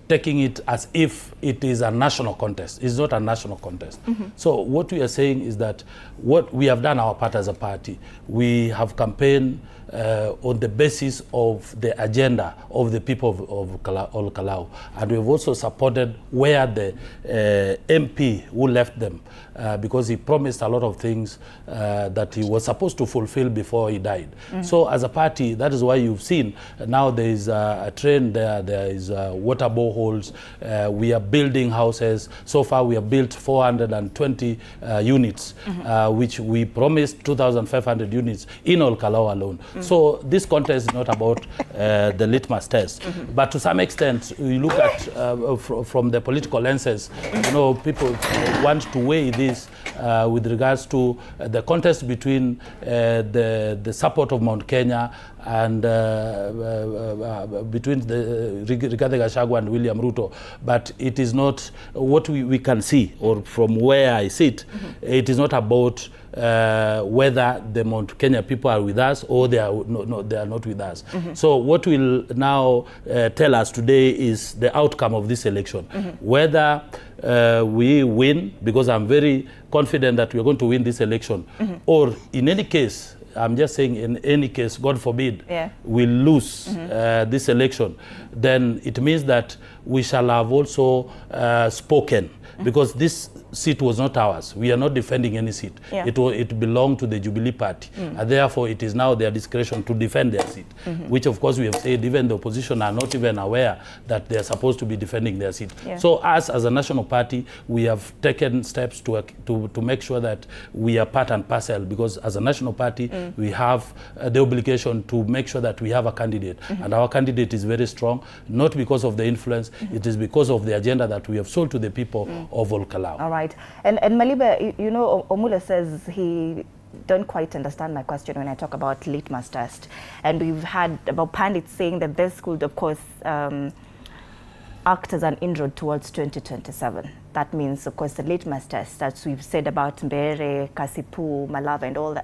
taking it as if it is a national contest. It's not a national contest. So what we are saying is that what we have done our part as a party, we have campaigned on the basis of the agenda of the people of Kalou. And we've also supported where the MP who left them, because he promised a lot of things that he was supposed to fulfill before he died. So as a party, that is why you've seen now there is a trend there is water boreholes, we are building houses. So far we have built 420 units, which we promised 2,500 units in Kalou alone. So this contest is not about the litmus test, but to some extent, we look at from the political lenses. You know, people want to weigh this with regards to the contest between the support of Mount Kenya and between the Rigathi Gachagua and William Ruto, but it is not what we can see, or from where I sit, it is not about whether the Mount Kenya people are with us or they are not with us. So what will now tell us today is the outcome of this election, whether we win, because I'm very confident that we're going to win this election, or in any case, I'm just saying in any case, God forbid, we lose this election, then it means that we shall have also spoken, because this seat was not ours. We are not defending any seat. It belonged to the Jubilee Party, and therefore it is now their discretion to defend their seat, which of course we have said even the opposition are not even aware that they are supposed to be defending their seat. So us as a national party, we have taken steps to make sure that we are part and parcel, because as a national party, we have the obligation to make sure that we have a candidate, and our candidate is very strong, not because of the influence, it is because of the agenda that we have sold to the people of Kalou. All right. And Malibe, you know, Omula says he don't quite understand my question when I talk about litmus test. And we've had about pundits saying that this could, of course, act as an inroad towards 2027. That means, of course, the litmus test that we've said about Mbere, Kasipu, Malava, and all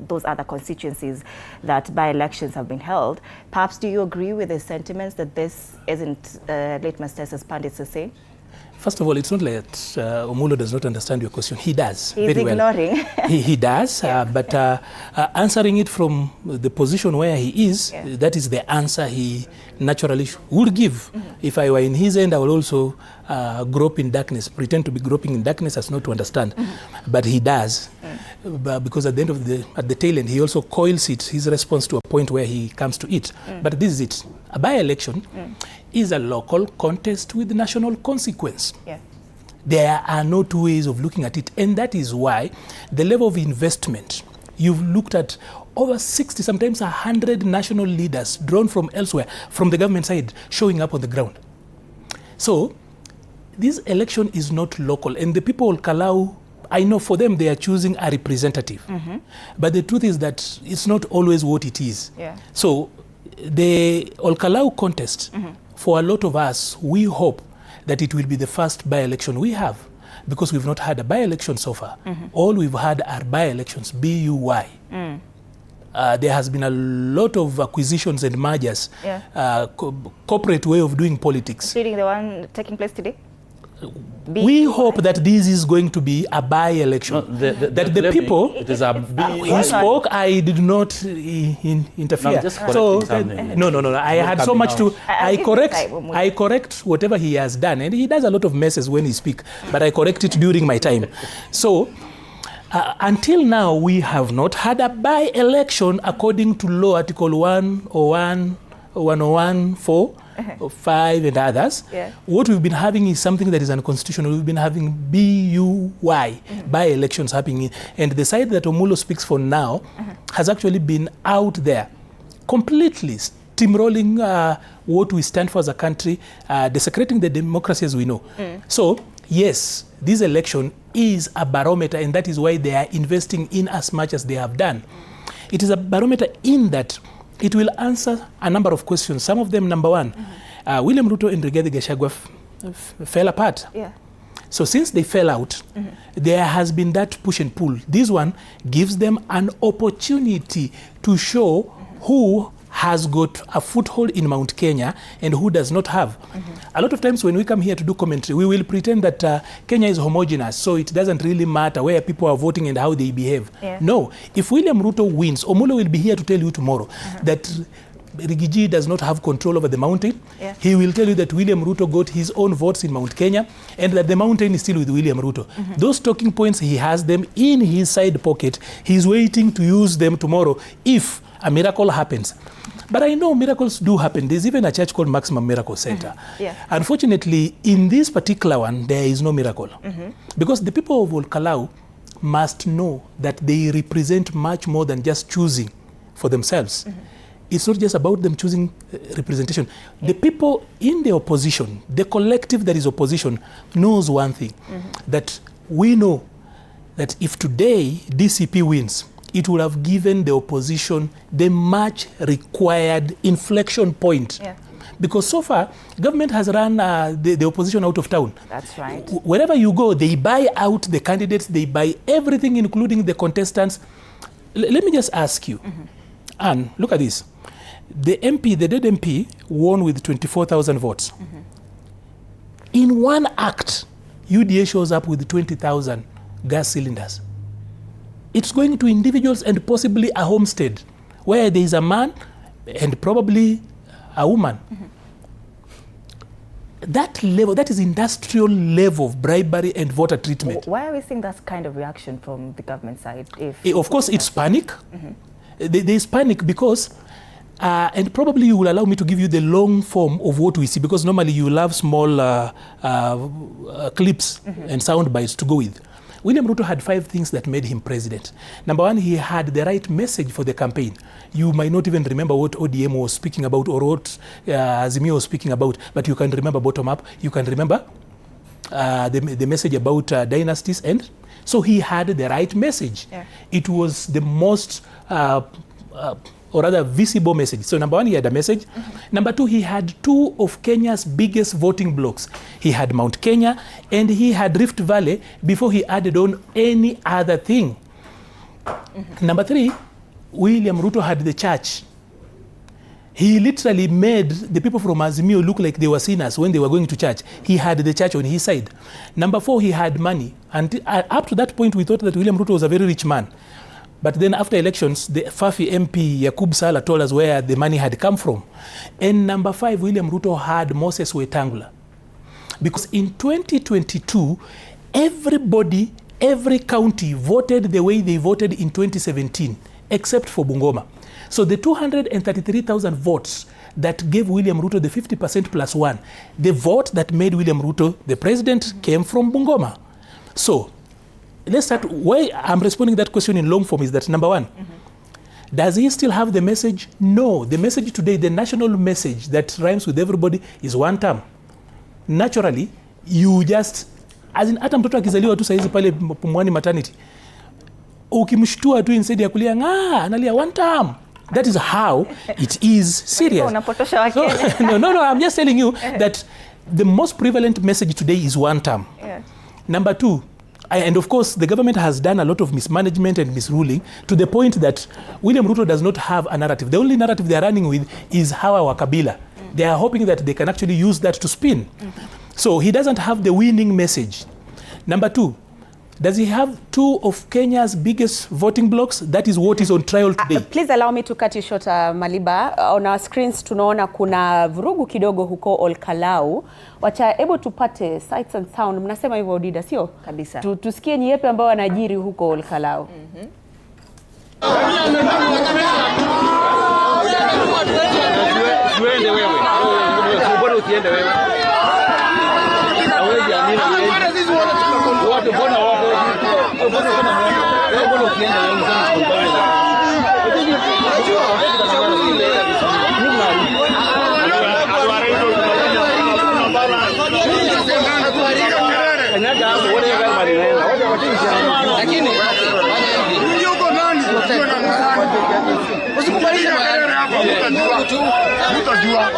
those other constituencies that by-elections have been held. Perhaps do you agree with the sentiments that this isn't litmus test, as pundits are saying? First of all, it's not like Omulo does not understand your question. He does. He's very ignoring. Well. He does, but answering it from the position where he is, that is the answer he naturally would give. If I were in his end, I would also grope in darkness, pretend to be groping in darkness as not to understand. But he does, because at the end of the tail end, he also coils his response to a point where he comes to it. But this is it. A by-election is a local contest with national consequence. There are no two ways of looking at it, and that is why the level of investment, you've looked at over 60, sometimes 100 national leaders drawn from elsewhere, from the government side, showing up on the ground. So this election is not local, and the people of Kalou, I know for them they are choosing a representative. But the truth is that it's not always what it is. So the Kalou contest, for a lot of us, we hope that it will be the first by-election we have, because we've not had a by-election so far. All we've had are by-elections, B-U-Y. There has been a lot of acquisitions and mergers, corporate way of doing politics. Including the one taking place today? We hope that this is going to be a by-election. No, that the people, it is a he spoke, I did not interfere. No, I had so much to, I correct whatever he has done. And he does a lot of messes when he speaks, but I correct it during my time. So, until now, we have not had a by-election according to law, Article 101, 101.4, 5 and others. What we've been having is something that is unconstitutional. We've been having BUY, by-elections happening. And the side that Omulo speaks for now has actually been out there, completely steamrolling what we stand for as a country, desecrating the democracy as we know. So, yes, this election is a barometer, and that is why they are investing in as much as they have done. It is a barometer in that it will answer a number of questions. Some of them, number one, William Ruto and Rigathi Gachagua fell apart. So since they fell out, there has been that push and pull. This one gives them an opportunity to show who has got a foothold in Mount Kenya and who does not have. A lot of times when we come here to do commentary, we will pretend that Kenya is homogeneous, so it doesn't really matter where people are voting and how they behave. No, if William Ruto wins, Omolo will be here to tell you tomorrow that Rigiji does not have control over the mountain. He will tell you that William Ruto got his own votes in Mount Kenya and that the mountain is still with William Ruto. Those talking points, he has them in his side pocket. He's waiting to use them tomorrow if a miracle happens. But I know miracles do happen. There's even a church called Maximum Miracle Center. Unfortunately, in this particular one, there is no miracle. Because the people of Kalou must know that they represent much more than just choosing for themselves. It's not just about them choosing representation. The people in the opposition, the collective that is opposition, knows one thing, that we know that if today DCP wins, it would have given the opposition the much required inflection point. Because so far, government has run the opposition out of town. That's right. Wherever you go, they buy out the candidates, they buy everything, including the contestants. Let me just ask you, Anne, look at this. The MP, the dead MP, won with 24,000 votes. In one act, UDA shows up with 20,000 gas cylinders. It's going to individuals and possibly a homestead where there is a man and probably a woman. That level, that is industrial level of bribery and voter treatment. Why are we seeing that kind of reaction from the government side? Of course, it's panic. There is panic because, and probably you will allow me to give you the long form of what we see, because normally you love small clips and sound bites to go with. William Ruto had 5 things that made him president. Number 1, he had the right message for the campaign. You might not even remember what ODM was speaking about or what Azimio was speaking about, but you can remember bottom up. You can remember the message about dynasties, and so he had the right message. It was the most or rather visible message. So number 1, he had a message. Number 2, he had 2 of Kenya's biggest voting blocks. He had Mount Kenya and he had Rift Valley before he added on any other thing. Number 3, William Ruto had the church. He literally made the people from Azimio look like they were sinners when they were going to church. He had the church on his side. Number 4, he had money. And up to that point, we thought that William Ruto was a very rich man. But then after elections, the Fafi MP, Yakub Sala, told us where the money had come from. And number 5, William Ruto had Moses Wetangula. Because in 2022, everybody, every county voted the way they voted in 2017, except for Bungoma. So the 233,000 votes that gave William Ruto the 50% plus 1, the vote that made William Ruto the president came from Bungoma. So let's start. Why I'm responding that question in long form is that number 1, does he still have the message? No. The message today, the national message that rhymes with everybody is 1 term. Naturally, you just, as in hata mtoto akizaliwa tu saizi pale Pumwani maternity, ukimshtua tu instead ya kulia analia 1 term. That is how it is serious. So, no, I'm just telling you that the most prevalent message today is 1 term. Number 2, and of course, the government has done a lot of mismanagement and misruling to the point that William Ruto does not have a narrative. The only narrative they are running with is Hawa wa Kabila. They are hoping that they can actually use that to spin. So he doesn't have the winning message. Number 2, does he have 2 of Kenya's biggest voting blocks? That is what is on trial today. Please allow me to cut you short, Maliba. On our screens tunaona kuna vurugu kidogo huko Kalou. Wacha hebu tupate sights and sound. Mnasema hivyo Dida, sio? Kabisa. Tusikie ni yepi ambao wanajiri huko Kalou. Uende wewe. Mbona usiende wewe? Hawezi amini wewe. Wote mbona wako? Mbona usiende wewe lakini yuko nani? Usikubalishe utajua.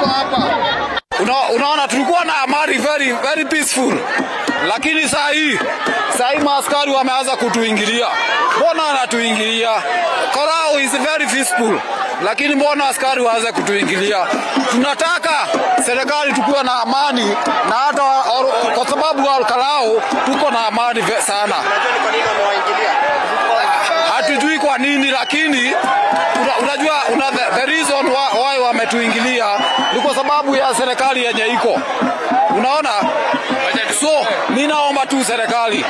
tuko hapa. Unaona tulikuwa na amani very peaceful. Lakini saa hii maaskari wameanza kutuingilia. Mbona wanatuingilia? Kalou is very peaceful. Lakini mbona askari waanze kutuingilia? Tunataka serikali tukuwe na amani, na hata kwa sababu wa Kalou tuko na amani sana. Hatujui kwa nini, lakini unajua the reason why wametuingilia ni kwa sababu ya serikali yenye iko. Unaona? So mimi naomba tu serikali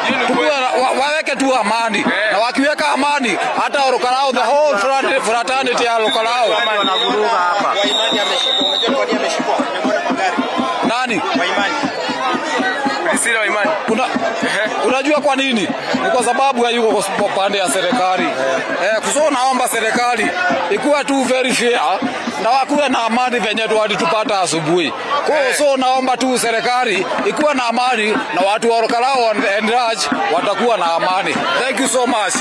waweke tu amani, na wakiweka amani hata Kalou, the whole fraternity ya Kalou wanavuruga hapa. Waimani ameshikwa. Unajua kwa nini ameshikwa? Nimeona magari. Nani? Waimani. Priscilla Waimani. Unajua kwa nini? Ni kwa sababu hayuko kwa pande ya serikali. So naomba serikali ikuwe tu very fair na wakuwe na amani venye tupata asubuhi. So naomba tu serikali ikuwe na amani, na watu wa Kalou and Raj watakuwa na amani. Thank you so much.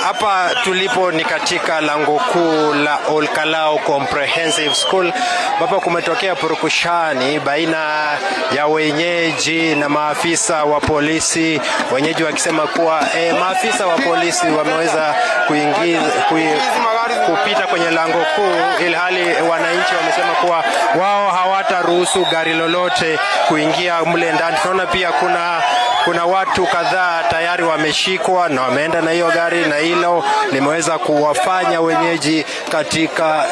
Hapa tulipo ni katika lango kuu la Kalou Comprehensive School, ambapo kumetokea purukushani baina ya wenyeji na maafisa wa polisi. Wenyeji wakisema kuwa maafisa wa polisi wameweza kupita kwenye lango kuu, ilhali wananchi wamesema kuwa wao hawataruhusu gari lolote kuingia mle ndani. Tunaona pia kuna watu kadhaa tayari wameshikwa na wameenda na hiyo gari, na hilo limeweza kuwafanya wenyeji katika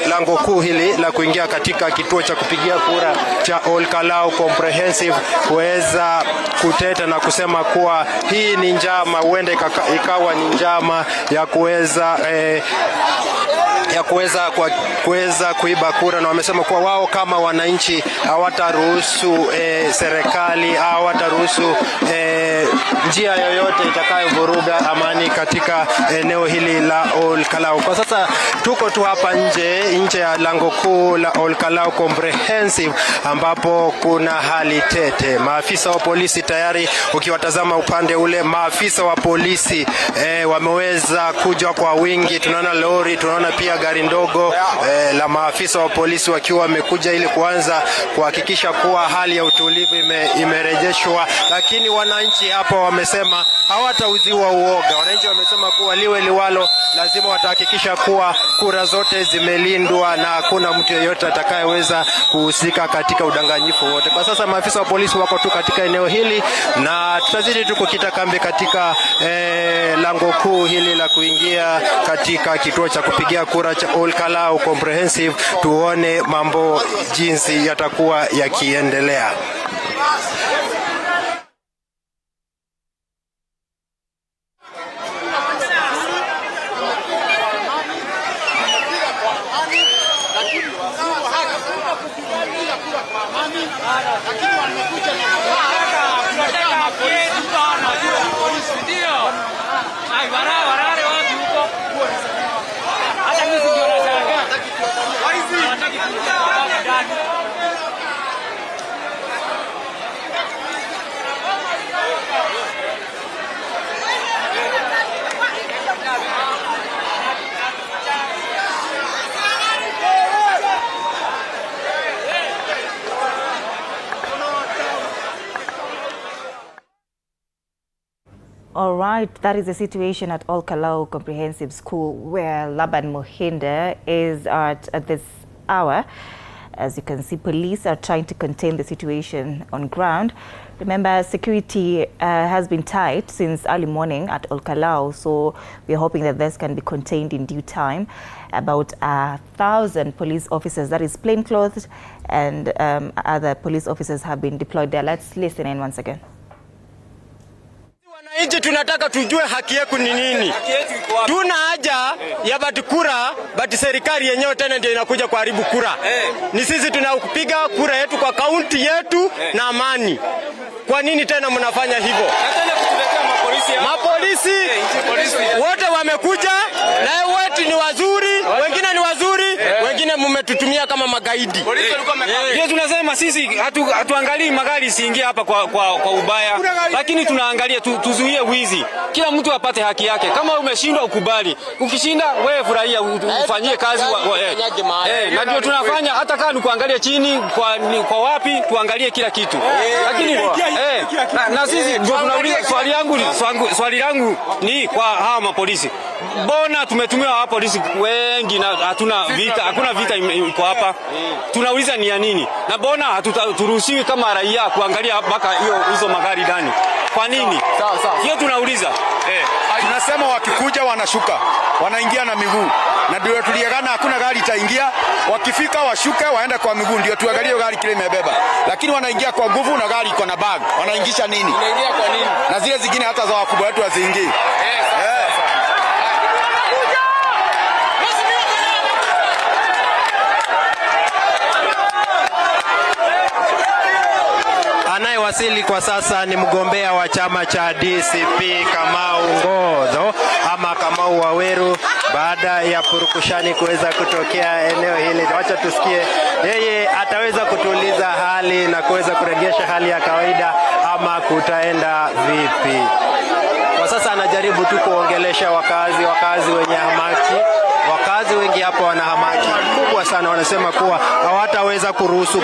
lango kuu hili la kuingia katika kituo cha kupigia kura cha Kalou Comprehensive kuweza kuteta na kusema kuwa hii ni njama, huenda ikawa ni njama ya kuweza kuiba kura, na wamesema kuwa wao kama wananchi hawataruhusu serikali, hawataruhusu njia yoyote itakayovuruga amani katika eneo hili la Kalou. Kwa sasa tuko tu hapa nje ya lango kuu la Kalou Comprehensive, ambapo kuna hali tete. Maafisa wa polisi tayari, ukiwatazama upande ule, maafisa wa polisi wameweza kuja kwa wingi. Tunaona lori, tunaona pia gari ndogo la maafisa wa polisi wakiwa wamekuja ili kuanza kuhakikisha kuwa hali ya utulivu imerejeshwa. Lakini wananchi hapa wamesema hawatauziwa uoga. Wananchi wamesema kuwa liwe liwalo, lazima watahakikisha kuwa kura zote zimelindwa na hakuna mtu yeyote atakayeweza kuhusika katika udanganyifu wote. Kwa sasa maafisa wa polisi wako tu katika eneo hili, na tutazidi tu kukita kambi katika lango kuu hili la kuingia katika kituo cha kupigia kura cha Kalou Comprehensive, tuone mambo jinsi yatakuwa yakiendelea. All right, that is the situation at Kalou Comprehensive School, where Laban Mohinder is at this hour. As you can see, police are trying to contain the situation on ground. Remember, security has been tight since early morning at Kalou, so we're hoping that this can be contained in due time. About 1,000 police officers, that is plainclothes, and other police officers have been deployed there. Let's listen in once again. Wananchi tunataka tujue haki yetu ni nini. Tuna haja ya batikura, bati serikali yenyewe tena ndio inakuja kuharibu kura. Ni sisi tunakupiga kura yetu kwa kaunti yetu na amani. Kwa nini tena mnafanya hivyo? Mapolisi wote wamekuja, na wote ni wazuri, wengine ni wazuri, wengine mmetutumia kama magaidi. Ndio tunasema sisi hatuangalii magari siingie hapa kwa ubaya, lakini tunaangalia tuzuie wizi. Kila mtu apate haki yake. Kama umeshindwa ukubali. Ukishinda wewe furahia, ufanyie kazi na ndio tunafanya. Hata kama ni kuangalia chini kwa wapi, tuangalie kila kitu. Lakini na sisi ndio tunauliza. Swali langu ni kwa hawa mapolisi. Mbona tumetumiwa hawa polisi wengi na hakuna vita iko hapa? Tunauliza ni ya nini? Na mbona haturuhusiwi kama raia kuangalia mpaka hizo magari ndani? Kwa nini? Hiyo tunauliza. Tunasema wakikuja wanashuka, wanaingia na miguu. Na ndio tuliagana hakuna gari itaingia. Wakifika washuke waende kwa miguu, ndio tuangalie gari kile imebeba. Lakini wanaingia kwa nguvu na gari iko na bag. Wanaingisha nini? Inaingia kwa nini? Na zile zingine hata za wakubwa wetu waziingie. Anayewasili kwa sasa ni mgombea wa chama cha DCP Kamau Ngodho ama Kamau Waweru, baada ya purukushani kuweza kutokea eneo hili. Wacha tusikie yeye ataweza kutuliza hali na kuweza kurejesha hali ya kawaida ama kutaenda vipi. Kwa sasa anajaribu tu kuongelesha wakazi wenye hamaki. Wakazi wengi hapa wana hamaki kubwa sana, wanasema kuwa hawataweza kuruhusu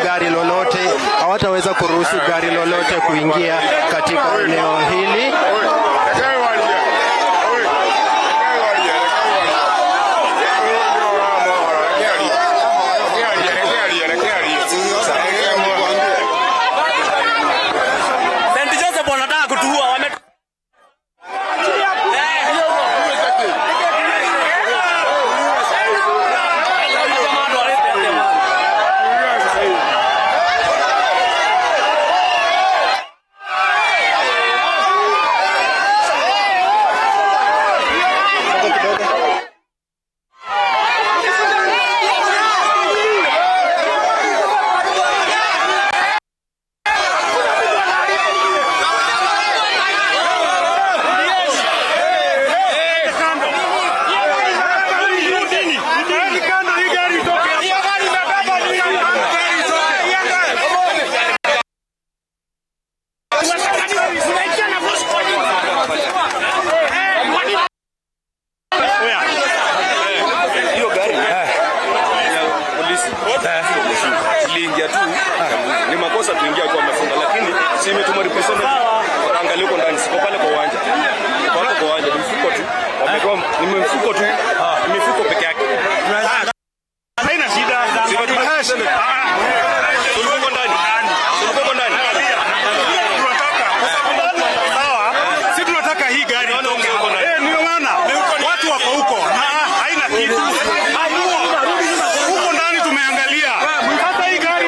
gari lolote kuingia katika eneo hili. Ni makosa tuingia kwa mafunga, lakini si imetuma representative wataangalia huko ndani, siko pale kwa uwanja. Kwa hapo kwa uwanja ni mfuko tu. Wametoa ni mfuko tu. Ni mifuko peke yake. Haina shida. Sio tunasema. Tulikuwa ndani. Tulikuwa ndani. Tunataka. Sawa. Si tunataka hii gari itoke huko ndani. Ndio maana watu wako huko. Haina kitu. Huko ndani tumeangalia. Sasa hii gari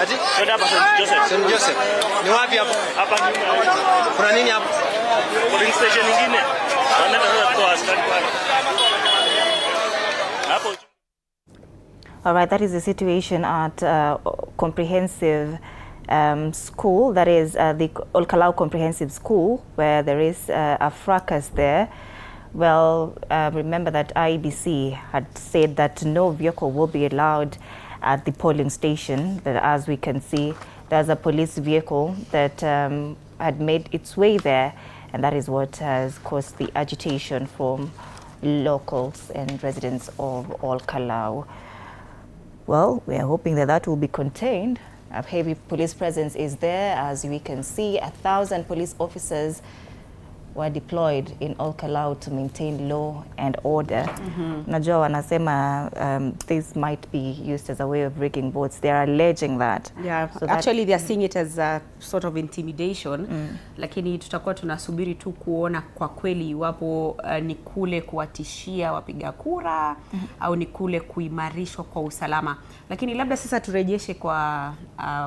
Ati? St. Joseph. Ni wapi hapo? Hapa nyuma. Kuna nini hapo? Polling station nyingine. Wanaenda kwa askari pale. Hapo. All right, that is the situation at Comprehensive school, that is the Kalou Comprehensive School, where there is a fracas there. Well, remember that IEBC had said that no vehicle will be allowed at the polling station. That, as we can see, there's a police vehicle that had made its way there, and that is what has caused the agitation from locals and residents of Kalou. Well, we are hoping that that will be contained. A heavy police presence is there. As we can see, 1,000 police officers were deployed in Kalou to maintain law and order. Najua wanasema this might be used as a way of rigging votes. They are alleging that. Yeah, so actually they are seeing it as a sort of intimidation. Lakini tutakuwa tunasubiri tu kuona kwa kweli iwapo ni kule kuwatishia wapiga kura au ni kule kuimarishwa kwa usalama. Lakini labda sasa turejeshe kwa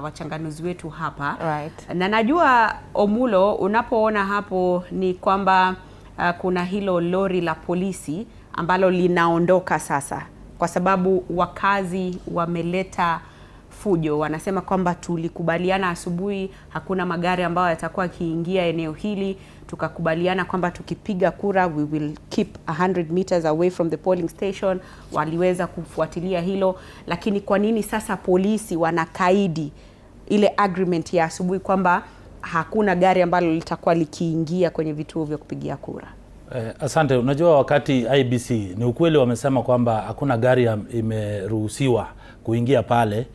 wachanganuzi wetu hapa. Right. Na najua Omulo, unapoona hapo ni kwamba kuna hilo lori la polisi ambalo linaondoka sasa kwa sababu wakazi wameleta fujo. Wanasema kwamba tulikubaliana asubuhi hakuna magari ambayo yatakuwa kiingia eneo hili, tukakubaliana kwamba tukipiga kura we will keep 100 meters away from the polling station. Waliweza kufuatilia hilo, lakini kwa nini sasa polisi wanakaidi ile agreement ya asubuhi kwamba hakuna gari ambalo litakuwa likiingia kwenye vituo vya kupigia kura? Asante. Unajua wakati IBC ni ukweli wamesema kwamba hakuna gari imeruhusiwa kuingia pale,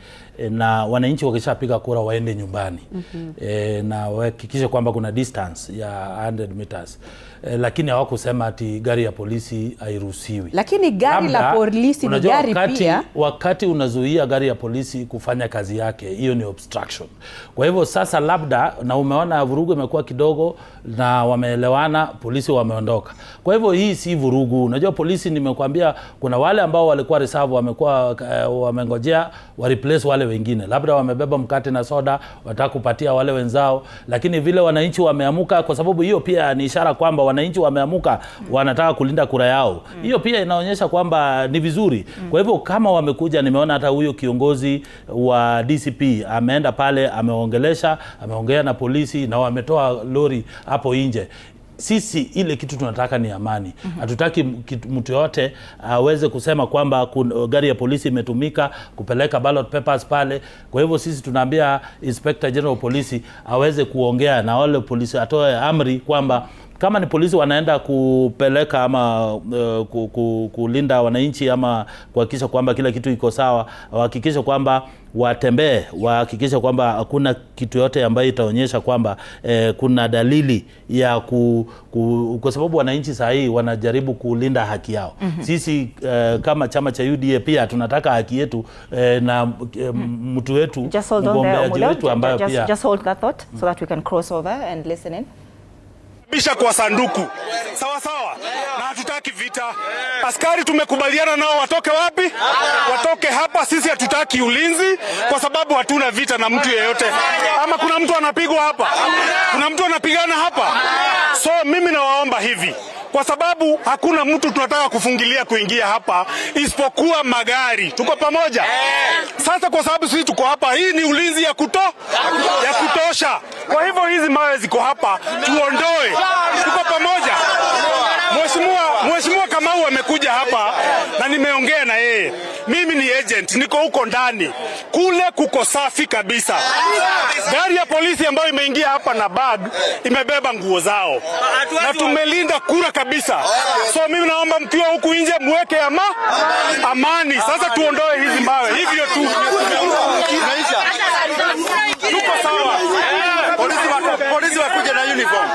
na wananchi wakishapiga kura waende nyumbani. Na wahakikishe kwamba kuna distance ya 100 meters. Lakini hawakusema ati gari ya polisi hairuhusiwi. Lakini gari la polisi ni gari pia. Wakati unazuia gari ya polisi kufanya kazi yake, hiyo ni obstruction. Kwa hivyo sasa labda, na umeona vurugu imekuwa kidogo na wameelewana, polisi wameondoka. Kwa hivyo hii si vurugu. Unajua polisi, nimekuambia kuna wale ambao walikuwa reserve, wamekuwa wamengojea wa replace wale wengine. Labda wamebeba mkate na soda, wataka kupatia wale wenzao, lakini vile wananchi wameamuka, kwa sababu hiyo pia ni ishara kwamba wananchi wameamuka, wanataka kulinda kura yao. Hiyo pia inaonyesha kwamba ni vizuri. Kwa hivyo kama wamekuja, nimeona hata huyo kiongozi wa DCP ameenda pale, ameongea na polisi na wametoa lori hapo nje. Sisi ile kitu tunataka ni amani. Hatutaki mtu yote aweze kusema kwamba gari ya polisi imetumika kupeleka ballot papers pale. Kwa hivyo sisi tunaambia Inspector General Police aweze kuongea na wale polisi, atoe amri kwamba kama ni polisi wanaenda kupeleka ama kulinda wananchi ama kuhakikisha kwamba kila kitu iko sawa, wahakikishe kwamba watembee, wahakikishe kwamba hakuna kitu yote ambayo itaonyesha kwamba kuna dalili ya kwa sababu wananchi saa hii wanajaribu kulinda haki yao. Sisi kama chama cha UDA pia tunataka haki yetu, na mtu wetu, mgombeaji wetu ambayo pia. Just hold that thought so that we can cross over and listen in. Bisha kwa sanduku. Sawa sawa. Na hatutaki vita. Askari tumekubaliana nao watoke wapi? Watoke hapa. Sisi hatutaki ulinzi kwa sababu hatuna vita na mtu yeyote. Ama kuna mtu anapigwa hapa? Kuna mtu anapigana hapa? So mimi nawaomba hivi, kwa sababu hakuna mtu tunataka kufungilia kuingia hapa isipokuwa magari. Tuko pamoja? Sasa kwa sababu sisi tuko hapa, hii ni ulinzi ya kutosha. Kwa hivyo hizi mawe ziko hapa, tuondoe. Tuko pamoja? Mheshimiwa Kamau amekuja hapa na nimeongea na yeye. Mimi ni agent, niko huko ndani. Kule kuko safi kabisa. Gari ya polisi ambayo imeingia hapa na bag imebeba nguo zao. Na tumelinda kura kabisa. So mimi naomba mkiwa huku nje muweke amani. Sasa tuondoe hizi mawe. Hivyo tu. Tuko sawa. Polisi wakuja na uniform.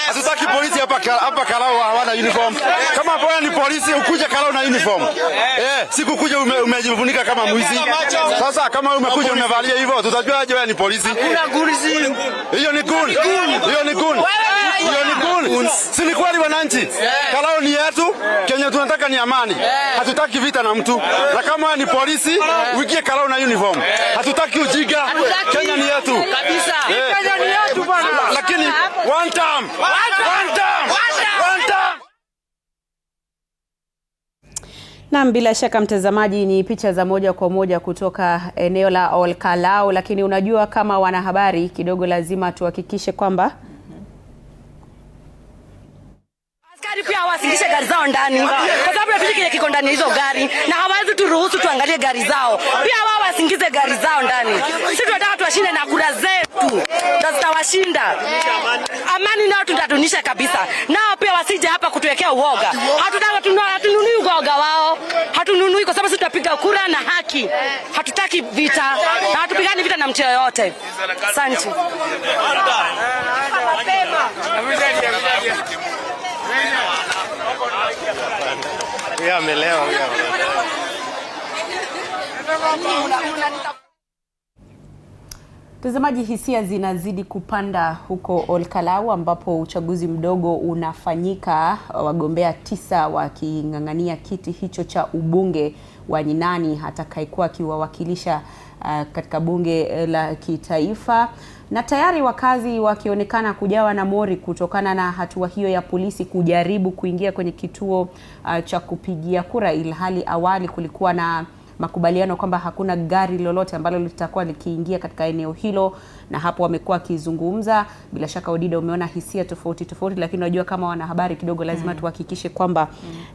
Hatutaki polisi hapa Kalou hawana uniform. Kama bwana ni polisi ukuje Kalou na uniform. Siku kuja umejifunika kama mwizi. Sasa kama umekuja umevalia hivyo tutajua aje wewe ni polisi. Hakuna polisi. Hiyo ni gun. Hiyo ni gun. Hiyo ni gun. Si ni kweli wananchi? Kalou ni yetu, Kenya tunataka ni amani. Hatutaki vita na mtu. Na kama ni polisi uingie Kalou na uniform. Hatutaki ujinga. Kenya ni yetu. Kabisa. Kenya ni yetu bwana. Lakini one time. Naam, bila shaka mtazamaji, ni picha za moja kwa moja kutoka eneo la Kalou, lakini unajua kama wanahabari kidogo lazima tuhakikishe kwamba askari pia wasingishe gari zao ndani, kwa sababu ya kile kiko ndani hizo gari, na hawawezi turuhusu tuangalie gari zao. Pia wao wasingize gari zao ndani. Sisi tunataka tuwashinde na kura zetu, tutawashinda. Amani nao tutatunisha kabisa. Nao pia wasije hapa kutuwekea uoga. Hatununui uoga wao. Hatununui kwa sababu sisi tunapiga kura na haki. Hatutaki vita. Na hatupigani vita na mtu yoyote. Asante. Amelewa. Mtazamaji, hisia zinazidi kupanda huko Kalou ambapo uchaguzi mdogo unafanyika, wagombea 9 waking'ang'ania kiti hicho cha ubunge wa nani atakayekuwa akiwawakilisha katika bunge la kitaifa, na tayari wakazi wakionekana kujawa na mori kutokana na hatua hiyo ya polisi kujaribu kuingia kwenye kituo cha kupigia kura, ilhali awali kulikuwa na makubaliano kwamba hakuna gari lolote ambalo litakuwa likiingia katika eneo hilo, na hapo wamekuwa kizungumza. Bila shaka Odida, umeona hisia tofauti, lakini unajua kama wanahabari kidogo lazima tuhakikishe kwamba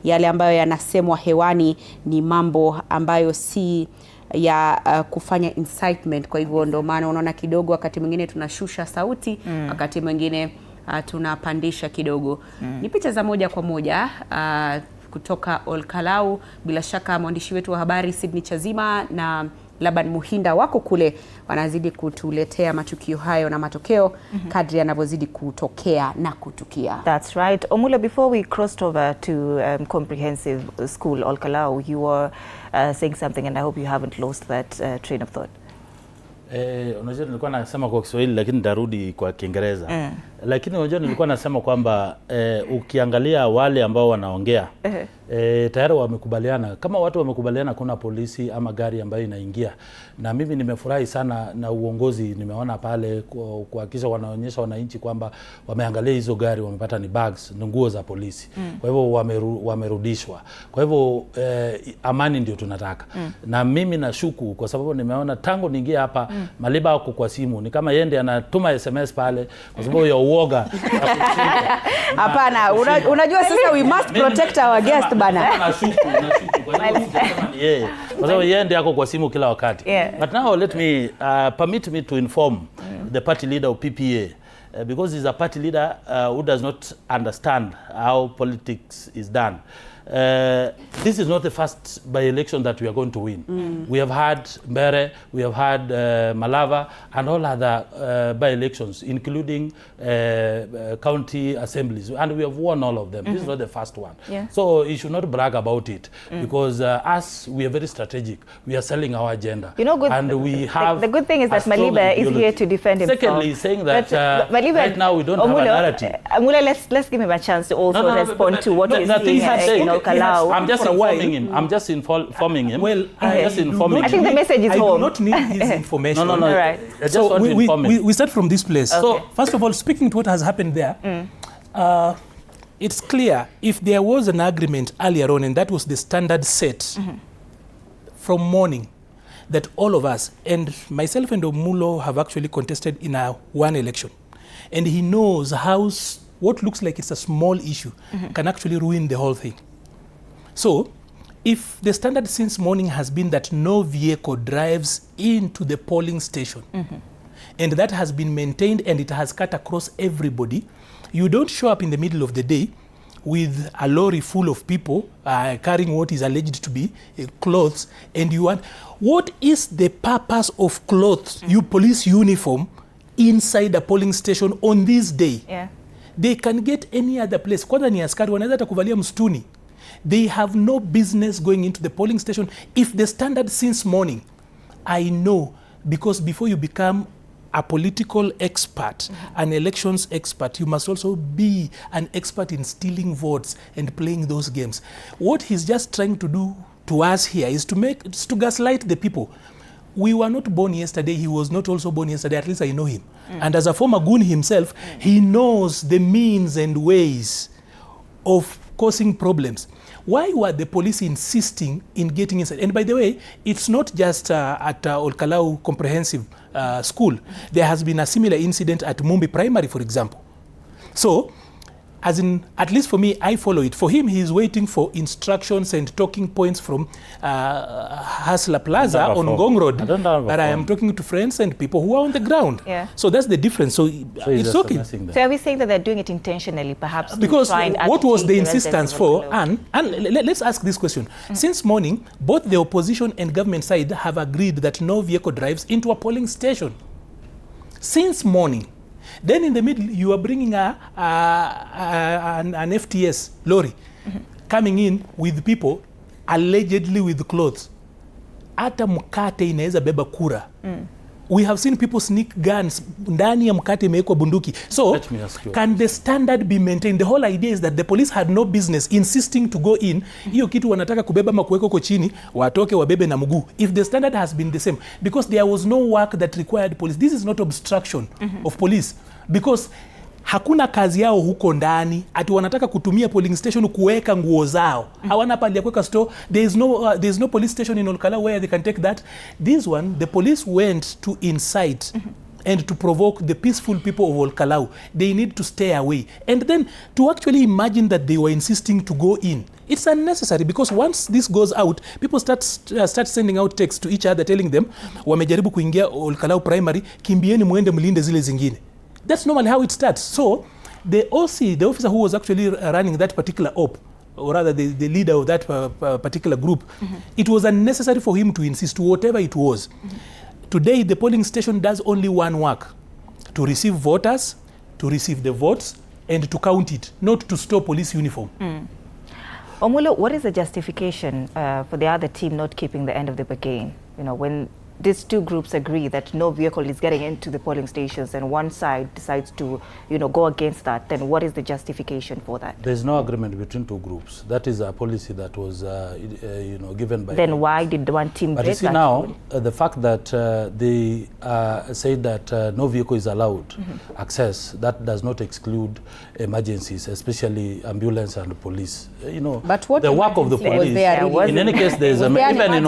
yale ambayo yanasemwa hewani ni mambo ambayo si ya kufanya incitement. Kwa hivyo ndio maana unaona kidogo wakati mwingine tunashusha sauti, wakati mwingine tunapandisha kidogo. Ni picha za moja kwa moja kutoka Kalou. Bila shaka mwandishi wetu wa habari Sydney Chazima na Laban Muhinda wako kule, wanazidi kutuletea matukio hayo na matokeo kadri yanavyozidi kutokea na kutukia. That's right. Omula, before we crossed over to comprehensive school Kalou, you were saying something, and I hope you haven't lost that train of thought. Unajua nilikuwa nasema kwa Kiswahili lakini darudi kwa Kiingereza. Lakini unajua nilikuwa nasema kwamba ukiangalia wale ambao wanaongea tayari wamekubaliana. Kama watu wamekubaliana kuna polisi ama gari ambayo inaingia, na mimi nimefurahi sana na uongozi nimeona pale kuhakikisha wanaonyesha wananchi kwamba wameangalia hizo gari, wamepata ni bags, nguo za polisi. Kwa hivyo wamerudishwa. Kwa hivyo amani ndio tunataka. Na mimi nashuku kwa sababu nimeona tangu niingia hapa Maliba wako kwa simu, ni kama yende anatuma SMS pale kwa sababu ya uoga. Hapana, unajua sasa we must protect our guest bana. Nashuku kwa sababu yende yako kwa simu kila wakati. But now let me permit me to inform the party leader of PPA, because he's a party leader who does not understand how politics is done. This is not the first by-election that we are going to win. We have had Mbere, we have had Malava, and all other by-elections, including county assemblies, and we have won all of them. This is not the first one. So you should not brag about it, because us, we are very strategic. We are selling our agenda. You know, and we have the good thing is that Maliba is here to defend himself. Secondly, saying that Maliba, right now we don't have a narrative. Let's give him a chance to also respond to what he's saying. I'm just informing him. I'm just informing him. Well, I think the message is home. I do not need his information. No. All right. So we start from this place. Okay. So first of all, speaking to what has happened there, it's clear if there was an agreement earlier on, and that was the standard set from morning, that all of us, and myself and Omulo have actually contested in one election, and he knows how what looks like it's a small issue can actually ruin the whole thing. So, if the standard since morning has been that no vehicle drives into the polling station, and that has been maintained and it has cut across everybody, you don't show up in the middle of the day with a lorry full of people carrying what is alleged to be clothes, and you want... What is the purpose of clothes, you police uniform, inside a polling station on this day? They can get any other place. Kwanza ni askari wanaweza hata kuvalia msituni. They have no business going into the polling station. If the standard since morning, I know, because before you become a political expert, an elections expert, you must also be an expert in stealing votes and playing those games. What he's just trying to do to us here is to gaslight the people. We were not born yesterday. He was not also born yesterday. At least I know him. And as a former goon himself, he knows the means and ways of causing problems. Why were the police insisting in getting inside? And by the way, it's not just at Kalou Comprehensive School. There has been a similar incident at Mumbi Primary, for example. So, as in, at least for me, I follow it. For him, he is waiting for instructions and talking points from Hasla Plaza on Ngong Road. But I am talking to friends and people who are on the ground. Yeah. So that's the difference. So it's okay. So are we saying that they're doing it intentionally, perhaps? Because what was the insistence for? And let's ask this question. Since morning, both the opposition and government side have agreed that no vehicle drives into a polling station. Since morning. Then in the middle, you are bringing an FTS lorry coming in with people allegedly with clothes. Ata mkate inaweza beba kura. We have seen people sneak guns ndani ya mkate imewekwa bunduki. So can the standard be maintained? The whole idea is that the police had no business insisting to go in. Hiyo kitu wanataka kubeba makuweko kwa chini, watoke wabebe na mguu. If the standard has been the same, because there was no work that required police. This is not obstruction of police. Because hakuna kazi yao huko ndani, ati wanataka kutumia polling station kuweka nguo zao. Hawana pali ya kuweka store. There is no police station in Kalou where they can take that. This one, the police went to incite and to provoke the peaceful people of Kalou. They need to stay away. And then to actually imagine that they were insisting to go in, it's unnecessary, because once this goes out, people start sending out texts to each other telling them, wamejaribu kuingia Kalou Primary, kimbieni muende mlinde zile zingine. That's normally how it starts. So the OC, the officer who was actually running that particular op, or rather the leader of that particular group, it was unnecessary for him to insist, whatever it was. Today, the polling station does only one work: to receive voters, to receive the votes, and to count it, not to store police uniform. Omulo, what is the justification for the other team not keeping the end of the bargain? You know, when these two groups agree that no vehicle is getting into the polling stations and one side decides to, go against that, then what is the justification for that? There's no agreement between two groups. That is a policy that was, given by... Then why did one team break that? But you see now, the fact that they say that no vehicle is allowed access, that does not exclude emergencies, especially ambulance and police. But what the work of the police, in any case, there's even in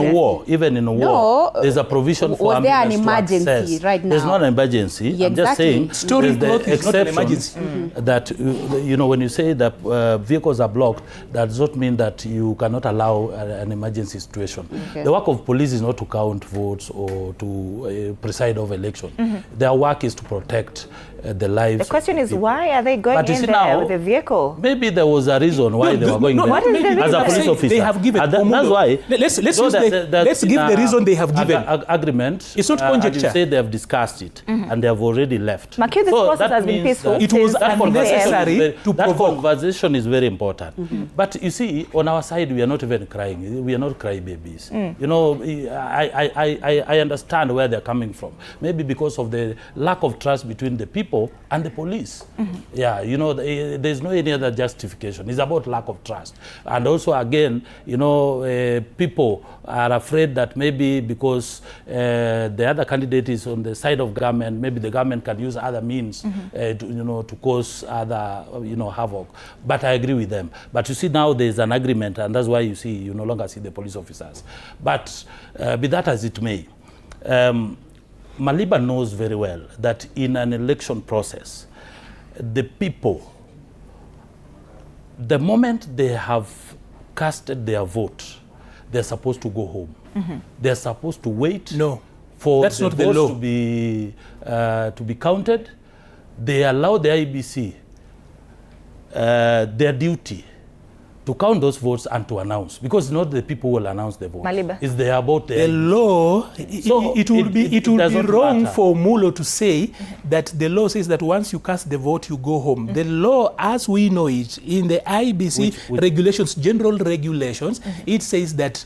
a war, there's a provision for was there an emergency access. Right now? There's not an emergency. Yeah, I'm just saying storing cloth is not an emergency. That when you say that vehicles are blocked, that does not mean that you cannot allow an emergency situation. The work of police is not to count votes or to preside over election. Their work is to protect the lives. The question is, why are they going in there with a vehicle? Maybe there was a reason why they were going there. What is the reason? As a police officer, they have given. That's why. Let's give the reason they have given. Agreement. It's not conjecture. You say they have discussed it and they have already left. This process has been peaceful. It was unnecessary to provoke. That conversation is very important. But you see, on our side, we are not even crying. We are not crybabies. I understand where they're coming from. Maybe because of the lack of trust between the people and the police. Yeah, there's no any other justification. It's about lack of trust. And also, again, people are afraid that maybe because the other candidate is on the side of government, maybe the government can use other means to cause other havoc. But I agree with them. But you see, now there's an agreement, and that's why you see you no longer see the police officers. But be that as it may, Maliba knows very well that in an election process, the people, the moment they have casted their vote, they're supposed to go home. They're supposed to wait for that's the votes to be counted. They allow the IBC their duty to count those votes and to announce, because not the people will announce the vote. Maliba. It's about the law. So it would be wrong for Mulo to say that the law says that once you cast the vote, you go home. The law, as we know it, in the IBC regulations, general regulations, it says that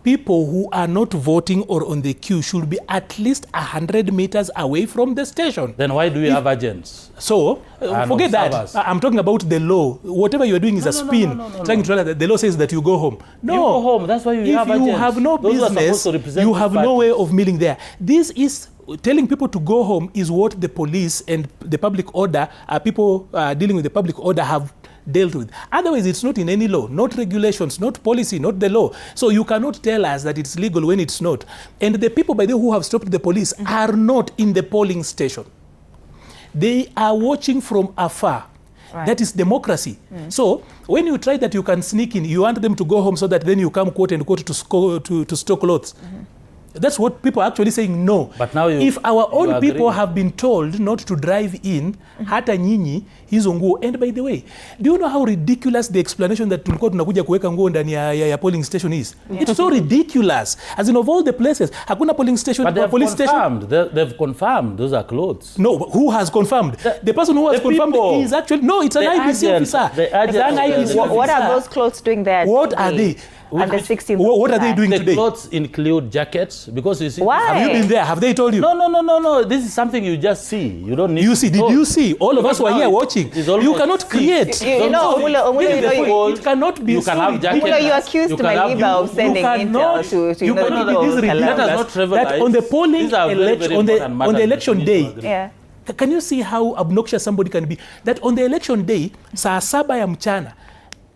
people who are not voting or on the queue should be at least 100 meters away from the station. Then why do we have agents? So, forget that. I'm talking about the law. Whatever you're doing is a spin. Trying to tell that the law says that you go home. No. You go home. That's why you have agents. If you have no business, you have no way of milling there. This is telling people to go home is what the police and the public order, people dealing with the public order have dealt with. Otherwise, it's not in any law, not regulations, not policy, not the law. So you cannot tell us that it's legal when it's not. And the people, by the way, who have stopped the police are not in the polling station. They are watching from afar. Right. That is democracy. So when you try that you can sneak in, you want them to go home so that then you come quote and quote to stock clothes. That's what people are actually saying no. But now if our own people have been told not to drive in, hata nyinyi hizo nguo. And by the way, do you know how ridiculous the explanation that tulikuwa tunakuja kuweka nguo ndani ya polling station is? It's so ridiculous. As in, of all the places, hakuna polling station. But police station. They've confirmed those are clothes. No, who has confirmed? The person who has confirmed is actually, no, it's an IBC officer. It's an IBC officer. What are those clothes doing there? What are they? And the 16th. What are they doing today? The clothes include jackets because you see. Why? Have you been there? Have they told you? No. This is something you just see. You don't need. You see? Did you see? All of us were here watching. You cannot create. You know, it cannot be. You can have jackets. You accused Maliba of sending intel to you cannot be this ridiculous. That on the polling election, on the election day. Yeah. Can you see how obnoxious somebody can be? That on the election day, saa 7 ya mchana.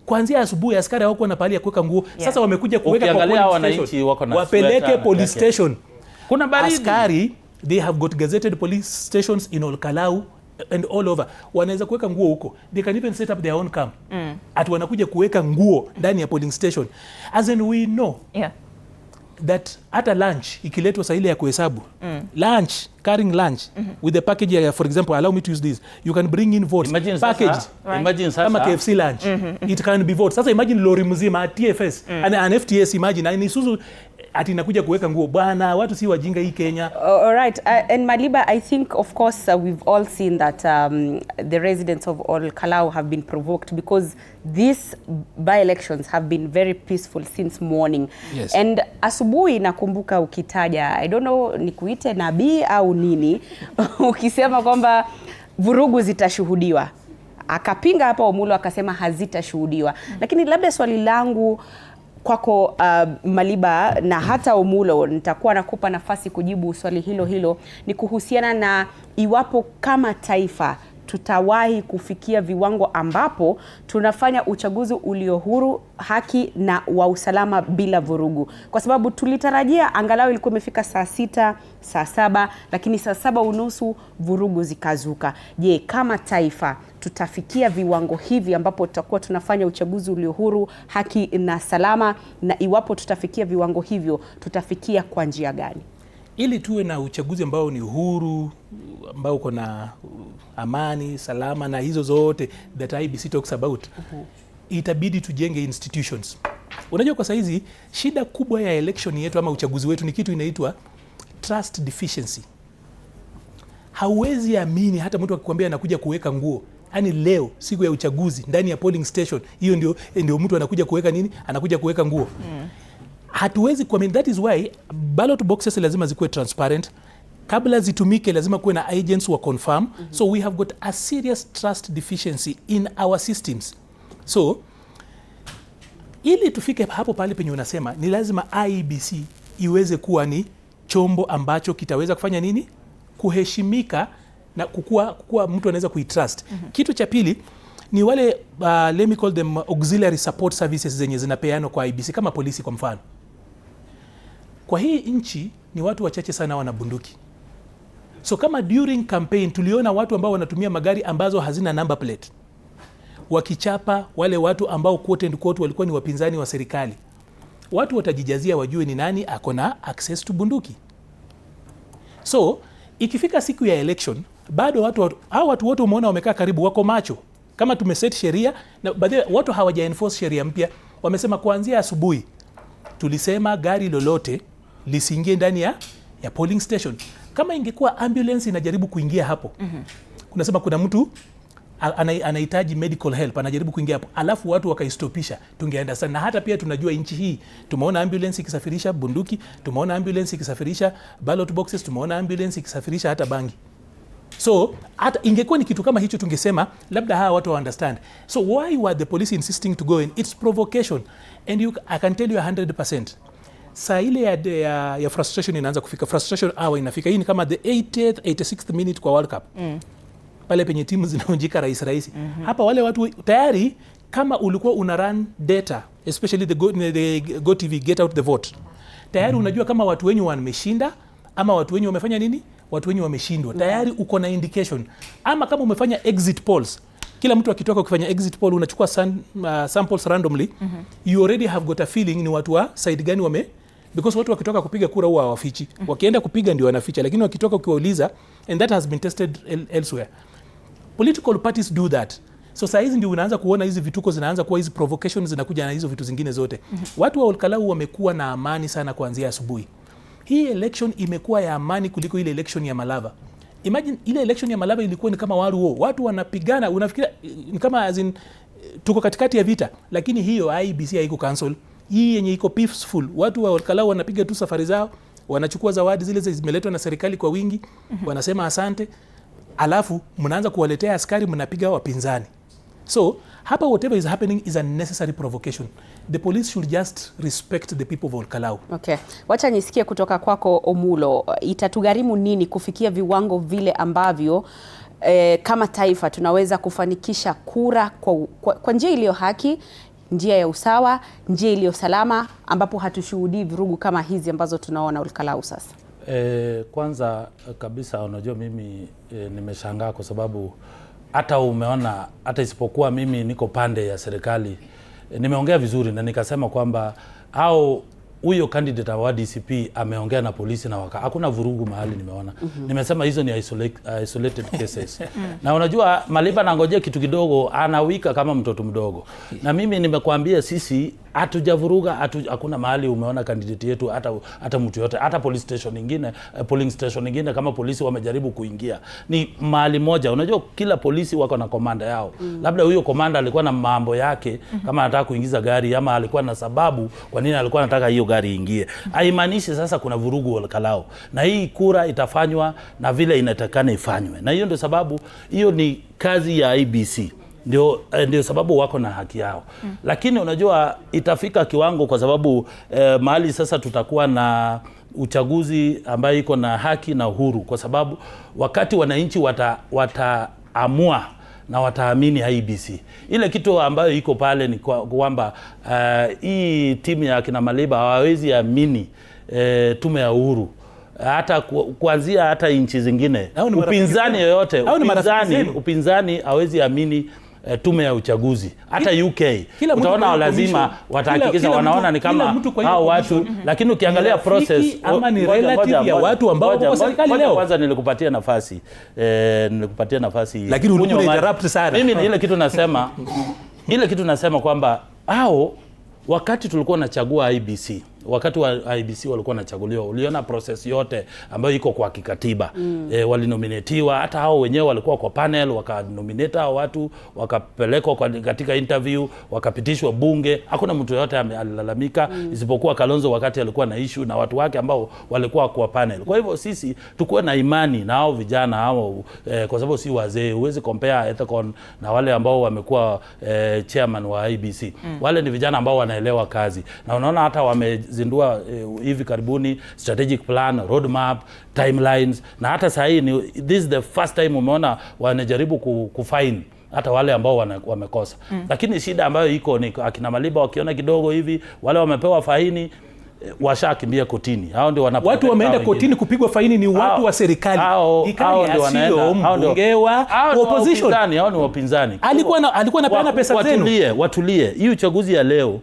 Kuanzia asubuhi askari hawako na pahali ya kuweka nguo. Sasa wamekuja kuweka kwa police station. Wapeleke police station. Kuna baridi. Askari, they have got gazetted police stations in all Kalou and all over. Wanaweza kuweka nguo huko. They can even set up their own camp. At wanakuja kuweka nguo ndani ya polling station. As in, we know that at a lunch, ikiletwa saa ile ya kuhesabu. Lunch, carrying lunch with the package, for example, allow me to use this. You can bring in votes. Imagine packaged. Imagine kama KFC lunch. It can be votes. Sasa imagine lori mzima, TFS, an FTS, imagine. And Isuzu ati nakuja kuweka nguo. Bwana, watu si wajinga hii Kenya. All right. And Maliba, I think, of course, we've all seen that the residents of all Kalou have been provoked because these by-elections have been very peaceful since morning. Yes. And asubuhi nakumbuka ukitaja, I don't know, nikuite nabii au nini, ukisema kwamba vurugu zitashuhudiwa. Akapinga hapa Omulo akasema hazitashuhudiwa. Lakini labda swali langu kwako Maliba na hata Omulo, nitakuwa nakupa nafasi kujibu swali hilo ni kuhusiana na iwapo kama taifa tutawahi kufikia viwango ambapo tunafanya uchaguzi ulio huru, haki na wa usalama bila vurugu. Kwa sababu tulitarajia angalau ilikuwa imefika saa 6, saa 7, lakini saa 7:30 vurugu zikazuka. Je, kama taifa tutafikia viwango hivi ambapo tutakuwa tunafanya uchaguzi ulio huru, haki na salama, na iwapo tutafikia viwango hivyo tutafikia kwa njia gani? Ili tuwe na uchaguzi ambao ni huru, ambao uko na amani, salama na hizo zote that IBC talks about, itabidi tujenge institutions. Unajua kwa saizi shida kubwa ya election yetu ama uchaguzi wetu ni kitu inaitwa trust deficiency. Hauwezi amini hata mtu akikwambia anakuja kuweka nguo. Yaani leo siku ya uchaguzi ndani ya polling station, hiyo ndio mtu anakuja kuweka nini? Anakuja kuweka nguo. Hatuwezi kuamini. That is why ballot boxes lazima zikuwe transparent. Kabla zitumike lazima kuwe na agents wa confirm. So we have got a serious trust deficiency in our systems. So ili tufike hapo pale penye unasema ni lazima IBC iweze kuwa ni chombo ambacho kitaweza kufanya nini? Kuheshimika na kukua mtu anaweza kuitrust. Kitu cha pili ni wale let me call them auxiliary support services zenye zinapeanwa kwa IBC kama polisi kwa mfano. Kwa hii nchi ni watu wachache sana wana bunduki. So kama during campaign tuliona watu ambao wanatumia magari ambazo hazina number plate, wakichapa wale watu ambao quote and quote walikuwa ni wapinzani wa serikali, watu watajijazia wajue ni nani ako na access to bunduki. So ikifika siku ya election bado watu wote umeona wamekaa karibu, wako macho. Kama tumeset sheria na baadaye watu hawaja enforce sheria mpya, wamesema kuanzia asubuhi tulisema gari lolote lisiingie ndani ya polling station. Kama ingekuwa ambulance inajaribu kuingia hapo, kunasema kuna mtu anahitaji medical help anajaribu kuingia hapo, alafu watu wakaistopisha, tungeenda sana. Na hata pia tunajua nchi hii tumeona ambulance ikisafirisha bunduki, tumeona ambulance ikisafirisha ballot boxes, tumeona ambulance ikisafirisha hata bangi. So hata ingekuwa ni kitu kama hicho tungesema labda hawa watu understand. So why were the police insisting to go in? It's provocation. And I can tell you 100%. Saa ile ya frustration inaanza kufika. Frustration hour inafika. Hii ni kama the 86th minute kwa World Cup. pale penye timu zinaonjika rahisi. Hapa wale watu tayari, kama ulikuwa una run data, especially the GOtv Get Out the Vote, tayari unajua kama watu wenyu wameshinda ama watu wenyu wamefanya nini, watu wenyu wameshindwa. Tayari uko na indication. Ama kama umefanya exit polls, kila mtu akitoka kufanya exit poll unachukua samples randomly, you already have got a feeling ni watu wa side gani because watu wakitoka kupiga kura huwa hawafichi. Wakienda kupiga ndio wanaficha, lakini wakitoka ukiwauliza, and that has been tested elsewhere. Political parties do that. So saa hizi ndio unaanza kuona hizi vituko zinaanza kuwa, hizi provocations zinakuja na hizo vitu zingine zote. Watu wa Olkalau wamekuwa na amani sana kuanzia asubuhi. Hii election imekuwa ya amani kuliko ile election ya Malava. Imagine ile election ya Malava ilikuwa ni kama watu wanapigana, unafikiria ni kama as in tuko katikati ya vita, lakini hiyo IBC haiko cancel. Hii yenye iko peaceful, watu wa Olkalau wanapiga tu safari zao, wanachukua zawadi zile zimeletwa na serikali kwa wingi, wanasema asante, alafu mnaanza kuwaletea askari, mnapiga wapinzani. So hapa whatever is happening is a necessary provocation. The police should just respect the people of Olkalau. Okay. Wacha nisikie kutoka kwako Omulo, itatugharimu nini kufikia viwango vile ambavyo kama taifa tunaweza kufanikisha kura kwa njia iliyo haki, njia ya usawa, njia iliyo salama, ambapo hatushuhudii vurugu kama hizi ambazo tunaona Olkalau sasa? Kwanza kabisa unajua mimi nimeshangaa kwa sababu hata umeona, hata isipokuwa mimi niko pande ya serikali, nimeongea vizuri na nikasema kwamba huyo candidate wa DCP ameongea na polisi na hakuna vurugu mahali nimeona. Nimesema hizo ni isolated cases. Na unajua Maliba anangojea kitu kidogo, anawika kama mtoto mdogo. Na mimi nimekuambia sisi hatujavuruga, hakuna mahali umeona candidate yetu hata mtu yote, hata police station nyingine, polling station nyingine kama polisi wamejaribu kuingia. Ni mahali moja, unajua kila polisi wako na komanda yao. Labda huyo komanda alikuwa na mambo yake, kama anataka kuingiza gari ama alikuwa na sababu kwa nini alikuwa anataka hiyo gari ingie. Haimaanishi sasa kuna vurugu Olkalau. Na hii kura itafanywa na vile inatakana ifanywe. Na hiyo ndio sababu, hiyo ni kazi ya IBC. Ndio sababu wako na haki yao. Lakini unajua itafika kiwango kwa sababu mahali sasa tutakuwa na uchaguzi ambayo iko na haki na uhuru, kwa sababu wakati wananchi wataamua na wataamini IBC. Ile kitu ambayo iko pale ni kwamba hii timu ya kina Maliba hawawezi amini tume ya uhuru. Hata kuanzia hata nchi zingine, upinzani yoyote, upinzani hawezi amini tume ya uchaguzi. Hata UK utaona lazima watahakikisha wanaona ni kama hao watu, lakini ukiangalia process ama ni relative ya watu ambao kwa serikali leo. Kwanza nilikupatia nafasi lakini ulikuwa interrupt sana. Mimi ile kitu nasema kwamba wakati tulikuwa tunachagua IBC, wakati wa IBC walikuwa wanachaguliwa, uliona process yote ambayo iko kwa kikatiba. Walinominatiwa, hata hao wenyewe walikuwa kwa panel, wakanominate hao watu, wakapelekwa katika interview, wakapitishwa bunge. Hakuna mtu yote alilalamika isipokuwa Kalonzo wakati alikuwa na issue na watu wake ambao walikuwa kwa panel. Kwa hivyo sisi tukuwe na imani na hao vijana hao, kwa sababu si wazee. Huwezi compare Ethicon na wale ambao wamekuwa chairman wa IBC. Wale ni vijana ambao wanaelewa kazi. Na unaona hata wamezindua hivi karibuni strategic plan, roadmap, timelines, na hata sasa hii this is the first time umeona wanajaribu kufine hata wale ambao wamekosa. Lakini shida ambayo iko ni akina Maliba wakiona kidogo hivi, wale wamepewa faini washakimbia kotini. Hao ndio watu wameenda kotini kupigwa faini ni watu wa serikali. Hao ndio wanaenda, mbunge wa opposition. Hao ni wapinzani. Alikuwa anapeana pesa zenu. Watulie. Hii uchaguzi ya leo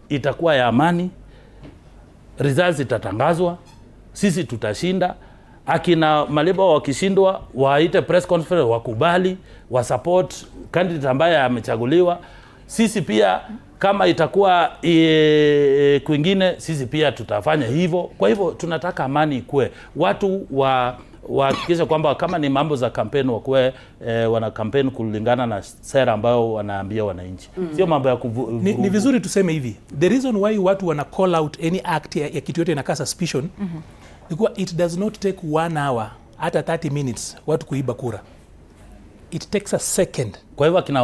itakuwa ya amani. Results itatangazwa. Sisi tutashinda. Akina Maliba wakishindwa waite press conference, wakubali, wasupport candidate ambaye amechaguliwa. Sisi pia kama itakuwa kwingine, sisi pia tutafanya hivyo. Kwa hivyo tunataka amani ikue. Watu wahakikisha kwamba kama ni mambo za campaign wakuwe wana campaign kulingana na sera ambayo wanaambia wananchi. Sio mambo ya ni vizuri tuseme hivi. The reason why watu wana call out any act ya kitu yote inakaa suspicion because it does not take 1 hour hata 30 minutes watu kuiba kura. It takes a second. Kwa hivyo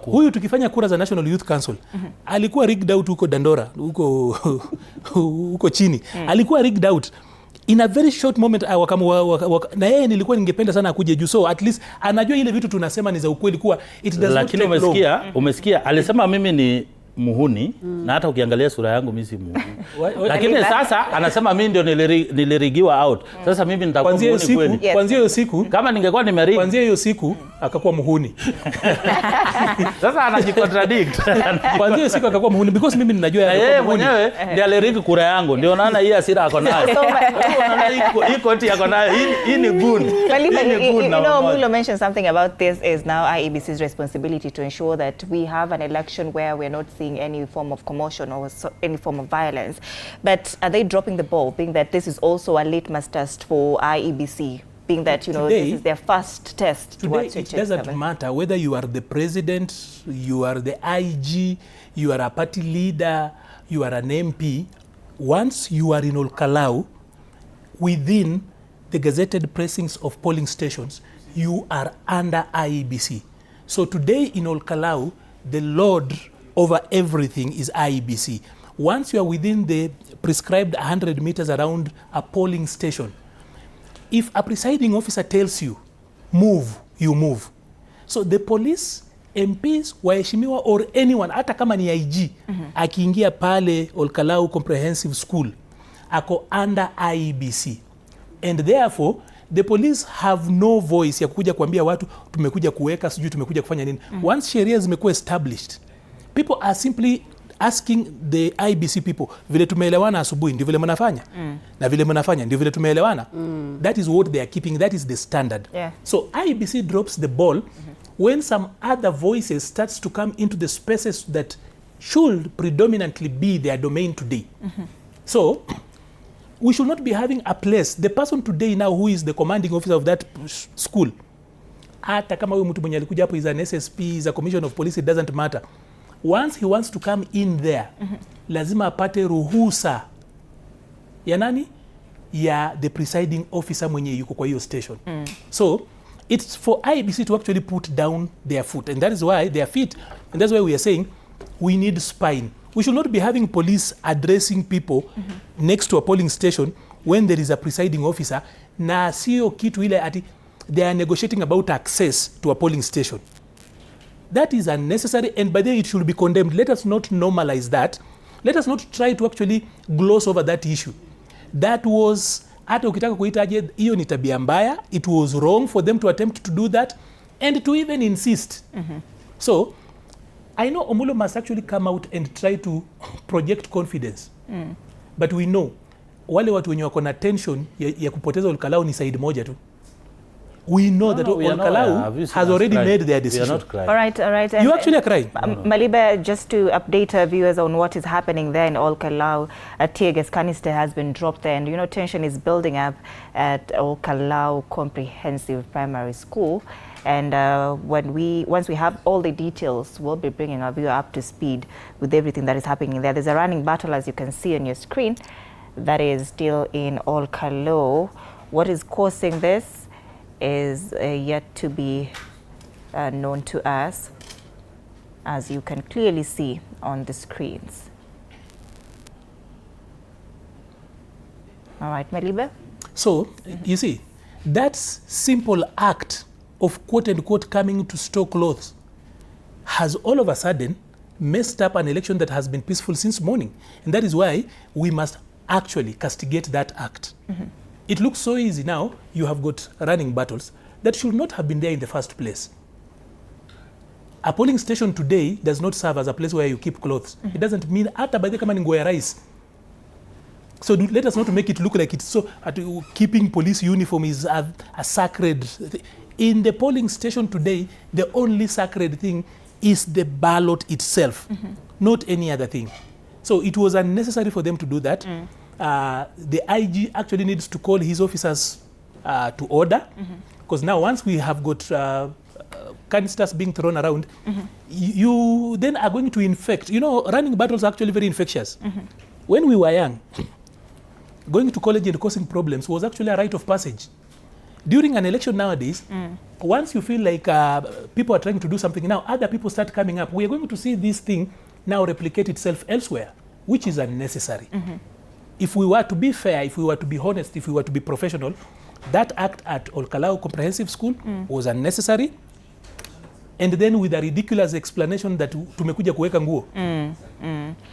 huyu tukifanya kura za National Youth Council alikuwa rigged out huko Dandora, huko chini. Alikuwa rigged out. in a very short moment na yeye nilikuwa ningependa sana akuje juu, so at least anajua ile vitu tunasema ni za ukweli kuwa it does not take long. Umesikia alisema mimi ni muhuni na hata ukiangalia sura yangu mimi si muhuni. Lakini sasa anasema mimi ndio nilirigiwa out. Sasa mimi nitakuwa muhuni kweli. Kwanza hiyo siku kama ningekuwa nimerigi, kwanza hiyo siku akakuwa muhuni. Sasa anajicontradict. Kwanza hiyo siku akakuwa muhuni because mimi ninajua yeye mwenyewe ndiye alirigi kura yangu. Ndio naona hii hasira ako nayo. Unaona hii koti yako nayo. Hii ni good. You know, Mulo mentioned something about this is now IEBC's responsibility to ensure that we have an election where we're not seeing any form of commotion or any form of violence. But are they dropping the ball, being that this is also a litmus test for IEBC, being that, you know, today, this is their first test? Today it doesn't matter whether you are the president, you are the IG, you are a party leader, you are an MP. Once you are in Olkalau, within the gazetted precincts of polling stations, you are under IEBC. So today in Olkalau, the Lord over everything is IEBC. Once you are within the prescribed 100 meters around a polling station, if a presiding officer tells you, move, you move. So the police, MPs, waheshimiwa or anyone, hata kama ni IG, akiingia pale Olkalau Comprehensive School, ako under IEBC. And therefore, the police have no voice ya kuja kuambia watu, tumekuja kuweka, sijui tumekuja kufanya nini. Once sheria zimekuwa established, people are simply asking the IBC people, vile tumeelewana asubuhi ndio vile mnafanya, na vile mnafanya ndio vile tumeelewana. That is what they are keeping, that is the standard. So IBC drops the ball when some other voices starts to come into the spaces that should predominantly be their domain today. So we should not be having a place. The person today now who is the commanding officer of that school, hata kama huyu mtu mwenye alikuja hapo is an SSP, is a commission of police, it doesn't matter. Once he wants to come in there, lazima apate ruhusa ya nani? Ya the presiding officer mwenye yuko kwa hiyo station. So it's for IEBC to actually put down their foot, and that is why their feet, and that's why we are saying we need spine. We should not be having police addressing people next to a polling station when there is a presiding officer, na sio kitu ile ati they are negotiating about access to a polling station. That is unnecessary, and by then it should be condemned. Let us not normalize that. Let us not try to actually gloss over that issue. That was, hata ukitaka kuitaje, hiyo ni tabia mbaya. It was wrong for them to attempt to do that and to even insist. So I know Omulo must actually come out and try to project confidence. But we know wale watu wenye wako na tension ya kupoteza Olkalau ni side moja tu. We know that Olkalau has already made their decision. We are not crying. All right. You actually are crying. Maliba, just to update our viewers on what is happening there in Olkalau, a tear gas canister has been dropped there, and you know tension is building up at Olkalau Comprehensive Primary School. And once we have all the details, we'll be bringing our viewer up to speed with everything that is happening there. There's a running battle, as you can see on your screen, that is still in Olkalau. What is causing this is yet to be known to us, as you can clearly see on the screens. All right, Maliba? So, you see, that simple act of quote-unquote coming to store clothes has all of a sudden messed up an election that has been peaceful since morning. And that is why we must actually castigate that act. It looks so easy now. You have got running battles that should not have been there in the first place. A polling station today does not serve as a place where you keep clothes. It doesn't mean hata by the kama ni nguo ya rais. So let us not make it look like it's so keeping police uniform is a sacred thing. In the polling station today, the only sacred thing is the ballot itself, not any other thing. So it was unnecessary for them to do that. The IG actually needs to call his officers to order, because now once we have got canisters being thrown around, you then are going to infect. You know, running battles are actually very infectious. When we were young, going to college and causing problems was actually a rite of passage. During an election nowadays, once you feel like people are trying to do something, now other people start coming up. We are going to see this thing now replicate itself elsewhere, which is unnecessary. if we were to be fair, if we were to be honest, if we were to be professional, that act at Kalou Comprehensive School was unnecessary, and then with a ridiculous explanation that tumekuja kuweka nguo.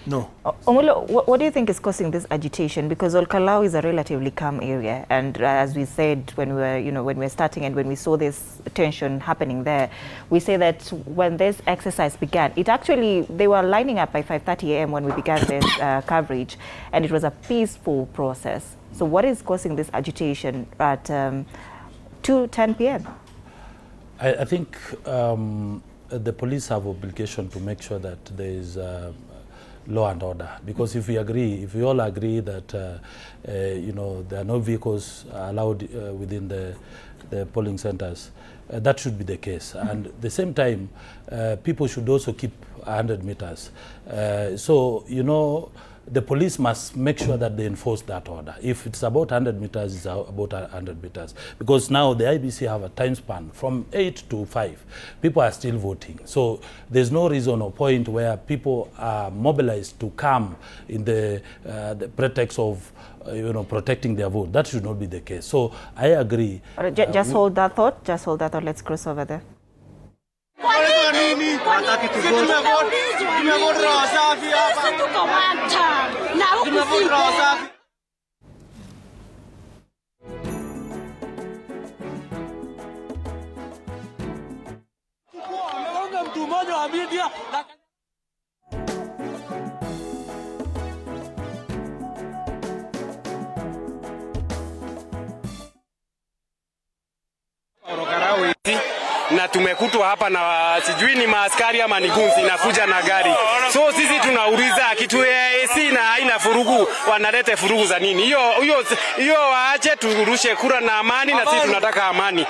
No. Omulo, what do you think is causing this agitation? Because Kalou is a relatively calm area, and as we said when we were, when we were starting and when we saw this tension happening there, we say that when this exercise began, they were lining up by 5:30 a.m. when we began this coverage, and it was a peaceful process. So what is causing this agitation at 2:10 p.m.? I think the police have obligation to make sure that there is law and order, because if we all agree that there are no vehicles allowed within the polling centers, that should be the case. And at the same time, people should also keep 100 meters. The police must make sure that they enforce that order. If it's about 100 meters, it's about 100 meters. Because now the IBC have a time span from 8 to 5. People are still voting. So there's no reason or point where people are mobilized to come in the pretext of protecting their vote. That should not be the case. So I agree. Just hold that thought. Just hold that thought. Let's cross over there. Na tumekutwa hapa na sijui ni maaskari ama ni gunzi inakuja na gari. So sisi tunauliza kitu ya AC na haina furugu, wanalete furugu za nini? Hiyo waache turushe kura na amani, na sisi tunataka amani.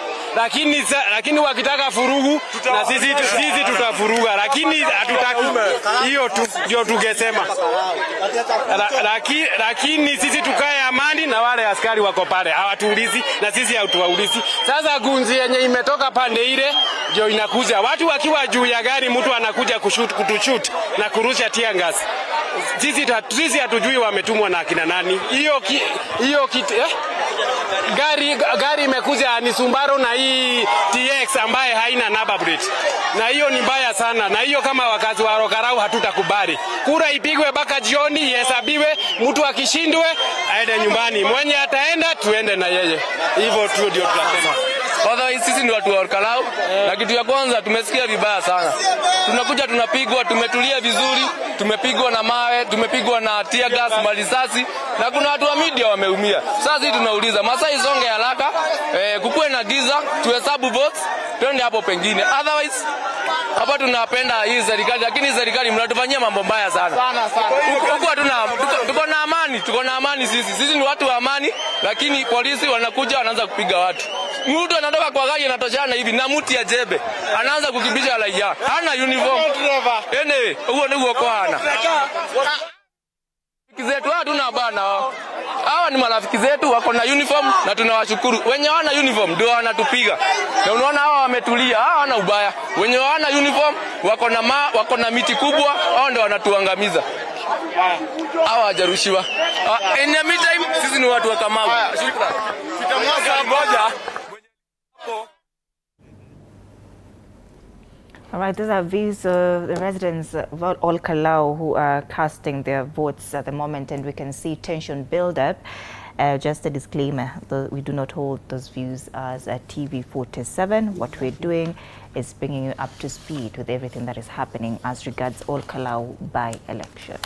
Lakini wakitaka furugu na sisi tutafuruga, lakini hatutaki. Hiyo tu ndio tungesema. Lakini sisi tukae amani na wale askari wako pale hawatuulizi na sisi hatuwaulizi. Sasa gunzi yenye imetoka pande ile ndio inakuja. Watu wakiwa juu ya gari, mtu anakuja kutushoot na kurusha tear gas. Sisi hatujui wametumwa na akina nani. Gari imekuja ni Sumbaro na hii TX ambaye haina number plate. Na hiyo ni mbaya sana. Na hiyo kama wakazi wa Kalou hatutakubali. Kura ipigwe mpaka jioni, ihesabiwe, mtu akishindwe aende nyumbani. Mwenye ataenda tuende na yeye. Hivyo tu ndio tunasema. Otherwise sisi ni watu wa Kalou, na kitu ya kwanza tumesikia vibaya sana. Tunakuja tunapigwa, tumetulia vizuri, tumepigwa na mawe, tumepigwa na tear gas, malisasi, na kuna watu wa media wameumia. Sasa sisi tunauliza Masai songe haraka, kukue na giza, tuhesabu votes, twende hapo pengine. Otherwise hapa tunapenda hii serikali, lakini serikali mnatufanyia mambo mbaya sana. Tuko na amani sisi. Sisi ni watu wa amani, lakini polisi wanakuja wanaanza kupiga watu. Mtu anatoka kwa gari anatoshana hivi na mti ya jebe. Anaanza kukibisha raia. Hana uniform. Huo ndio kwa hana. Kizetu hatuna bana. Hawa ni marafiki zetu wako na uniform na tunawashukuru. Wenye wana uniform ndio wanatupiga. Na unaona hawa wametulia, hawana ubaya. Wenye wana uniform wako na miti kubwa, hao ndio wanatuangamiza. Hawa hajarushiwa. In the meantime sisi ni watu wa Kamau. Shukrani. Tutamwaga moja. All right, these are views of the residents of all Kalou who are casting their votes at the moment, and we can see tension build up. Just a disclaimer, we do not hold those views as a TV47. What we're doing is bringing you up to speed with everything that is happening as regards all Kalou by-election.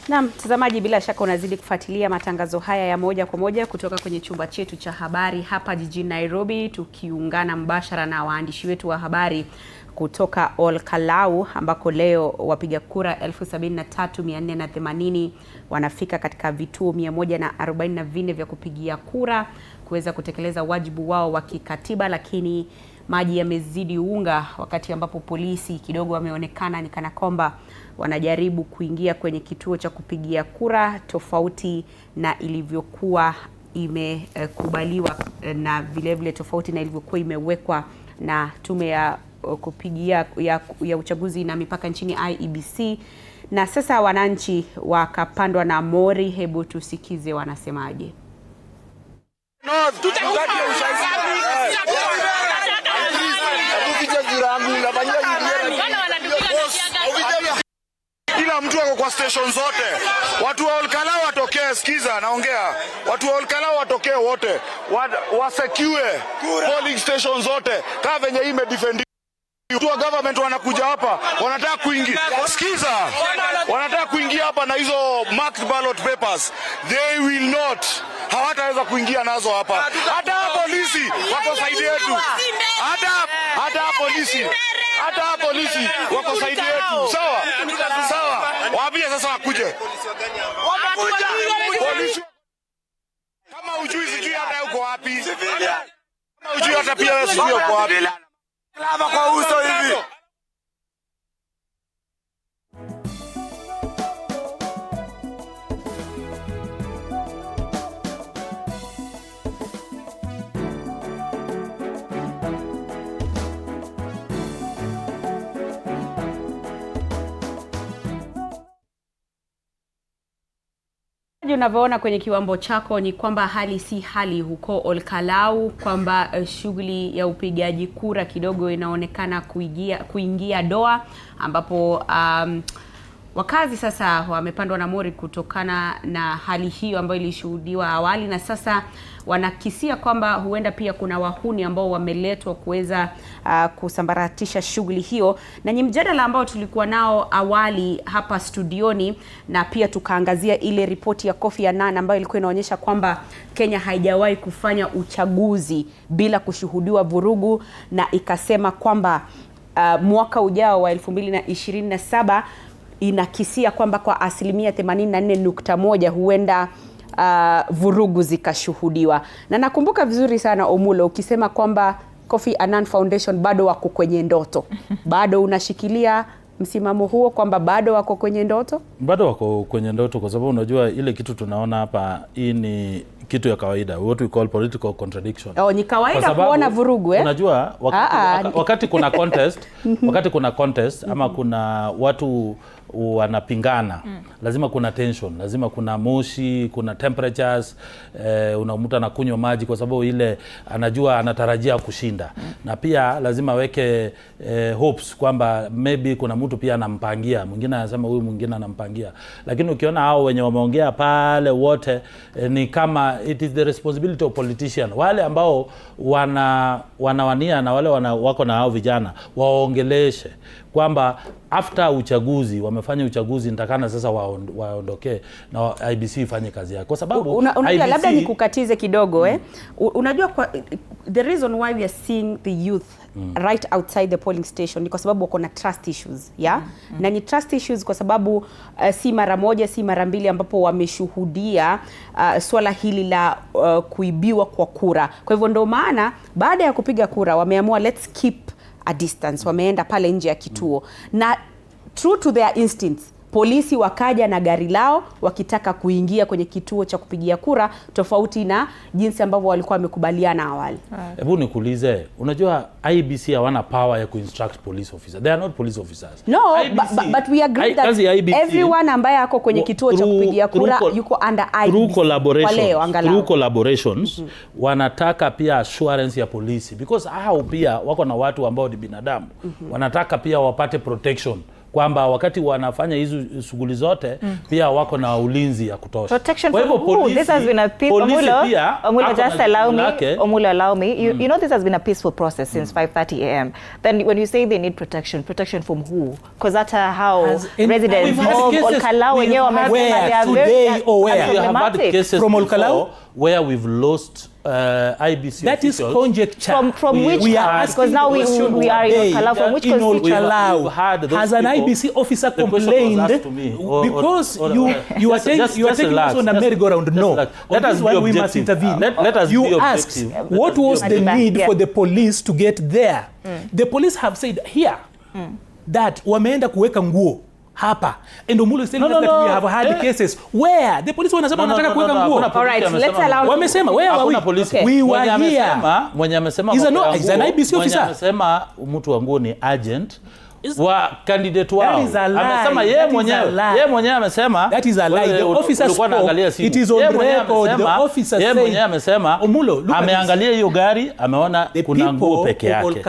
Na mtazamaji, bila shaka unazidi kufuatilia matangazo haya ya moja kwa moja kutoka kwenye chumba chetu cha habari hapa jijini Nairobi, tukiungana mbashara na waandishi wetu wa habari kutoka Kalou, ambako leo wapiga kura 73,480 wanafika katika vituo 144 vya kupigia kura kuweza kutekeleza wajibu wao wa kikatiba, lakini maji yamezidi unga, wakati ambapo polisi kidogo wameonekana ni kana kwamba wanajaribu kuingia kwenye kituo cha kupigia kura tofauti na ilivyokuwa imekubaliwa, na vile tofauti na ilivyokuwa imewekwa na tume ya kupigia ya uchaguzi na mipaka nchini IEBC. na sasa wananchi wakapandwa na mori. Hebu tusikize wanasemaje. Kila mtu wako kwa station zote. Watu wa Kalou watokee, sikiza naongea. Watu wa Kalou watokee wote. Wasecure polling station zote. Kama venye hii imedefend. Watu wa government wanakuja hapa, wanataka kuingia. Sikiza. Wanataka kuingia hapa na hizo marked ballot papers. They will not. Hawataweza kuingia nazo hapa. Hata polisi wako side yetu. Hata polisi wako side yetu. Sawa? Sawa. Waambie sasa wakuje. Polisi. Kama hujui sijui hata uko wapi. Kama hujui hata pia wewe sijui uko wapi. Lava kwa uso hivi. Unavyoona kwenye kiwambo chako ni kwamba hali si hali huko Kalou, kwamba shughuli ya upigaji kura kidogo inaonekana kuingia doa, ambapo wakazi sasa wamepandwa na mori kutokana na hali hiyo ambayo ilishuhudiwa awali, na sasa wanakisia kwamba huenda pia kuna wahuni ambao wameletwa kuweza kusambaratisha shughuli hiyo. Na ni mjadala ambao tulikuwa nao awali hapa studioni, na pia tukaangazia ile ripoti ya Kofi Annan ambayo ilikuwa inaonyesha kwamba Kenya haijawahi kufanya uchaguzi bila kushuhudiwa vurugu, na ikasema kwamba mwaka ujao wa 2027 inakisia kwamba kwa 84.1% huenda vurugu zikashuhudiwa. Na nakumbuka vizuri sana Omulo ukisema kwamba Kofi Annan Foundation bado wako kwenye ndoto. Bado unashikilia msimamo huo kwamba bado wako kwenye ndoto? Bado wako kwenye ndoto, kwa sababu unajua ile kitu tunaona hapa hii ni kitu ya kawaida, what we call political contradiction. Ni kawaida kuona vurugu Unajua wakati kuna contest, ama kuna watu wanapingana, lazima kuna tension, lazima kuna moshi, kuna temperatures, mtu anakunywa maji kwa sababu ile anajua anatarajia kushinda. Na pia lazima weke hopes kwamba maybe kuna mtu pia anampangia, mwingine anasema huyu mwingine anampangia. Lakini ukiona hao wenye wameongea pale wote ni kama it is the responsibility of politician, wale ambao wanawania na wale wako na hao vijana waongeleshe kwamba after uchaguzi, wamefanya uchaguzi, nitakana sasa waondokee na IBC ifanye kazi yake, kwa sababu unajua labda nikukatize kidogo unajua the reason why we are seeing the youth right outside the polling station ni kwa sababu wako na trust issues, na ni trust issues kwa sababu si mara moja si mara mbili ambapo wameshuhudia swala hili la kuibiwa kwa kura. Kwa hivyo ndio maana baada ya kupiga kura wameamua let's keep a distance, wameenda pale nje ya kituo, na true to their instincts polisi wakaja na gari lao wakitaka kuingia kwenye kituo cha kupigia kura, tofauti na jinsi ambavyo walikuwa wamekubaliana awali. Hebu nikuulize, unajua IBC hawana power ya kuinstruct police officers. They are not police officers. No, but we agree that everyone ambaye ako kwenye kituo cha kupigia kura yuko under IBC. Through collaborations, wanataka pia assurance ya polisi, because hao pia wako na watu ambao ni binadamu. Wanataka pia wapate protection, kwamba wakati wanafanya hizo shughuli zote pia wako na ulinzi ya kutosha. Protection from who? This has been a peaceful, Omulo, just allow me. You know this has been a peaceful process since 5:30 a.m. Then when you say they need protection from who? Because that's how residents of Kalou wenyewe wamesema they are very problematic. From Kalou where we've lost IBC that officials. Is conjecture. From which because now we are in Kalou, from which Kalou has an IBC officer complained because you are taking us on a merry-go-round. No, that is why we must intervene. Let us you asked what was the need for the police to get there. The police have said here that wameenda kuweka nguo hapa, and Omulo is telling us that we have had cases where the police wanasema wanataka kuweka nguo. All right, let's allow. Wamesema where are we? We were here. Mwenye amesema is an IBC officer. Mwenye amesema mtu wa nguo ni agent wa candidate wao. That is a lie. Amesema yeye mwenyewe amesema that is a lie. The officer spoke. It is on record. The officer said mwenyewe amesema ameangalia hiyo gari ameona kuna nguo peke yake.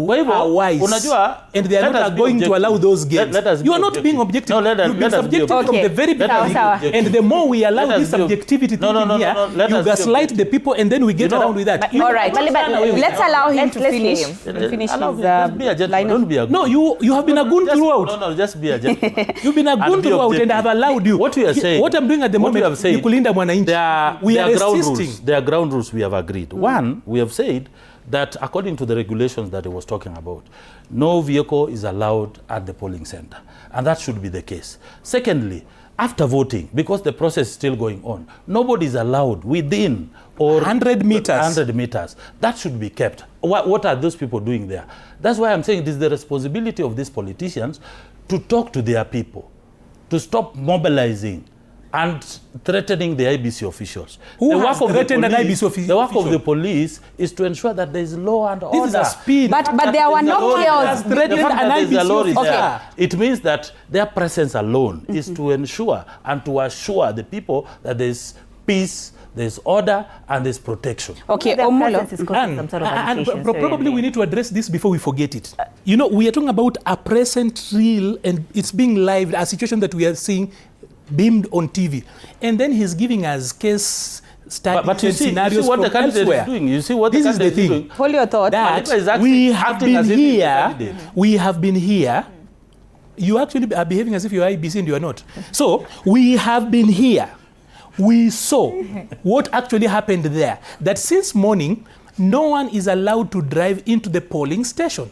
Kwa hivyo unajua, and they are not going to allow those games. You are not being objective. You've been subjective from the very beginning. And the more we allow this subjectivity here, you gaslight the people and then we get around with that. All right, let's allow him to finish his line. Don't be a no, you have been a goon throughout. No, just be a gentleman. You've been a goon throughout and I have allowed you. What we are saying, what I'm doing at the moment, you kulinda mwananchi. We are resisting. There are ground rules we have agreed. One, we have said that according to the regulations that he was talking about, no vehicle is allowed at the polling center. And that should be the case. Secondly, after voting, because the process is still going on, nobody is allowed within or 100 meters. 100 meters. That should be kept. What are those people doing there? That's why I'm saying it is the responsibility of these politicians to talk to their people, to stop mobilizing and threatening the IBC officials. Who has threatened an IBC official? The work of the police is to ensure that there is law and order. This is a spin. But there were no chaos. Threatened an IBC official. It means that their presence alone is to ensure and to assure the people that there is peace, there's order, and there's protection. Okay, probably we need to address this before we forget it. You know, we are talking about a present real, and it's being live, a situation that we are seeing beamed on TV. And then he's giving us case studies but you see, scenarios you see what the candidate elsewhere. is doing. You see what this the is the thing. doing. Hold your thought. That we have been here. You actually are behaving as if you're IBC and you are not. So we have been here. We saw what actually happened there. That since morning, no one is allowed to drive into the polling station.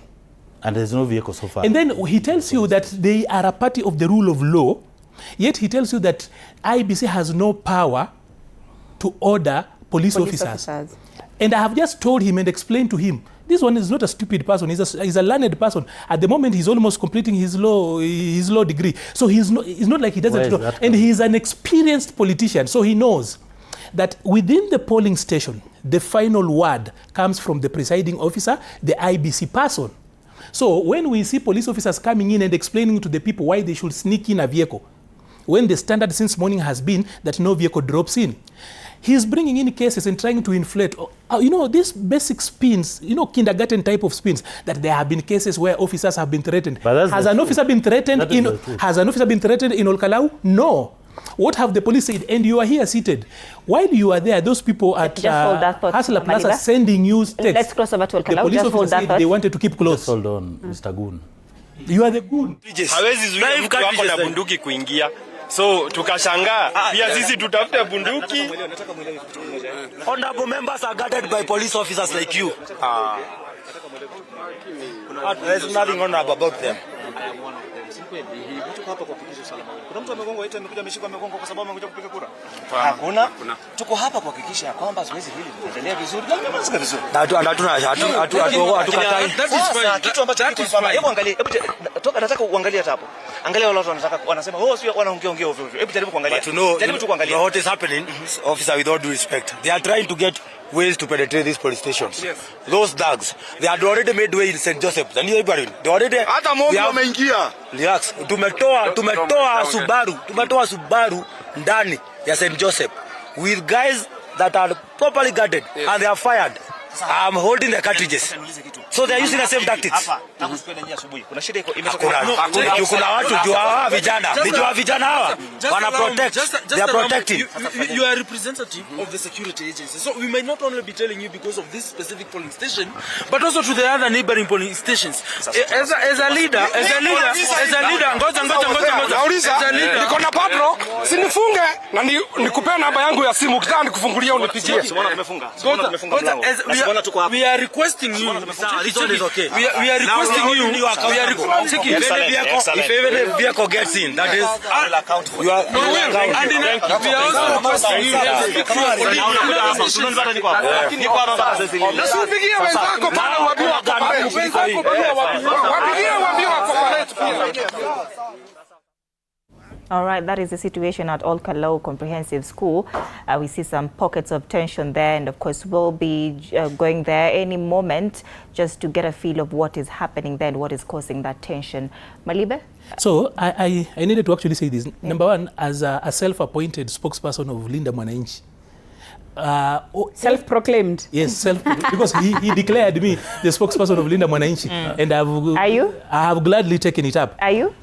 And there's no vehicle so far. And then he tells you that they are a party of the rule of law, yet he tells you that IBC has no power to order police officers. And I have just told him and explained to him, this one is not a stupid person, he's a learned person. At the moment, he's almost completing his law degree. So he's not like he doesn't know. And he's an experienced politician, so he knows that within the polling station, the final word comes from the presiding officer, the IBC person. So when we see police officers coming in and explaining to the people why they should sneak in a vehicle, when the standard since morning has been that no vehicle drops in, he's bringing in cases and trying to inflate, you know, these basic spins, you know, kindergarten type of spins, that there have been cases where officers have been threatened. Has an officer been threatened in Kalou? No. What have the police said? And you are here seated. While you are there, those people at Hustler Plaza sending you texts. Let's cross over to Kalou. The police officers said they wanted to keep close. Just hold on, Mr. Goon. You are the goon. Hawezi zuia mtu wako na bunduki kuingia. So tukashangaa pia sisi tutafute bunduki. Honorable members are guarded by police officers like you. There's nothing honorable about them. Hakuna. Tuko hapa kuhakikisha ya kwamba zoezi hili linaendelea vizuri. Kitu ambacho hebu angalia, nataka uangalie hapo. Angalia wale watu wanasema sio wanaongea ovyo. Hebu jaribu kuangalia. Jaribu tu kuangalia. What is happening, officer, with all due respect, they are trying to get ways to penetrate these police stations. Yes. Those thugs, they had already made way in St. Joseph. And they already hata mobi wameingia. Relax. Tumetoa Subaru ndani ya St. Joseph with guys that are properly guarded, yes. And they are fired. I'm holding the cartridges. So they are using the same tactics. Kuna shida iko imetoka. Kuna watu jua vijana hawa wana protect. They are protecting. You are a representative of the security agency. So we might not only be telling you because of this specific polling station, but also to the other neighboring polling stations. As a leader, ngoja. Niko na patro, sinifunge na nikupe namba yangu ya simu ukitaka nikufungulia unipigie. We are requesting you. It's okay. We are requesting you. If any vehicle gets in, that is account for. You are we are also requesting you. All right, that is the situation at Old Kalou Comprehensive School. We see some pockets of tension there, and of course we'll be going there any moment just to get a feel of what is happening there and what is causing that tension. Malibe? So I needed to actually say this. Yeah. Number one, as a self-appointed spokesperson of Linda Mwananchi, self-proclaimed. Yes, because he declared me the spokesperson of Linda Mwananchi, and I have gladly taken it up. Are you?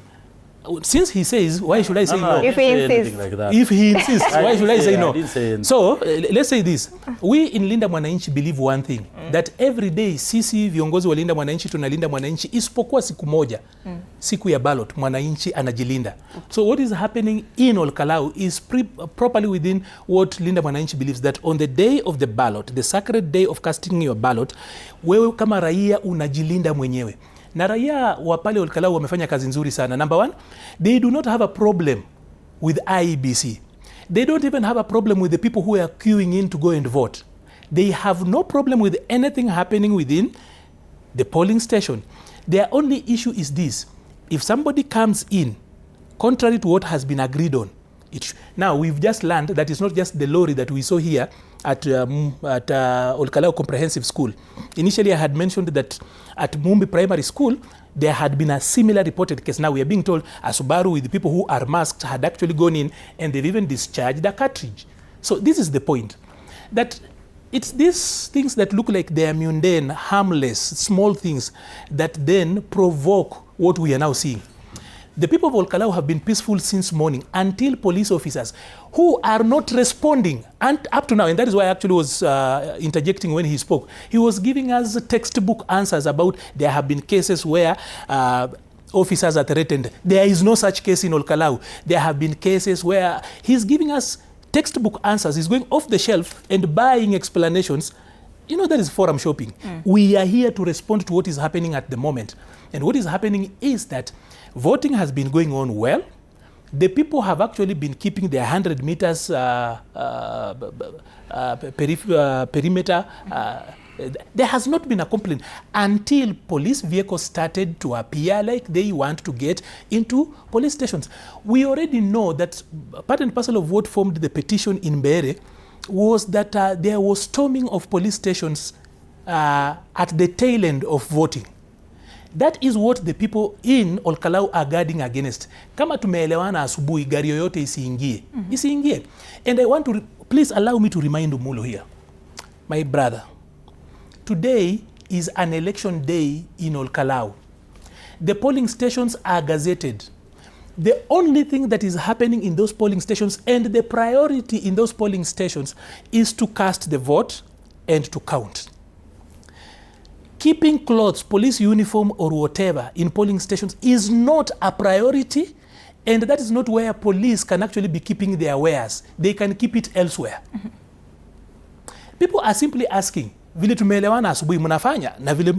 Since he says, why should I say no? If he insists. Like that. If he insists, why should I say no? Say so let's say this. We in Linda Mwananchi believe one thing, that every day sisi viongozi wa Linda Mwananchi tunalinda mwananchi isipokuwa siku moja, siku ya ballot mwananchi anajilinda. So what is happening in Old Kalou is properly within what Linda Mwananchi believes, that on the day of the ballot, the sacred day of casting your ballot, wewe kama raia unajilinda mwenyewe. Na raia wa pale Old Kalou wamefanya kazi nzuri sana. Number one, they do not have a problem with IEBC. They don't even have a problem with the people who are queuing in to go and vote. They have no problem with anything happening within the polling station. Their only issue is this: if somebody comes in contrary to what has been agreed on, now we've just learned that it's not just the lorry that we saw here at Old Kalou Comprehensive School. Initially I had mentioned that at Mumbi Primary School there had been a similar reported case. Now we are being told a Subaru with the people who are masked had actually gone in and they've even discharged a cartridge. So this is the point, that it's these things that look like they are mundane, harmless, small things that then provoke what we are now seeing. The people of Old Kalou have been peaceful since morning until police officers who are not responding, and up to now, and that is why I actually was interjecting when he spoke. He was giving us textbook answers about there have been cases where officers are threatened. There is no such case in Old Kalou. There have been cases where he's giving us textbook answers. He's going off the shelf and buying explanations. You know, that is forum shopping. We are here to respond to what is happening at the moment. And what is happening is that voting has been going on well. The people have actually been keeping their 100 meters perimeter. There has not been a complaint until police vehicles started to appear like they want to get into police stations. We already know that part and parcel of what formed the petition in Mbeere was that there was storming of police stations at the tail end of voting. That is what the people in Old Kalou are guarding against. Kama tumeelewana asubuhi, gari yoyote isiingie. Isiingie. And I want to, please allow me to remind Umulo here. My brother, today is an election day in Old Kalou. The polling stations are gazetted. The only thing that is happening in those polling stations, and the priority in those polling stations, is to cast the vote and to count. Keeping clothes, police uniform or whatever in polling stations is not a priority, and that is not where police can actually be keeping their wares. They can keep it elsewhere. People are simply asking, vile tumeelewana asubuhi mnafanya na vile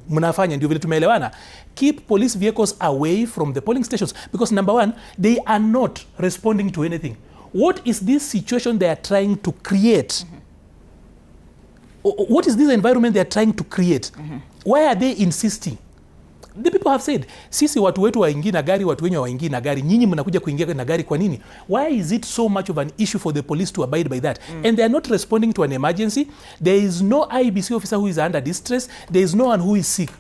mnafanya ndio vile tumeelewana. Keep police vehicles away from the polling stations, because number one, they are not responding to anything. What is this situation they are trying to create? What is this environment they are trying to create? Why are they insisting? The people have said, sisi watu wetu waingie na gari, watu wenye waingie na gari, nyinyi mnakuja kuingia na gari kwa nini? Why is it so much of an issue for the police to abide by that? And they are not responding to an emergency. There is no IBC officer who is under distress. There is no one who is sick.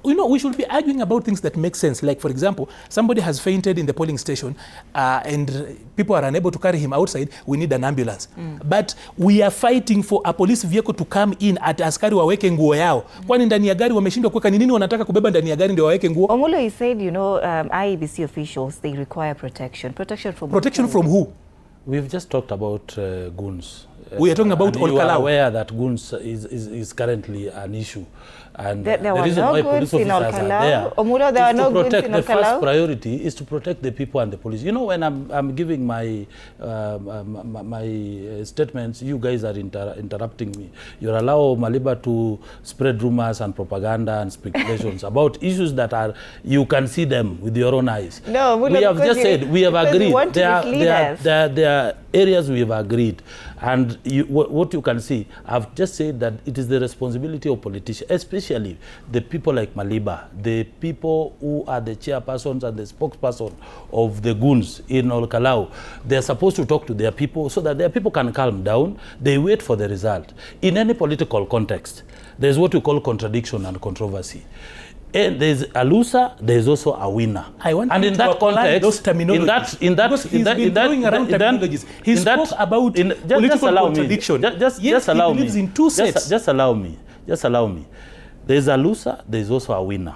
You know, we should be arguing about things that make sense. Like, for example, somebody has fainted in the polling station and people are unable to carry him outside. We need an ambulance. But we are fighting for a police vehicle to come in at askari waweke nguo yao. Kwani ndani ya gari wameshindwa kuweka ni nini wanataka kubeba ndani ya gari ndio waweke nguo? Omulo, he said, you know, IEBC officials, they require protection. Protection from who? We've just talked about goons. We are talking about Old Kalou. You are aware that goons is currently an issue. And there the were reason no why police goons in Old officers are there Omulo, there are no goons in Old The first Kalou? priority is to protect the people and the police. You know, when I'm giving my my statements, you guys are interrupting me. You allow Maliba to spread rumors and propaganda and speculations about issues that are, you can see them with your own eyes. No, Omulo, we have just said, we have agreed. areas we have agreed. And what you can see, I've just said that it is the responsibility of politicians, especially the people like Maliba, the people who are the chairpersons and the spokesperson of the goons in Kalou. They're supposed to talk to their people so that their people can calm down. They wait for the result. In any political context, there's what we call contradiction and controversy. And there's a loser, there's also a winner. I want and in that context, those terminologies. He spoke about political contradiction. Just allow me. He believes in two sets. Just allow me. Just allow me. There's a loser, there's also a winner.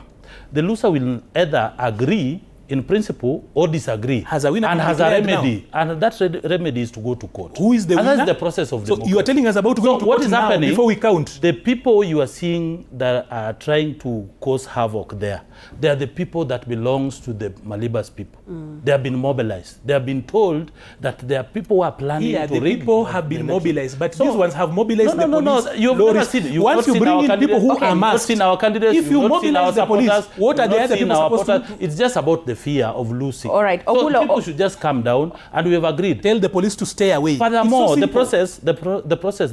The loser will either agree in principle or disagree, has a winner and has a remedy, and that remedy is to go to court. Who is the winner? That's the process of democracy. So you are telling us about going to what court is now happening before we count? The people you are seeing that are trying to cause havoc there, they are the people that belongs to the Maliba's people. They have been mobilized. They have been told that there are people who are planning to the people have been mobilized, but these ones have mobilized the police. No, you've never seen. Once you bring in people who are masked, our candidates, if you mobilize the police, what are the other people supposed to do? It's just about the fear of losing. All right, so people should just calm down, and we have agreed. Tell the police to stay away. Furthermore, the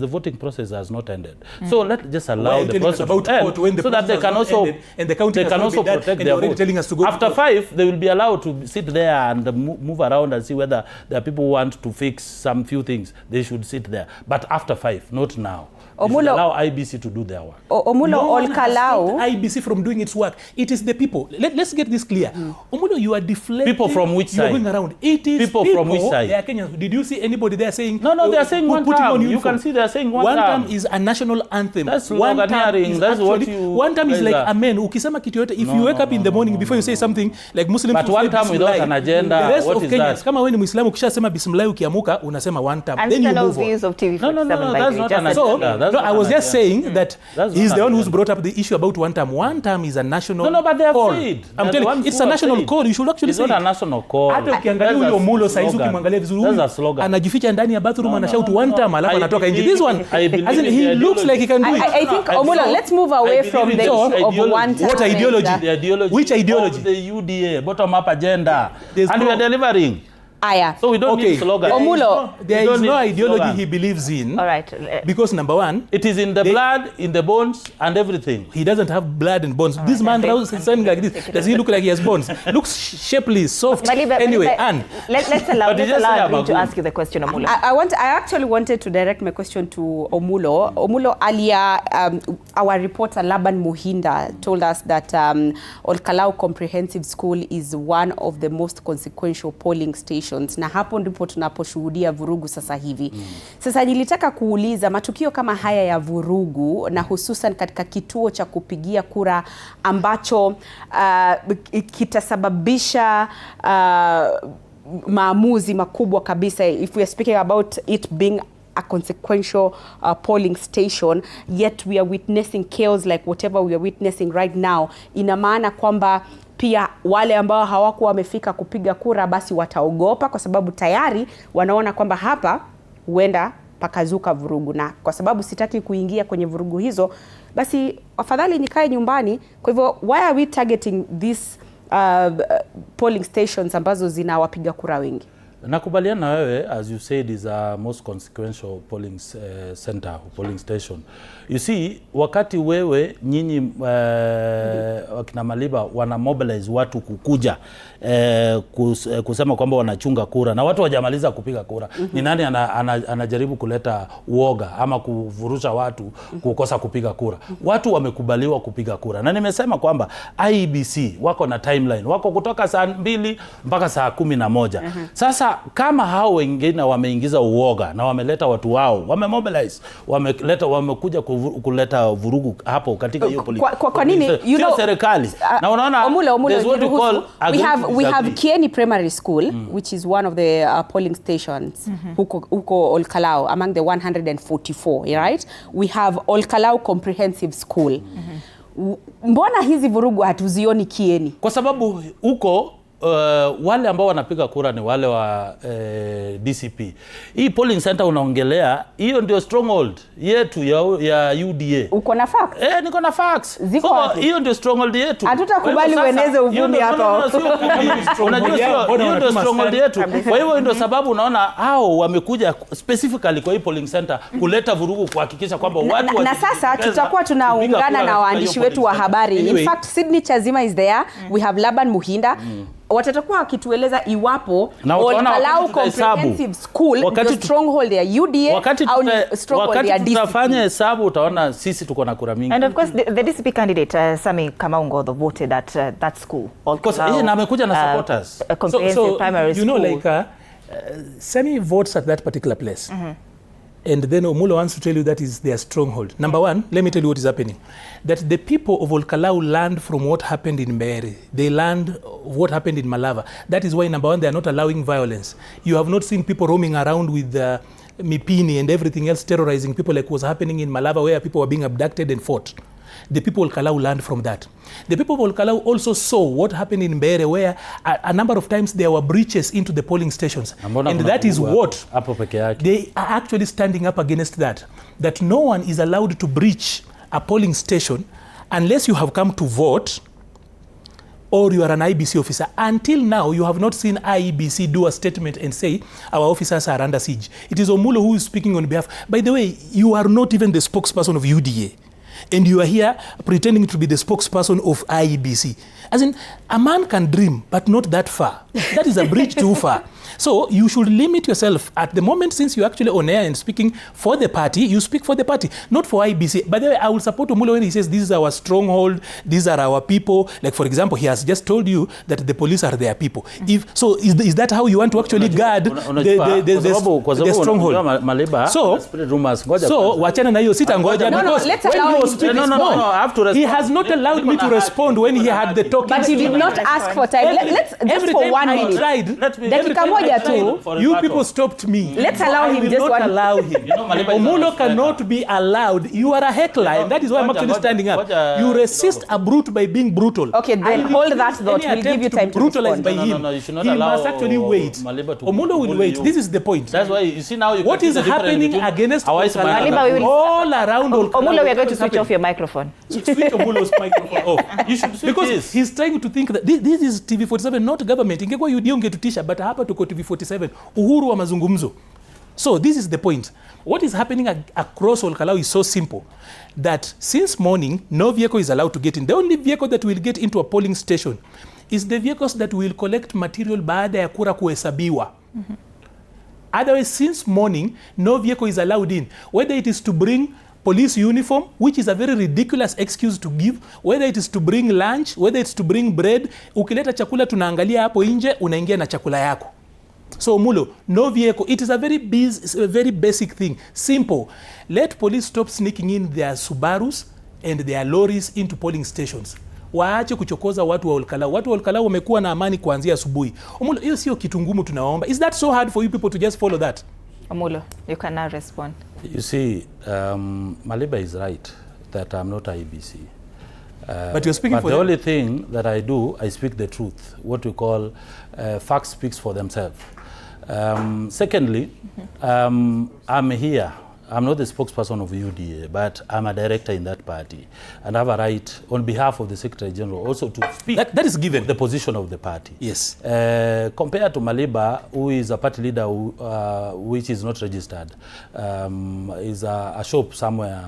voting process has not ended. So let's just allow the process to end, so that they can also protect their vote. After 5, they will be allowed to sit there and move around and see whether there are people who want to fix some few things. They should sit there. But after 5, not now. Allow IBC to do their work. Omulo Kalou. IBC from doing its work. It is the people. Let's get this clear. Omulo, you are deflecting. People from which side? You're going around. It is people from which side? They are Kenyans. Did you see anybody there saying? No, they are saying one term. You can see they are saying one term. One term is a national anthem. That's sloganeering. That's what you. One term is like amen. Ukisema kitu yote. If you wake up in the morning before you say something like Muslims. But one term without an agenda. The rest what of is Kenyans, that? Kama wewe ni Muislamu ukishasema bismillah ukiamuka unasema one term. And then you move on. views of TV No, that's not an agenda. So I was just saying that he's the one who's brought up the issue about one term. One term is a national No, but they have call. said. I'm telling you, it's a national call. You should actually say it's not a national call. Hata ukiangalia huyo Mulo saizi ukimwangalia vizuri anajificha ndani ya bathroom anashout one term alafu anatoka nje. This one, as in he looks like he can do it. I think Omulo, let's move away from the issue of one term. What ideology? The ideology. Which ideology? Of the UDA bottom up agenda. And we are delivering. So we don't need slogan. Omulo, there is no ideology he believes in. All right. Because number one, it is in the blood, in the bones, and everything. He doesn't have blood and bones. This man is standing like this. Does he look like he has bones? Looks shapely, soft. Anyway, and let's allow me to ask you the question, Omulo. I actually wanted to direct my question to Omulo. Omulo, earlier, our reporter Laban Muhinda told us that Kalou Comprehensive School is one of the most consequential polling stations. Na hapo ndipo tunaposhuhudia vurugu sasa hivi. Sasa nilitaka kuuliza matukio kama haya ya vurugu na hususan katika kituo cha kupigia kura ambacho kitasababisha maamuzi makubwa kabisa, if we are speaking about it being a consequential polling station, yet we are witnessing chaos like whatever we are witnessing right now. Ina maana kwamba pia wale ambao hawakuwa wamefika kupiga kura basi wataogopa kwa sababu tayari wanaona kwamba hapa huenda pakazuka vurugu, na kwa sababu sitaki kuingia kwenye vurugu hizo basi afadhali nikae nyumbani. Kwa hivyo why are we targeting these polling stations ambazo zina wapiga kura wengi? Nakubaliana na wewe, as you said, is a most consequential polling center, polling station. You see, wakati wewe nyinyi wakina Maliba wana mobilize watu kukuja kusema kwamba wanachunga kura na watu wajamaliza kupiga kura, ni nani anajaribu kuleta uoga ama kuvurusha watu kukosa kupiga kura? Watu wamekubaliwa kupiga kura, na nimesema kwamba IBC wako na timeline, wako kutoka saa 2 mpaka saa 11. Sasa kama hao wengine wameingiza uoga na wameleta watu wao, wamemobilize, wamekuja kuleta vurugu hapo katika hiyo polisi. Kwa nini? You know, serikali. Na unaona, there's what we call we have Kieni Primary School, which is one of the polling stations huko Kalou among the 144, right? We have Kalou Comprehensive School. Mbona hizi vurugu hatuzioni Kieni? Kwa sababu huko wale ambao wanapiga kura ni wale wa DCP. Hii polling center unaongelea, hiyo ndio stronghold yetu ya UDA. Uko na facts? Niko na facts. Ziko wapi? Hiyo ndio stronghold yetu. Hatutakubali ueneze uvumi hapa. Unajua hiyo ndio stronghold yetu. Kwa hivyo ndio sababu unaona hao wamekuja specifically kwa hii polling center kuleta vurugu, kuhakikisha kwamba watu na sasa tutakuwa tunaungana na waandishi wetu wa habari. Anyway, in fact SIGNET Chazima is there. We have Laban Muhinda. Watatakuwa wakitueleza iwapo Kalou Comprehensive School ndio stronghold ya UDA au stronghold ya DCP. Wakati tutafanya hesabu utaona sisi tuko na kura mingi. And of course the DCP candidate Sami Kamau voted at that school. Because na amekuja na supporters. Comprehensive primary school. You know, like Sami votes at that particular place. And then Omulo wants to tell you that is their stronghold. Number one, let me tell you what is happening. That the people of Kalou learned from what happened in Mbeere. They learned what happened in Malava. That is why, number one, they are not allowing violence. You have not seen people roaming around with Mipini and everything else terrorizing people like was happening in Malava, where people were being abducted and fought. The people of Kalou learned from that. The people of Kalou also saw what happened in Mbeere, where a number of times there were breaches into the polling stations. And that is what they are actually standing up against that. That no one is allowed to breach a polling station unless you have come to vote or you are an IBC officer. Until now, you have not seen IEBC do a statement and say, our officers are under siege. It is Omulo who is speaking on behalf. By the way, you are not even the spokesperson of UDA. And you are here pretending to be the spokesperson of IEBC. As in, a man can dream, but not that far. That is a bridge too far. So you should limit yourself. At the moment, since you're actually on air and speaking for the party, you speak for the party, not for IEBC. By the way, I will support Omulo when he says this is our stronghold, these are our people. Like, for example, he has just told you that the police are their people. So is that how you want to actually guard the stronghold? So wachana na hiyo sita ngoja, because when he was speaking, he has not allowed me to respond when he had the talking. But you did not ask for time. Let's just for 1 minute. Dakika moja tu. You people stopped me. Let's allow him just one. Allow him. Omulo cannot be allowed. You are a heckler, and that is why I'm actually standing up. You resist a brute by being brutal. Okay, then hold that thought. We'll give you time to brutalize by him. He must actually wait. Omulo will wait. This is the point. That's why you see now what is happening against all around Omulo, we are going to switch off your microphone. Switch Omulo's microphone off. You should switch because he's trying to think that this is TV47, not government. Ingekuwa UDA ungetutisha, but hapa tuko TV47, uhuru wa mazungumzo. So this is the point. What is happening across Kalou is so simple that since morning, no vehicle is allowed to get in. The only vehicle that will get into a polling station is the vehicles that will collect material baada ya kura kuhesabiwa. Otherwise, since morning, no vehicle is allowed in. Whether it is to bring police uniform, which is a very ridiculous excuse to give, whether it is to bring lunch, whether it's to bring bread, ukileta chakula tunaangalia hapo nje, unaingia na chakula yako. So Mulo, no vehicle. It is a very basic thing. Simple. Let police stop sneaking in their Subarus and their lorries into polling stations. Waache kuchokoza watu wa Kalou. Watu wa Kalou wamekuwa na amani kuanzia asubuhi. Omulo, hiyo sio kitu ngumu tunaomba. Is that so hard for you people to just follow that? Omulo, you can now respond. You see, Maliba is right that I'm not IBC. But you're speaking for the only thing that I do, I speak the truth. What we call facts speaks for themselves. Secondly, I'm here. I'm not the spokesperson of UDA, but I'm a director in that party, and I have a right on behalf of the Secretary General also to speak. That is given. The position of the party. Yes. Compared to Maliba, who is a party leader which is not registered, is a shop somewhere,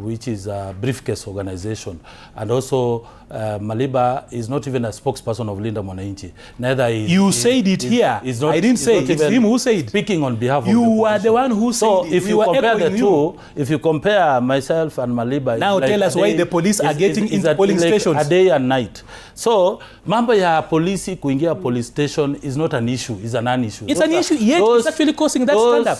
which is a briefcase organization, and also Maliba is not even a spokesperson of Linda Mwananchi. Neither is you said it here. Not, I didn't say it. It's him who said. Speaking on behalf you of the are the one who said. So if you compare the two, if you compare myself and Maliba, now like tell us why the police are getting into polling stations a day and night. So mambo ya polisi kuingia police station is not an issue. It's a non-issue. It's an issue. Yet it's actually causing that stand-up.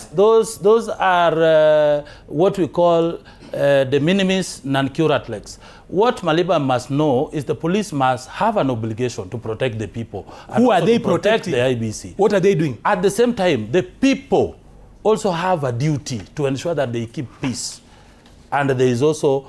Those are what we call the minimis non-curate lex. What Maliba must know is the police must have an obligation to protect the people. Who are they protecting? The IBC. What are they doing? At the same time, the people also have a duty to ensure that they keep peace. And there is also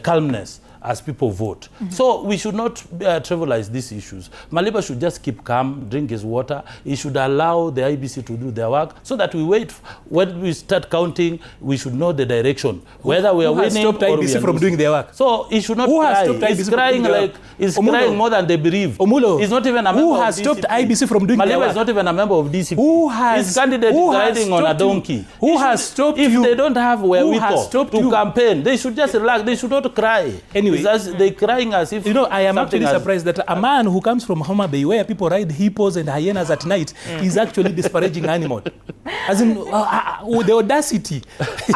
calmness as people vote. So we should not trivialize these issues. Maliba should just keep calm, drink his water. He should allow the IBC to do their work so that we wait. When we start counting, we should know the direction, whether we are winning or we are losing. From doing their work. So he should not Who cry. Has stopped IBC he's crying like he's crying more than they believe. Omulo, he's not even a member who has of stopped DCP. IBC from doing their Maliba work? is not even a member of DCP. Who has his candidate is riding on a donkey? Who has stopped if you? If they don't have wherewithal to campaign, they should just relax. They should not cry. Anyway, they're crying as if I am actually surprised that a man who comes from Homa Bay, where people ride hippos and hyenas at night, is actually disparaging animal. As in, the audacity.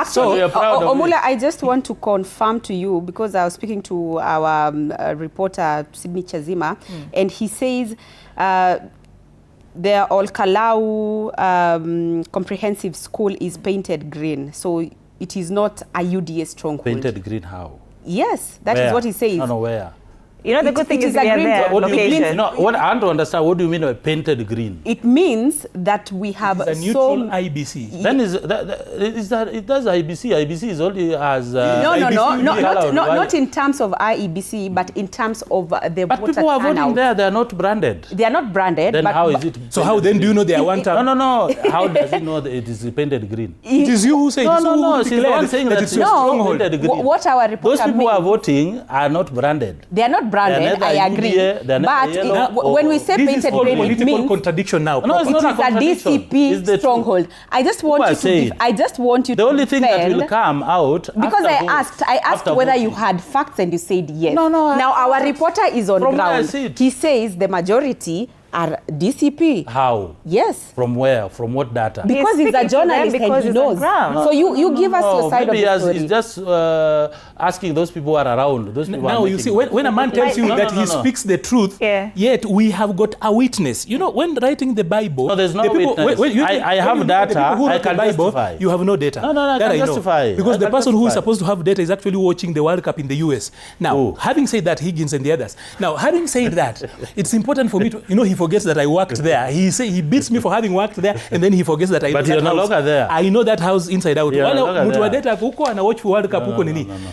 So, Omula, I just want to confirm to you, because I was speaking to our reporter, Sydney Chazima, and he says the Kalou Comprehensive School is painted green. So it is not a UDA stronghold. Painted green how? Yes, that is what he says. No, where? You know, the good thing is we are there. What do you mean? No, what I want to understand, what do you mean by painted green? It means that we have a neutral IBC. Then is that it does IBC? IBC is only as not in terms of IEBC, but in terms of the but voter people are voting turnout. there. They are not branded. They are not branded. Then but how is it? So how then do you know they are one time? No. How does it know that it is painted green? It is you who say no. She's the one saying that it's painted green. What our reporter those people who are voting are not branded. They are not branded. I agree. But when we say painted green, it means contradiction now. No, it's not a contradiction. It is a DCP stronghold. I just want you to. I just want you to. The only thing that will come out because I asked whether you had facts and you said yes. No. Now our reporter is on ground. He says the majority are DCP. How? Yes. From where? From what data? Because he's a journalist and he knows. So you give us your side of the story. He's just asking those people who are around. Those people now you see, when a man tells you that he speaks the truth, yet we have got a witness. You know, when writing the Bible, no, there's no witness. I have data. I can justify. You have no data. No, I can justify. Because the person who is supposed to have data is actually watching the World Cup in the US. Now, having said that, Higgins and the others. Now, having said that, it's important for me to, he forgets that I worked there. He beats me for having worked there, and then he forgets that I. But you're no longer there. I know that house inside out. No.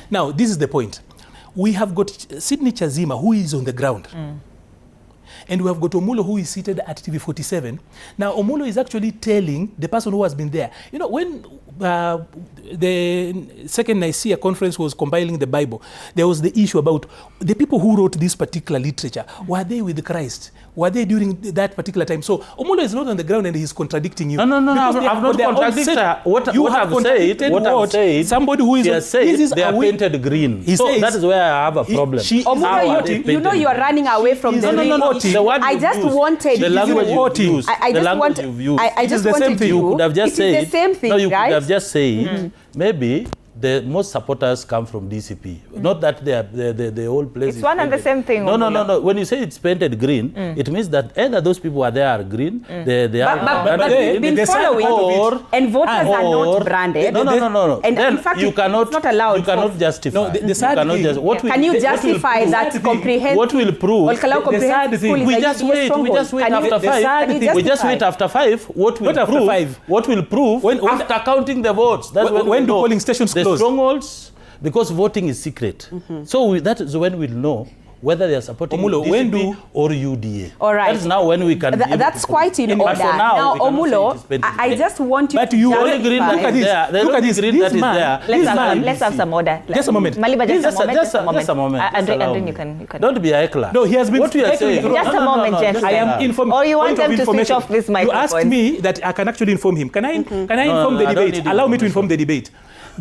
Now, this is the point. We have got Sydney Chazima, who is on the ground. And we have got Omulo, who is seated at TV 47. Now, Omulo is actually telling the person who has been there. You know, when the Second Nicaea Conference was compiling the Bible, there was the issue about the people who wrote this particular literature. Were they with Christ? Were they during that particular time? So Omulo is not on the ground and he's contradicting you. No. I've not contradicted what I've said. Somebody who is they are painted green. He says, that is where I have a problem. Omulo, you know you are running away from the reporting. I just wanted the language you use. I just wanted you could have just said. It is the same thing, no, you right? could have just said maybe the most supporters come from DCP. Not that the whole place. It's one and the same thing. No. When you say it's painted green, it means that either those people are there are green, they are. But we've been following, and voters are not branded. No. And then in fact, you cannot. it's not allowed. You cannot justify. Can you justify that comprehensive? What will prove? The sad thing. We just wait after 5. We just wait after 5. What will prove? After counting the votes. That's when do polling stations close? The strongholds, because voting is secret. So that is when we'll know whether they are supporting DCP or UDA. All right. That is now when we can. That's quite in order. Now, Omulo, I just want you to only green that is there. Look at this. Green that is there. Let's have some order. Just a moment. Maliba, just a moment. And you can. Don't be a heckler. No, he has been. What you are saying. Just a moment, gentlemen. I am informed. Or you want them to switch off this microphone? You asked me that I can actually inform him. Can I inform the debate? Allow me to inform the debate.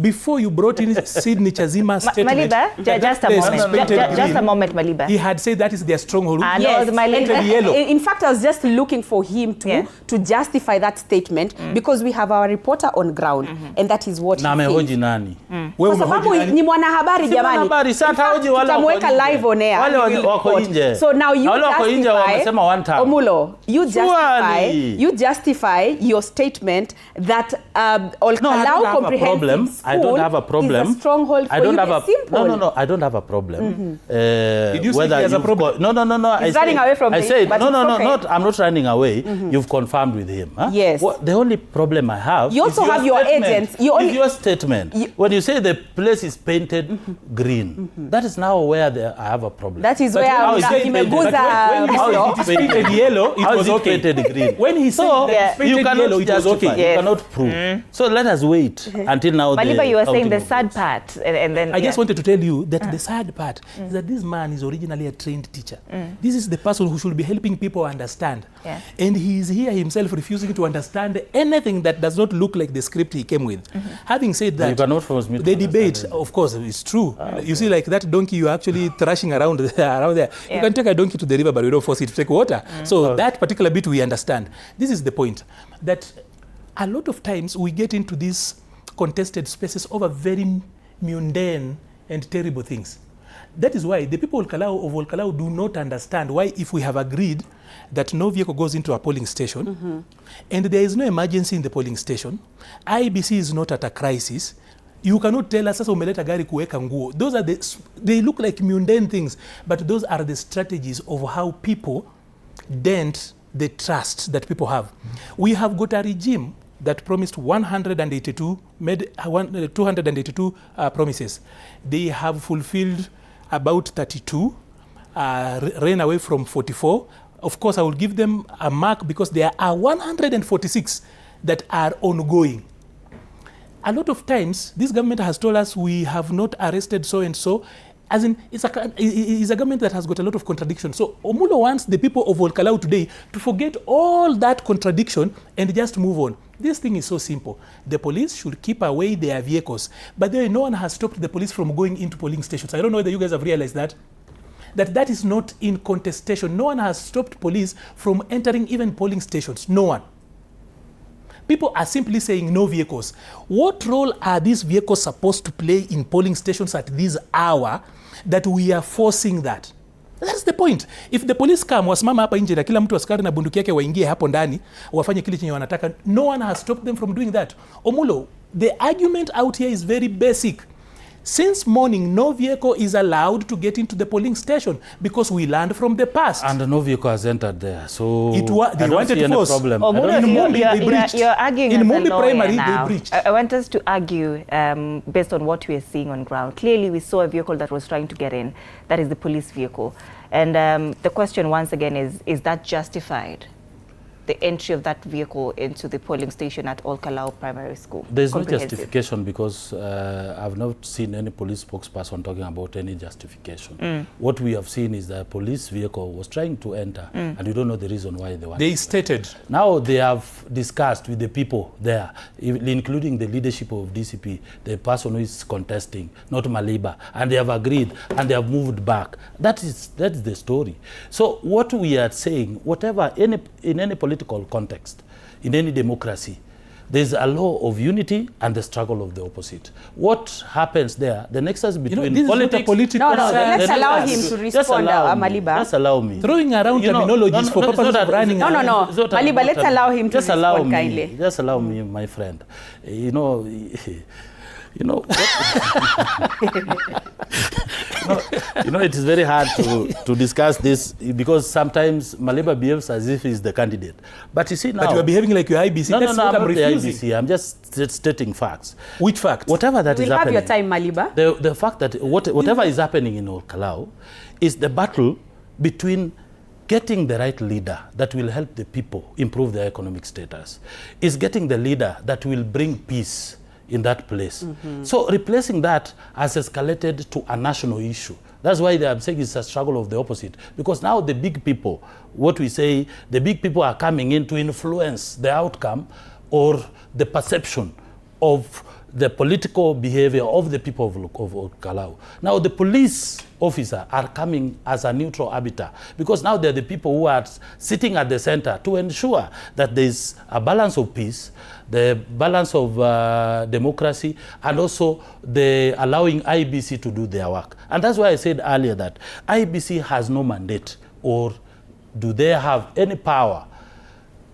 Before you brought in Sydney Chazima's statement, Maliba, just a moment, Maliba. He had said that is their stronghold. Yes, in fact, I was just looking for him to justify that statement because we have our reporter on ground, and that is what he says. Kwa sababu ni mwanahabari jamani. Tutamweka live on air. So now you justify, Omulo, you justify your statement that Kalou Comprehensive I don't have a problem. Is a stronghold for I don't you. have a Simple. no. I don't have a problem. Did you say he has a problem? No. He's running away from I things, said but no. it's okay. Not. I'm not running away. You've confirmed with him. Huh? Yes. The only problem I have. You also is have your statement. agents. You only Is your statement. When you say the place is painted green, that is now where I have a problem. That is But where how is it painted? When it is painted yellow, it was okay. Painted green. When he said that it's you painted cannot yellow, it was justify. okay. You cannot prove. So let us wait until now. Maliba, you were saying the sad part, and then I just wanted to tell you that the sad part is that this man is originally a trained teacher. This is the person who should be helping people understand. Yeah. And he is here himself refusing to understand anything that does not look like the script he came with. Having said that, you cannot force me to the debate, of course, is true. You see, like that donkey, you're actually thrashing around there. You can take a donkey to the river, but you don't force it to take water. So that particular bit we understand. This is the point, that a lot of times we get into these contested spaces over very mundane and terrible things. That is why the people of Kalou do not understand why, if we have agreed that no vehicle goes into a polling station and there is no emergency in the polling station, IBC is not at a crisis, you cannot tell us, sasa umeleta gari kuweka nguo. Those are they look like mundane things, but those are the strategies of how people dent the trust that people have. We have got a regime that promised 282 promises. They have fulfilled about 32, ran away from 44. Of course, I will give them a mark because there are 146 that are ongoing. A lot of times, this government has told us we have not arrested so-and-so. As in, it's a government that has got a lot of contradiction. So Omulo wants the people of Kalou today to forget all that contradiction and just move on. This thing is so simple. The police should keep away their vehicles. But there, no one has stopped the police from going into polling stations. I don't know whether you guys have realized that. That is not in contestation. No one has stopped police from entering even polling stations. No one. People are simply saying no vehicles. What role are these vehicles supposed to play in polling stations at this hour that we are forcing that? That's the point. If the police come, wasimama hapa nje na kila mtu askari na bunduki yake waingie hapo ndani, wafanye kile chenye wanataka, no one has stopped them from doing that. Omulo, the argument out here is very basic. Since morning, no vehicle is allowed to get into the polling station because we learned from the past. And no vehicle has entered there. So they wanted to force. Problem. You're arguing in as Mumbi a lawyer primary, now. they breached. I want us to argue based on what we are seeing on ground. Clearly, we saw a vehicle that was trying to get in. That is the police vehicle. And the question once again is that justified? The entry of that vehicle into the polling station at Kalou Primary School? There's no justification because I've not seen any police spokesperson talking about any justification. What we have seen is that a police vehicle was trying to enter and we don't know the reason why they wanted. They stated. Now they have discussed with the people there, including the leadership of DCP, the person who is contesting, not Maliba, and they have agreed and they have moved back. That's the story. So what we are saying, whatever, in any political context, in any democracy, there's a law of unity and the struggle of the opposite. What happens there, the nexus between politics... No, let's allow him to respond, Maliba. Just allow me. Throwing around terminologies for purposes of running... No, Maliba, let's allow him to respond kindly. Just allow me, my friend. It is very hard to discuss this because sometimes Maliba behaves as if he's the candidate. But you see now... But you are behaving like your IBC. No, That's what I'm refusing. The IBC. I'm just stating facts. Which facts? Whatever that is happening. We'll have your time, Maliba. The fact that whatever is happening in Kalou is the battle between getting the right leader that will help the people improve their economic status, is getting the leader that will bring peace in that place. So replacing that has escalated to a national issue. That's why I'm saying it's a struggle of the opposite. Because now the big people, what we say, the big people are coming in to influence the outcome or the perception of the political behavior of the people of Kalou. Now the police officer are coming as a neutral arbiter because now they're the people who are sitting at the center to ensure that there's a balance of peace, the balance of democracy, and also the allowing IBC to do their work. And that's why I said earlier that IBC has no mandate, or do they have any power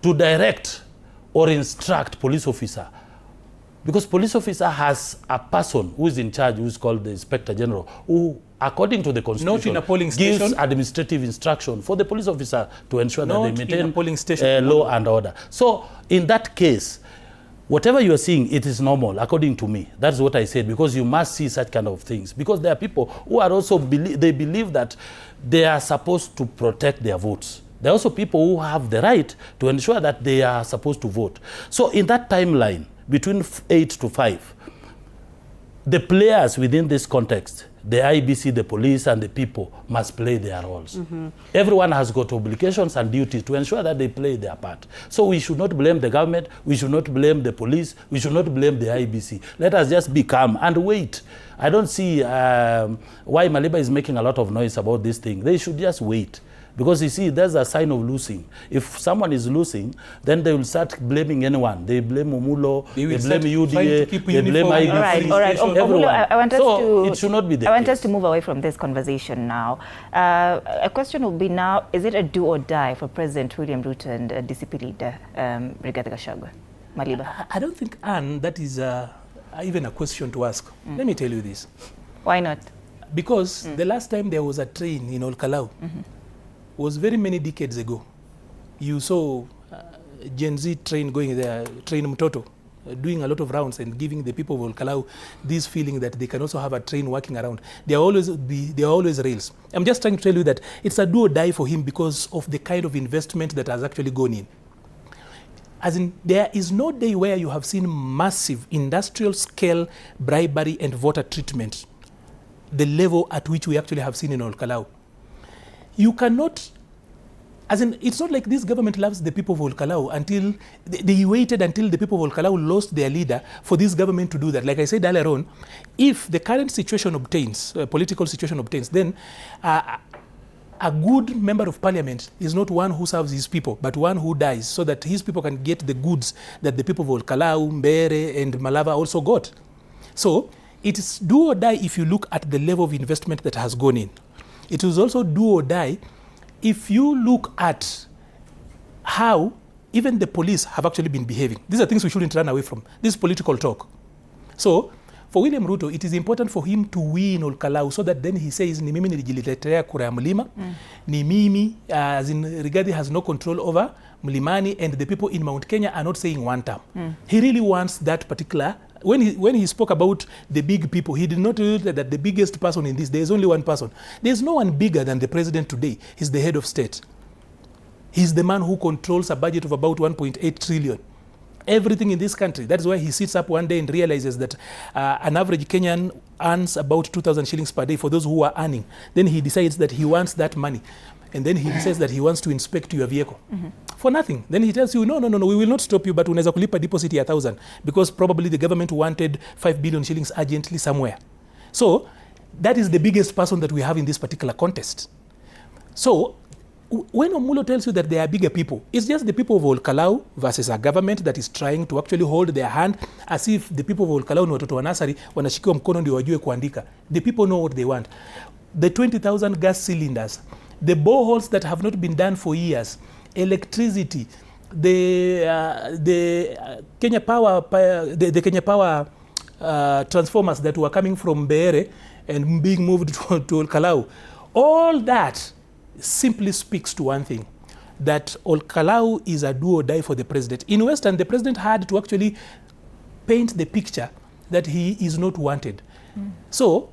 to direct or instruct police officer Because police officer has a person who is in charge, who is called the Inspector General, who, according to the Constitution, not in a polling gives station, administrative instruction for the police officer to ensure not that they maintain in a polling station, law and order. So in that case, whatever you are seeing, it is normal, according to me. That's what I said, because you must see such kind of things. Because there are people who are also, they believe that they are supposed to protect their votes. There are also people who have the right to ensure that they are supposed to vote. So in that timeline, between 8 to 5, the players within this context, the IBC, the police, and the people must play their roles. Everyone has got obligations and duties to ensure that they play their part. So we should not blame the government, we should not blame the police, we should not blame the IBC. Let us just be calm and wait. I don't see why Maliba is making a lot of noise about this thing. They should just wait. Because you see, there's a sign of losing. If someone is losing, then they will start blaming anyone. They blame Omulo, they blame UDA, they blame IBC. All right. Omulo, I want us to, it should not be the I want case. us to move away from this conversation now. A question will be now, is it a do or die for President William Ruto and DCP leader Rigathi Gachagua? Maliba. I don't think, Anne, that is even a question to ask. Let me tell you this. Why not? Because the last time there was a train in Kalou was very many decades ago. You saw Gen Z train going there, train Mtoto, doing a lot of rounds and giving the people of Kalou this feeling that they can also have a train working around. There are always rails. I'm just trying to tell you that it's a do or die for him because of the kind of investment that has actually gone in. As in, there is no day where you have seen massive industrial scale bribery and voter treatment, the level at which we actually have seen in Kalou. You cannot, as in, it's not like this government loves the people of Kalou until they waited until the people of Kalou lost their leader for this government to do that. Like I said earlier on, if the current situation obtains, political situation obtains, then a good member of parliament is not one who serves his people, but one who dies so that his people can get the goods that the people of Kalou, Mbere, and Malava also got. So it is do or die if you look at the level of investment that has gone in. It is also do or die if you look at how even the police have actually been behaving. These are things we shouldn't run away from. This is political talk. So for William Ruto, it is important for him to win Kalou so that then he says, ni mimi nilijiletea kura ya mlima, ni mimi, as in Rigathi has no control over Mlimani, and the people in Mount Kenya are not saying one term. He really wants that particular. When he spoke about the big people, he did not tell that the biggest person in this, there is only one person. There is no one bigger than the president today. He's the head of state. He's the man who controls a budget of about 1.8 trillion. Everything in this country. That's why he sits up one day and realizes that an average Kenyan earns about 2,000 shillings per day for those who are earning. Then he decides that he wants that money. And then he says that he wants to inspect your vehicle for nothing. Then he tells you, no, we will not stop you, but unaweza kulipa deposit ya 1,000 because probably the government wanted 5 billion shillings urgently somewhere. So that is the biggest person that we have in this particular contest. So when Omulo tells you that there are bigger people, it's just the people of Kalou versus a government that is trying to actually hold their hand as if the people of Kalou ni watoto wa nasari wanashikiwa mkono ndio wajue kuandika. The people know what they want. The 20,000 gas cylinders, the boreholes that have not been done for years, electricity, the Kenya Power, the Kenya Power transformers that were coming from Mbere and being moved to Kalou, all that simply speaks to one thing, that Kalou is a do or die for the president. In Western, the president had to actually paint the picture that he is not wanted. So,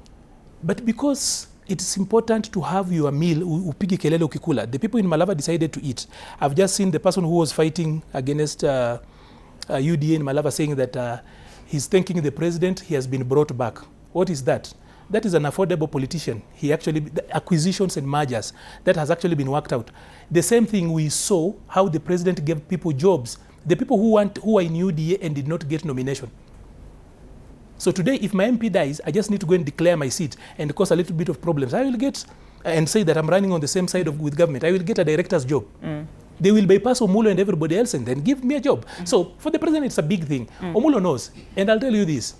but because it is important to have your meal, upige kelele ukikula, the people in Malava decided to eat. I've just seen the person who was fighting against UDA in Malava saying that he's thanking the president, he has been brought back. What is that? That is an affordable politician. He actually, the acquisitions and mergers, that has actually been worked out. The same thing we saw, how the president gave people jobs. The people who are in UDA and did not get nomination. So today, if my MP dies, I just need to go and declare my seat and cause a little bit of problems. I will get, and say that I'm running on the same side with government. I will get a director's job. They will bypass Omulo and everybody else and then give me a job. So for the president, it's a big thing. Omulo knows. And I'll tell you this.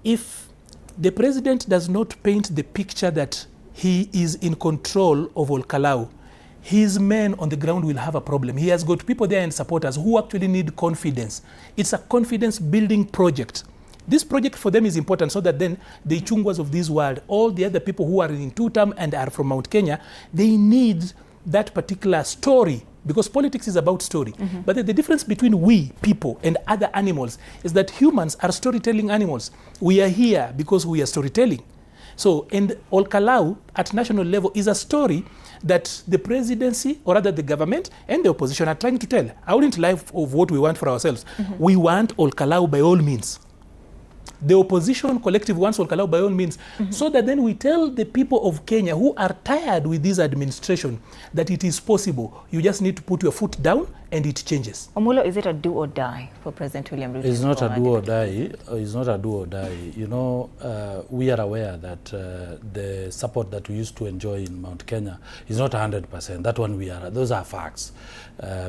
If the president does not paint the picture that he is in control of Kalou, his men on the ground will have a problem. He has got people there and supporters who actually need confidence. It's a confidence building project. This project for them is important so that then the Chungwas of this world, all the other people who are in two-term and are from Mount Kenya, they need that particular story, because politics is about story. But the difference between we, people, and other animals is that humans are storytelling animals. We are here because we are storytelling. So, and Olkalau at national level is a story that the presidency, or rather the government and the opposition are trying to tell. I wouldn't lie of what we want for ourselves. We want Olkalau by all means. The opposition collective wants Olkalau by all means, so that then we tell the people of Kenya who are tired with this administration that it is possible. You just need to put your foot down and it changes. Omulo, is it a do or die for President William Ruto? It's not a do or die. It's not a do or die. You know, we are aware that the support that we used to enjoy in Mount Kenya is not 100%. That one we are. Those are facts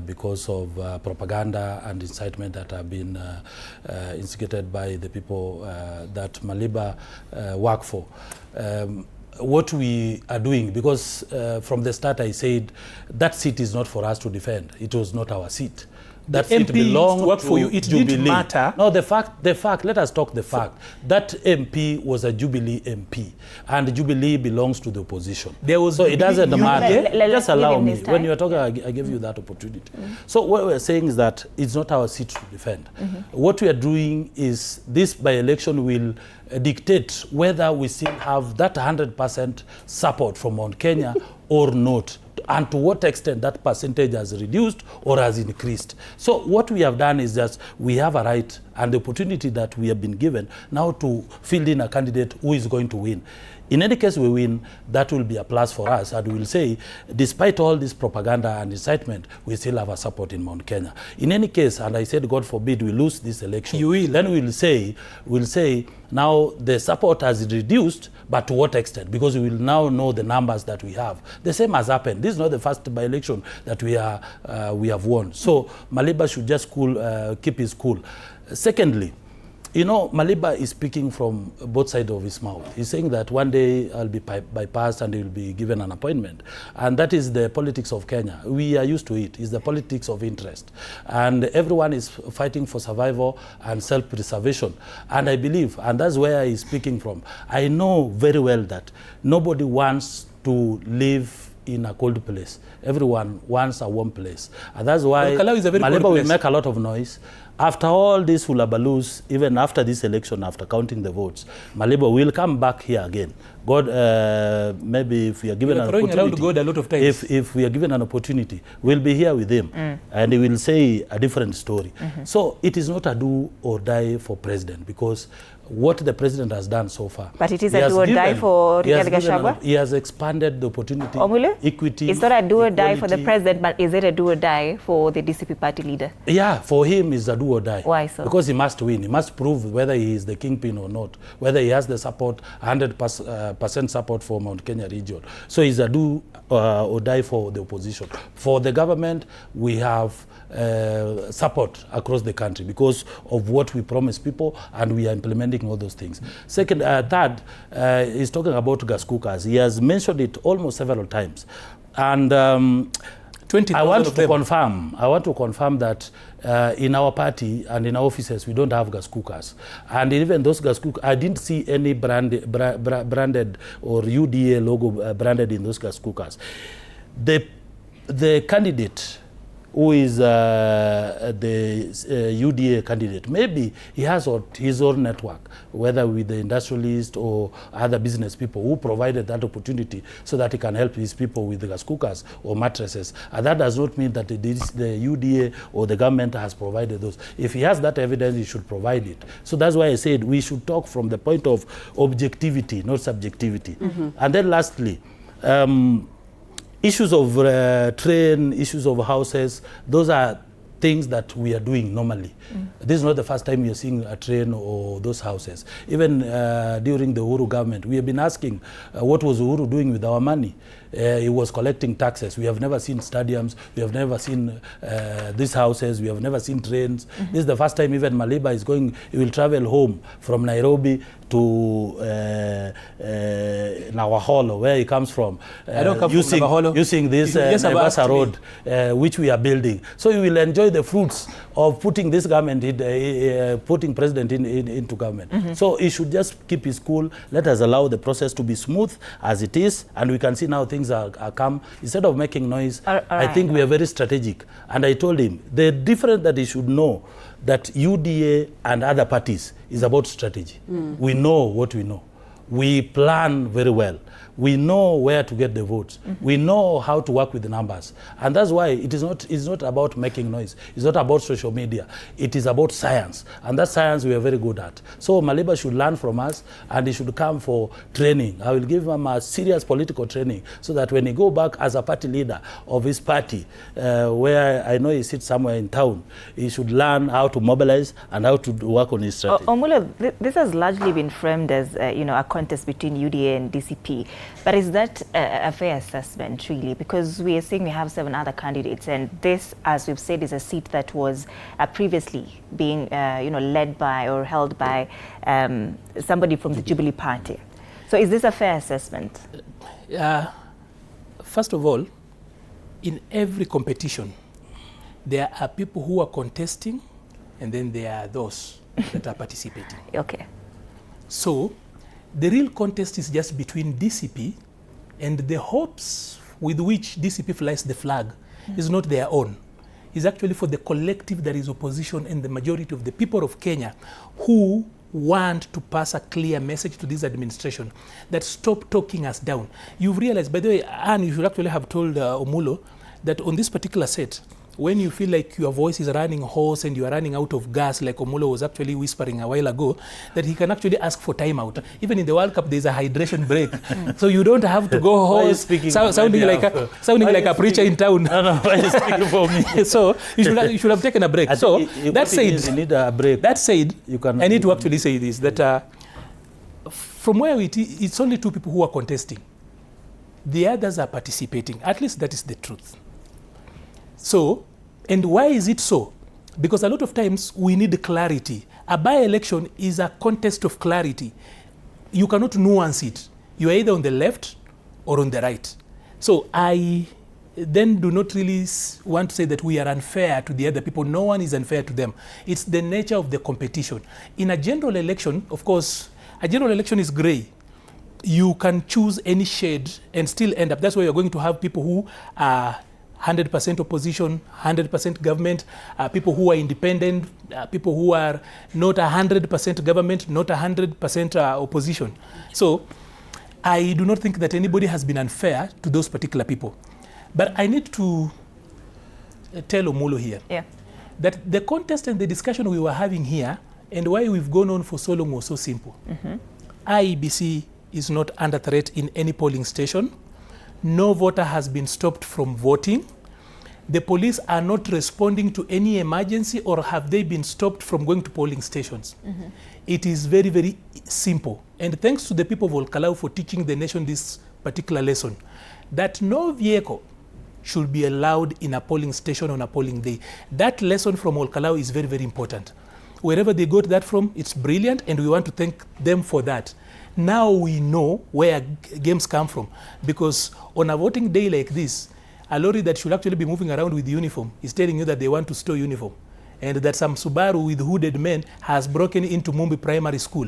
because of propaganda and incitement that have been instigated by the people that Maliba work for. What we are doing, because from the start I said that seat is not for us to defend. It was not our seat. That seat belonged to work for you. It didn't matter. No, the fact, let us talk the fact. That MP was a Jubilee MP, and Jubilee belongs to the opposition. So it doesn't matter. Just allow me. When you are talking, I give you that opportunity. So what we're saying is that it's not our seat to defend. What we are doing is this by-election will dictate whether we still have that 100% support from Mount Kenya or not, and to what extent that percentage has reduced or has increased. So what we have done is that we have a right and the opportunity that we have been given now to field in a candidate who is going to win. In any case we win, that will be a plus for us, and we will say, despite all this propaganda and incitement, we still have a support in Mount Kenya. In any case, and I said, God forbid, we lose this election, then we'll say, now the support has reduced, but to what extent? Because we will now know the numbers that we have. The same has happened. This is not the first by-election that we have won. So Maliba should just keep his cool. Secondly, you know, Maliba is speaking from both sides of his mouth. He's saying that one day I'll be bypassed and he will be given an appointment. And that is the politics of Kenya. We are used to it. It's the politics of interest. And everyone is fighting for survival and self-preservation. And I believe, and that's where he's speaking from, I know very well that nobody wants to live in a cold place. Everyone wants a warm place. And that's why Maliba will make a lot of noise. After all this hullabaloo, even after this election, after counting the votes, Maliba will come back here again. God, maybe if we are given an opportunity, God a lot of times. If we are given an opportunity, we'll be here with him, and he will say a different story. So it is not a do or die for president, because what the president has done so far. But it is a do or die for Rigathi Gachagua? He has expanded the opportunity, equity. It's not a do or die for the president, but is it a do or die for the DCP party leader? Yeah, for him it's a do or die. Why so? Because he must win. He must prove whether he is the kingpin or not, whether he has the support, 100% support for Mount Kenya region. So it's a do or die for the opposition. For the government, we have support across the country because of what we promise people, and we are implementing all those things. Second, third, he's talking about gas cookers. He has mentioned it almost several times, and I want to confirm that in our party and in our offices we don't have gas cookers, and even those gas cookers, I didn't see any branded or UDA logo branded in those gas cookers. The candidate who is the UDA candidate, maybe he has his own network, whether with the industrialist or other business people who provided that opportunity so that he can help his people with the gas cookers or mattresses. And that does not mean that the UDA or the government has provided those. If he has that evidence, he should provide it. So that's why I said we should talk from the point of objectivity, not subjectivity. And then lastly, issues of train, issues of houses, those are things that we are doing normally. This is not the first time you're seeing a train or those houses. Even during the Uhuru government, we have been asking what was Uhuru doing with our money. He was collecting taxes. We have never seen stadiums. We have never seen these houses. We have never seen trains. This is the first time even Maliba is going, he will travel home from Nairobi to Nawaholo, where he comes from, I don't come from Nawaholo. Using this Naivasha road, which we are building. So he will enjoy the fruits of putting this government, putting president into government. So he should just keep his cool. Let us allow the process to be smooth as it is, and we can see now things are come. Instead of making noise, I think we are very strategic. And I told him the difference that he should know that UDA and other parties is about strategy. We know what we know. We plan very well. We know where to get the votes. We know how to work with the numbers. And that's why it's not about making noise. It's not about social media. It is about science. And that science we are very good at. So Maliba should learn from us, and he should come for training. I will give him a serious political training so that when he go back as a party leader of his party, where I know he sits somewhere in town, he should learn how to mobilize and how to work on his strategy. Omulo, this has largely been framed as a contest between UDA and DCP. But is that a fair assessment, really? Because we are saying we have 7 other candidates, and this, as we've said, is a seat that was previously being, led by or held by somebody from the Jubilee Party. So is this a fair assessment? First of all, in every competition, there are people who are contesting, and then there are those that are participating. Okay. So the real contest is just between DCP, and the hopes with which DCP flies the flag is not their own. It's actually for the collective that is opposition and the majority of the people of Kenya who want to pass a clear message to this administration that stop talking us down. You've realized, by the way, Anne, you should actually have told Omulo that on this particular set, when you feel like your voice is running hoarse and you are running out of gas, like Omulo was actually whispering a while ago, that he can actually ask for time out. Even in the World Cup, there's a hydration break. So you don't have to go hoarse, sounding like a preacher in town. No, why are you speaking for me? So you should have taken a break. So that said, you need a break. That said, I need to actually say this, that from where it's only 2 people who are contesting. The others are participating. At least that is the truth. So, and why is it so? Because a lot of times we need clarity. A by-election is a contest of clarity. You cannot nuance it. You are either on the left or on the right. So I then do not really want to say that we are unfair to the other people. No one is unfair to them. It's the nature of the competition. In a general election, of course, a general election is gray. You can choose any shade and still end up. That's why you're going to have people who are 100% opposition, 100% government, people who are independent, people who are not 100% government, not 100% opposition. So I do not think that anybody has been unfair to those particular people. But I need to tell Omulo here that the contest and the discussion we were having here and why we've gone on for so long was so simple. IEBC is not under threat in any polling station. No voter has been stopped from voting. The police are not responding to any emergency, or have they been stopped from going to polling stations. It is very, very simple. And thanks to the people of Kalou for teaching the nation this particular lesson, that no vehicle should be allowed in a polling station on a polling day. That lesson from Kalou is very, very important. Wherever they got that from, it's brilliant, and we want to thank them for that. Now we know where games come from, because on a voting day like this, a lorry that should actually be moving around with uniform is telling you that they want to store uniform, and that some Subaru with hooded men has broken into Mumbi Primary School.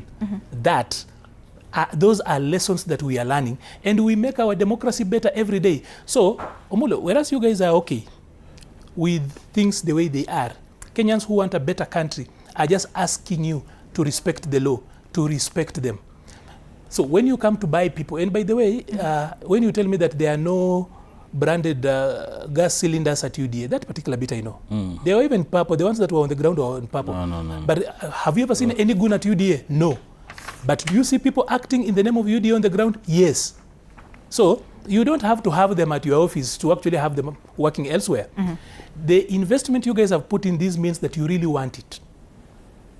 Those are lessons that we are learning, and we make our democracy better every day. So, Omulo, whereas you guys are okay with things the way they are, Kenyans who want a better country are just asking you to respect the law, to respect them. So when you come to buy people, and by the way, when you tell me that there are no branded gas cylinders at UDA, that particular bit I know. They were even purple. The ones that were on the ground were on purple. No. But have you ever seen any gun at UDA? No. But do you see people acting in the name of UDA on the ground? Yes. So you don't have to have them at your office to actually have them working elsewhere. The investment you guys have put in this means that you really want it.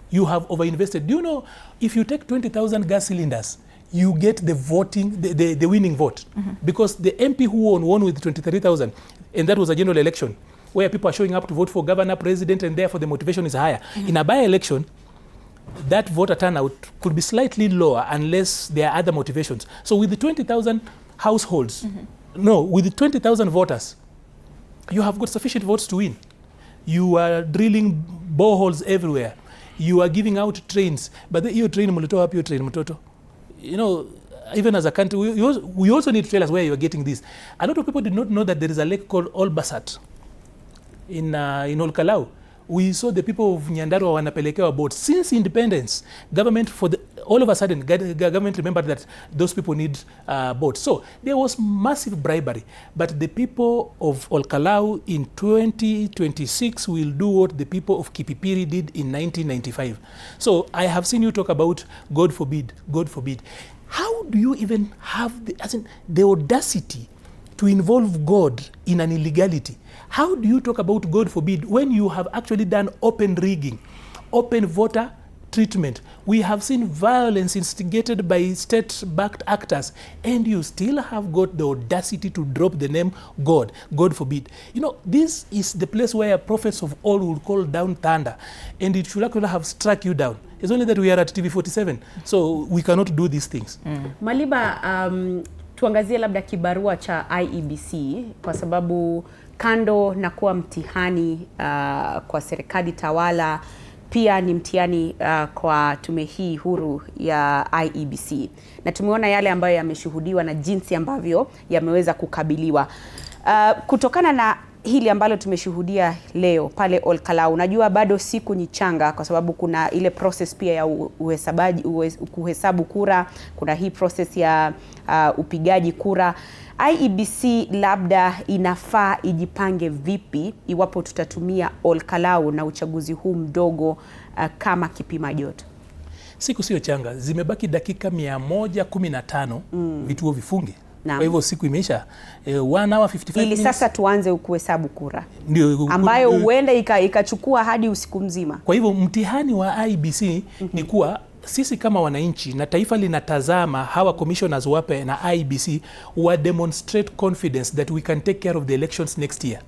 You have overinvested. Do you know, if you take 20,000 gas cylinders, you get the voting, the winning vote. Because the MP who won with 23,000, and that was a general election, where people are showing up to vote for governor, president, and therefore the motivation is higher. In a by-election, that voter turnout could be slightly lower unless there are other motivations. So with the 20,000 households, with the 20,000 voters, you have got sufficient votes to win. You are drilling boreholes everywhere. You are giving out trains. But your train mulitoa up your train mutoto. You know, even as a country, we also need to tell us where you are getting this. A lot of people did not know that there is a lake called Olbasat in Kalou. We saw the people of Nyandarua wanapelekewa boats. Since independence, government all of a sudden, government remembered that those people need boats. So there was massive bribery. But the people of Kalou in 2026 will do what the people of Kipipiri did in 1995. So I have seen you talk about God forbid, God forbid. How do you even have the audacity to involve God in an illegality? How do you talk about God forbid when you have actually done open rigging, open voter treatment? We have seen violence instigated by state-backed actors, and you still have got the audacity to drop the name God, God forbid. You know, this is the place where prophets of old would call down thunder, and it should actually have struck you down. It's only that we are at TV 47, so we cannot do these things. Maliba, tuangazie labda kibarua cha IEBC kwa sababu kando na kuwa mtihani kwa serikali tawala, pia ni mtihani kwa tume hii huru ya IEBC. Na tumeona yale ambayo yameshuhudiwa na jinsi ambavyo yameweza kukabiliwa. Kutokana na hili ambalo tumeshuhudia leo pale Kalou, unajua bado siku ni changa kwa sababu kuna ile process pia ya kuhesabu kura, kuna hii process ya upigaji kura. IEBC labda inafaa ijipange vipi iwapo tutatumia Kalou na uchaguzi huu mdogo kama kipima joto? Siku sio changa, zimebaki dakika 115 vituo vifunge. Kwa hivyo siku imeisha 1 hour 55 ili minutes. Sasa tuanze kuhesabu kura ambayo huenda ikachukua hadi usiku mzima. Kwa hivyo mtihani wa IEBC ni kuwa sisi kama wananchi na taifa linatazama hawa commissioners wape na IEBC wa demonstrate confidence that we can take care of the elections next year.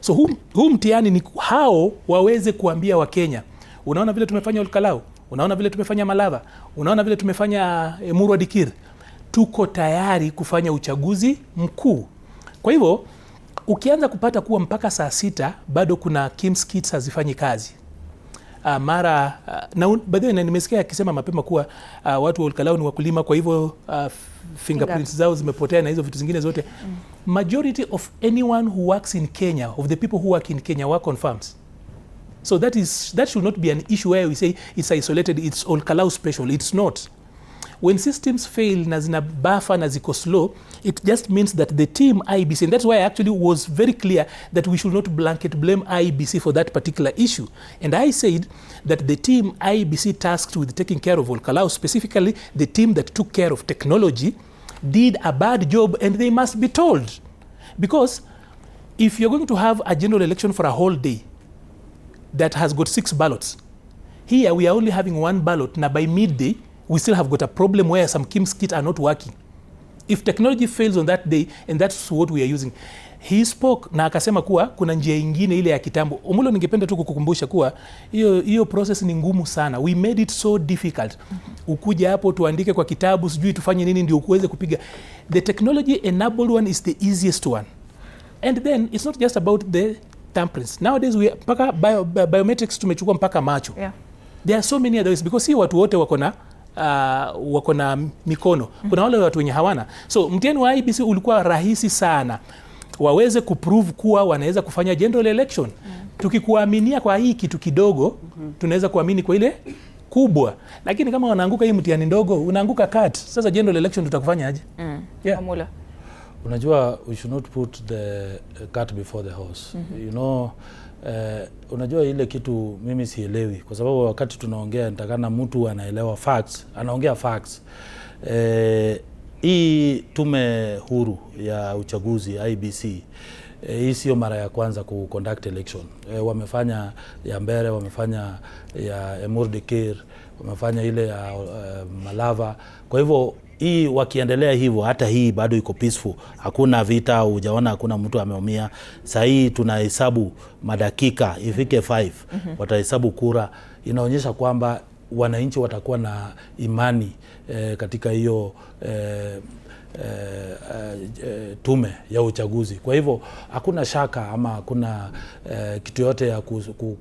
So huu mtihani ni hao waweze kuambia wa Kenya, unaona vile tumefanya Kalou, unaona vile tumefanya Malava, unaona vile tumefanya Murwa Dikir, tuko tayari kufanya uchaguzi mkuu. Kwa hivyo ukianza kupata kuwa mpaka saa 6 bado kuna Kim's Kids hazifanyi kazi. Mara na baadaye nimesikia akisema mapema kuwa watu wa Kalou ni wakulima, kwa hivyo fingerprints zao zimepotea na hizo vitu zingine zote. Majority of anyone who works in Kenya, of the people who work in Kenya, work on farms. So that should not be an issue where we say it's isolated, it's Kalou special. It's not. When systems fail na zina buffer na ziko slow, it just means that the team IEBC, and that's why I actually was very clear that we should not blanket blame IEBC for that particular issue. And I said that the team IEBC tasked with taking care of Kalou, specifically the team that took care of technology, did a bad job, and they must be told. Because if you're going to have a general election for a whole day that has got 6 ballots, here we are only having 1 ballot, na by midday, we still have got a problem where some Kim's kits are not working. If technology fails on that day, and that's what we are using. He spoke na akasema kuwa kuna njia ingine ile ya kitambo. Omulo, ningependa tu kukukumbusha kuwa hiyo process ni ngumu sana. We made it so difficult. Ukuja hapo tuandike kwa kitabu, sijui tufanye nini ndio uweze kupiga. The technology enabled one is the easiest one. And then it's not just about the thumbprints. Nowadays we mpaka biometrics tumechukua mpaka macho. Yeah. There are so many other ways because si watu wote wako na mikono. Kuna wale watu wenye hawana. So mtihani wa IEBC ulikuwa rahisi sana. Waweze kuprove kuwa wanaweza kufanya general election. Tukikuaminia kwa hii kitu kidogo, tunaweza kuamini kwa ile kubwa. Lakini kama wanaanguka hii mtihani ndogo, unaanguka cut. Sasa general election tutakufanya aje? Yeah. Unajua, we should not put the cart before the horse. You know, unajua ile kitu mimi sielewi kwa sababu wakati tunaongea nitakana mtu anaelewa facts, anaongea facts. Hii tume huru ya uchaguzi IEBC, hii sio mara ya kwanza ku conduct election. Wamefanya ya Mbere, wamefanya ya Murdikir, wamefanya ile ya Malava. Kwa hivyo hii wakiendelea hivyo, hata hii bado iko peaceful. Hakuna vita, hujaona hakuna mtu ameumia. Sasa hii tunahesabu madakika ifike 5, watahesabu kura. Inaonyesha kwamba wananchi watakuwa na imani katika hiyo tume ya uchaguzi. Kwa hivyo hakuna shaka ama hakuna kitu yote ya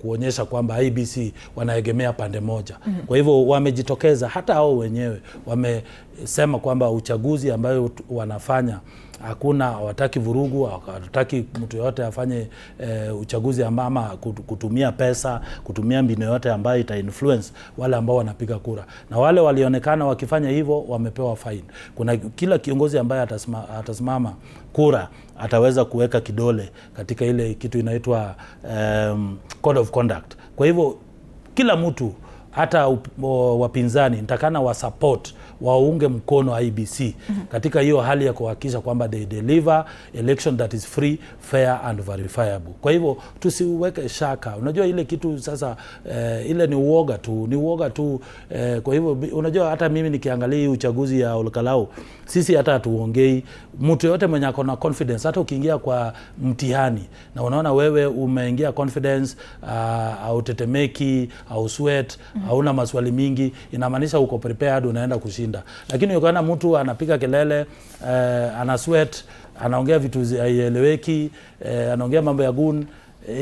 kuonyesha kwamba IEBC wanaegemea pande moja. Kwa hivyo wamejitokeza, hata hao wenyewe wamesema kwamba uchaguzi ambayo wanafanya hakuna, hawataki vurugu, hawataki mtu yote afanye uchaguzi ama kutumia pesa, kutumia mbinu yote ambayo ita influence wale ambao wanapiga kura. Na wale walionekana wakifanya hivyo wamepewa fine. Kuna kila kiongozi ambaye atasimama kura ataweza kuweka kidole katika ile kitu inaitwa code of conduct. Kwa hivyo kila mtu, hata wapinzani, nitakana wa support, waunge mkono IEBC katika hiyo hali ya kuhakikisha kwamba they deliver election that is free, fair and verifiable. Kwa hivyo tusiweke shaka. Unajua ile kitu sasa ile ni uoga tu. Kwa hivyo unajua hata mimi nikiangalia uchaguzi ya Kalou, sisi hata hatuongei. Mtu yote mwenye ako na confidence, hata ukiingia kwa mtihani na unaona wewe umeingia confidence, au tetemeki, au sweat, hauna maswali mingi, inamaanisha uko prepared, unaenda kushinda. Lakini ukiona mtu anapiga kelele, ana sweat, anaongea vitu haieleweki, anaongea mambo ya gun,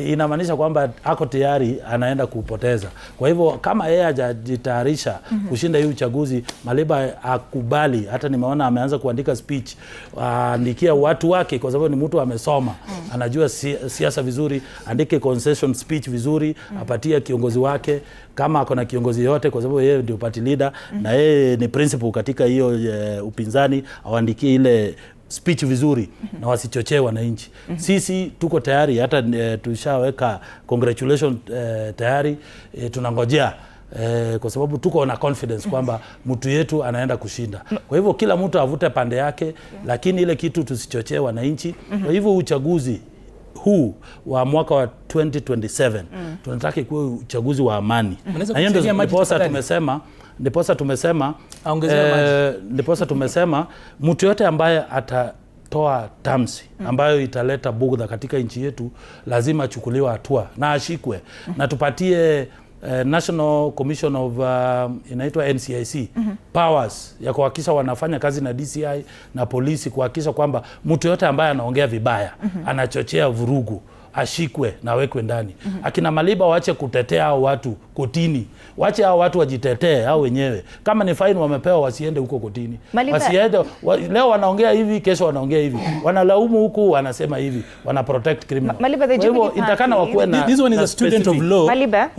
inamaanisha kwamba ako tayari anaenda kupoteza. Kwa hivyo kama yeye hajajitayarisha kushinda hii uchaguzi, Maliba akubali. Hata nimeona ameanza kuandika speech, andikia watu wake, kwa sababu ni mtu amesoma, anajua siasa vizuri, andike concession speech vizuri, apatie kiongozi wake kama ako na kiongozi yote, kwa sababu yeye ndio party leader na yeye ni principal katika hiyo upinzani, awandikie ile speech vizuri na wasichochee wananchi. Sisi tuko tayari, hata tushaweka congratulations tayari, tunangojea kwa sababu tuko na confidence kwamba mtu yetu anaenda kushinda. Kwa hivyo kila mtu avute pande yake, lakini ile kitu tusichochee wananchi. Kwa hivyo uchaguzi huu wa mwaka wa 2027 tunataka kuwa uchaguzi wa amani. Na hiyo ndio ndiposa tumesema mtu yote ambaye atatoa tamsi ambayo italeta bugdha katika nchi yetu lazima achukuliwe hatua na ashikwe, na tupatie National Commission of inaitwa NCIC powers ya kuhakikisha wanafanya kazi na DCI na polisi, kuhakikisha kwamba mtu yote ambaye anaongea vibaya, anachochea vurugu, ashikwe na wekwe ndani. Akina Maliba waache kutetea hao watu kotini. Waache hao watu wajitetee hao wenyewe. Kama ni fine wamepewa, wasiende huko kotini. Wasiende leo wanaongea hivi, kesho wanaongea hivi. Wanalaumu huku, wanasema hivi. Wana protect criminal. Maliba, the Jubilee Party, itakana wakuwe na this one is a student of law. Maliba,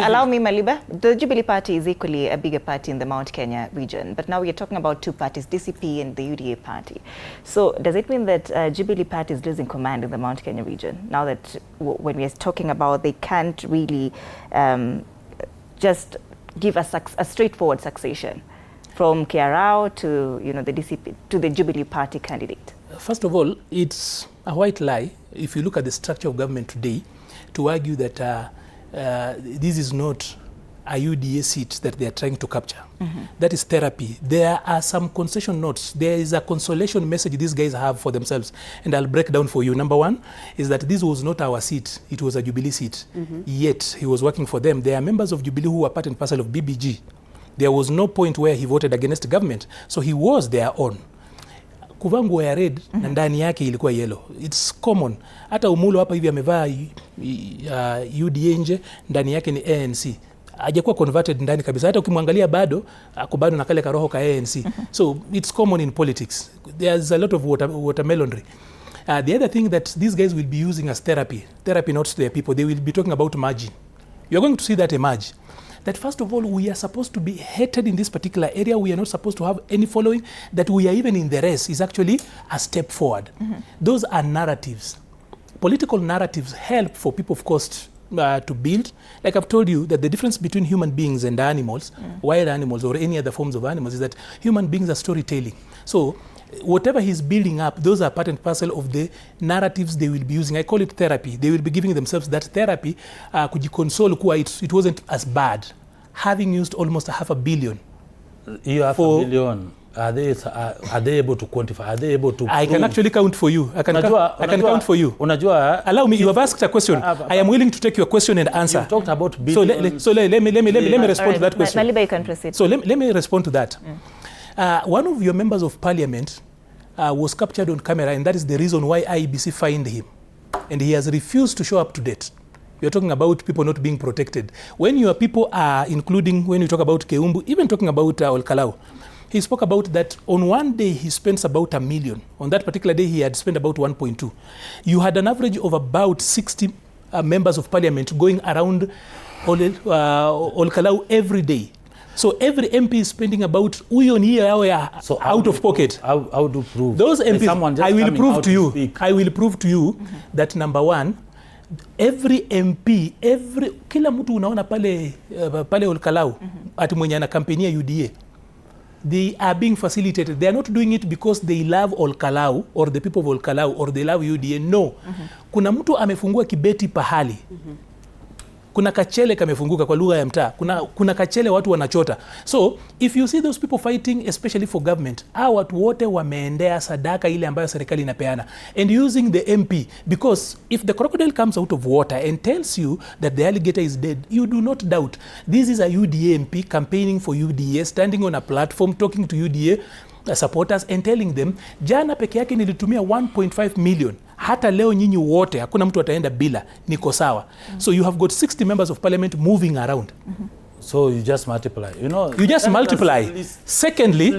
allow me Maliba. The Jubilee Party is equally a bigger party in the Mount Kenya region, but now we are talking about two parties, DCP and the UDA party. So does it mean that Jubilee Party is losing command in the Mount Kenya region now that when we are talking about they can't really just give us a straightforward succession from Kiarao to the DCP to the Jubilee Party candidate? First of all, it's a white lie if you look at the structure of government today to argue that this is not a UDA seat that they are trying to capture. That is therapy. There are some concession notes. There is a consolation message these guys have for themselves, and I'll break down for you. Number one is that this was not our seat. It was a Jubilee seat. Yet he was working for them. There are members of Jubilee who were part and parcel of BBG. There was no point where he voted against government, so he was their own. Kuvaa nguo ya red na ndani yake ilikuwa yellow. It's common. Hata Umulo hapa hivi amevaa UDA nje, ndani yake ni ANC. Hajakuwa converted ndani kabisa. Hata ukimwangalia bado akubado na kale karoho ka ANC. So it's common in politics. There's a lot of watermelonry. The other thing that these guys will be using as therapy notes to their people, they will be talking about margin. You're going to see that emerge. That first of all, we are supposed to be hated in this particular area. We are not supposed to have any following. That we are even in the race is actually a step forward. Those are narratives. Political narratives help for people, of course, to build. Like I've told you, that the difference between human beings and animals, wild animals or any other forms of animals, is that human beings are storytelling. So whatever he's building up, those are part and parcel of the narratives they will be using. I call it therapy. They will be giving themselves that therapy. Kujikonsole kuwa it wasn't as bad. Having used almost $500 million. You have $1 billion. are they able to quantify? Are they able to I prove? can actually count for you. I can count for you. Allow me. You have asked a question. I am willing to take your question and answer. You've talked about billions. So let me respond to that question. Maliba, you can proceed. So let me respond to that. One of your members of parliament was captured on camera, and that is the reason why IEBC fined him. And he has refused to show up to date. You're talking about people not being protected. When your people are, including when you talk about Keumbu, even talking about Kalou, he spoke about that on one day he spends about $1 million. On that particular day he had spent about 1.2. You had an average of about 60 members of parliament going around Kalou every day. So every MP is spending about so out of pocket. How do you prove? Those MPs, I will prove to you that number one, every MP, kila mtu unaona pale Kalou ati mwenye ana kampenia UDA, they are being facilitated. They are not doing it because they love Kalou or the people of Kalou or they love UDA. No. Kuna mtu amefungua kibeti pahali. Kuna kachele kamefunguka kwa lugha ya mtaa. Kuna kachele watu wanachota. So if you see those people fighting especially for government, watu wote wameendea sadaka ile ambayo serikali inapeana and using the MP, because if the crocodile comes out of water and tells you that the alligator is dead, you do not doubt. This is a UDA MP campaigning for UDA, standing on a platform talking to UDA supporters and telling them, jana peke yake nilitumia 1.5 million. Hata leo nyinyi wote hakuna mtu ataenda bila, niko sawa. So you have got 60 members of parliament moving around. So you just multiply. You just multiply. Secondly,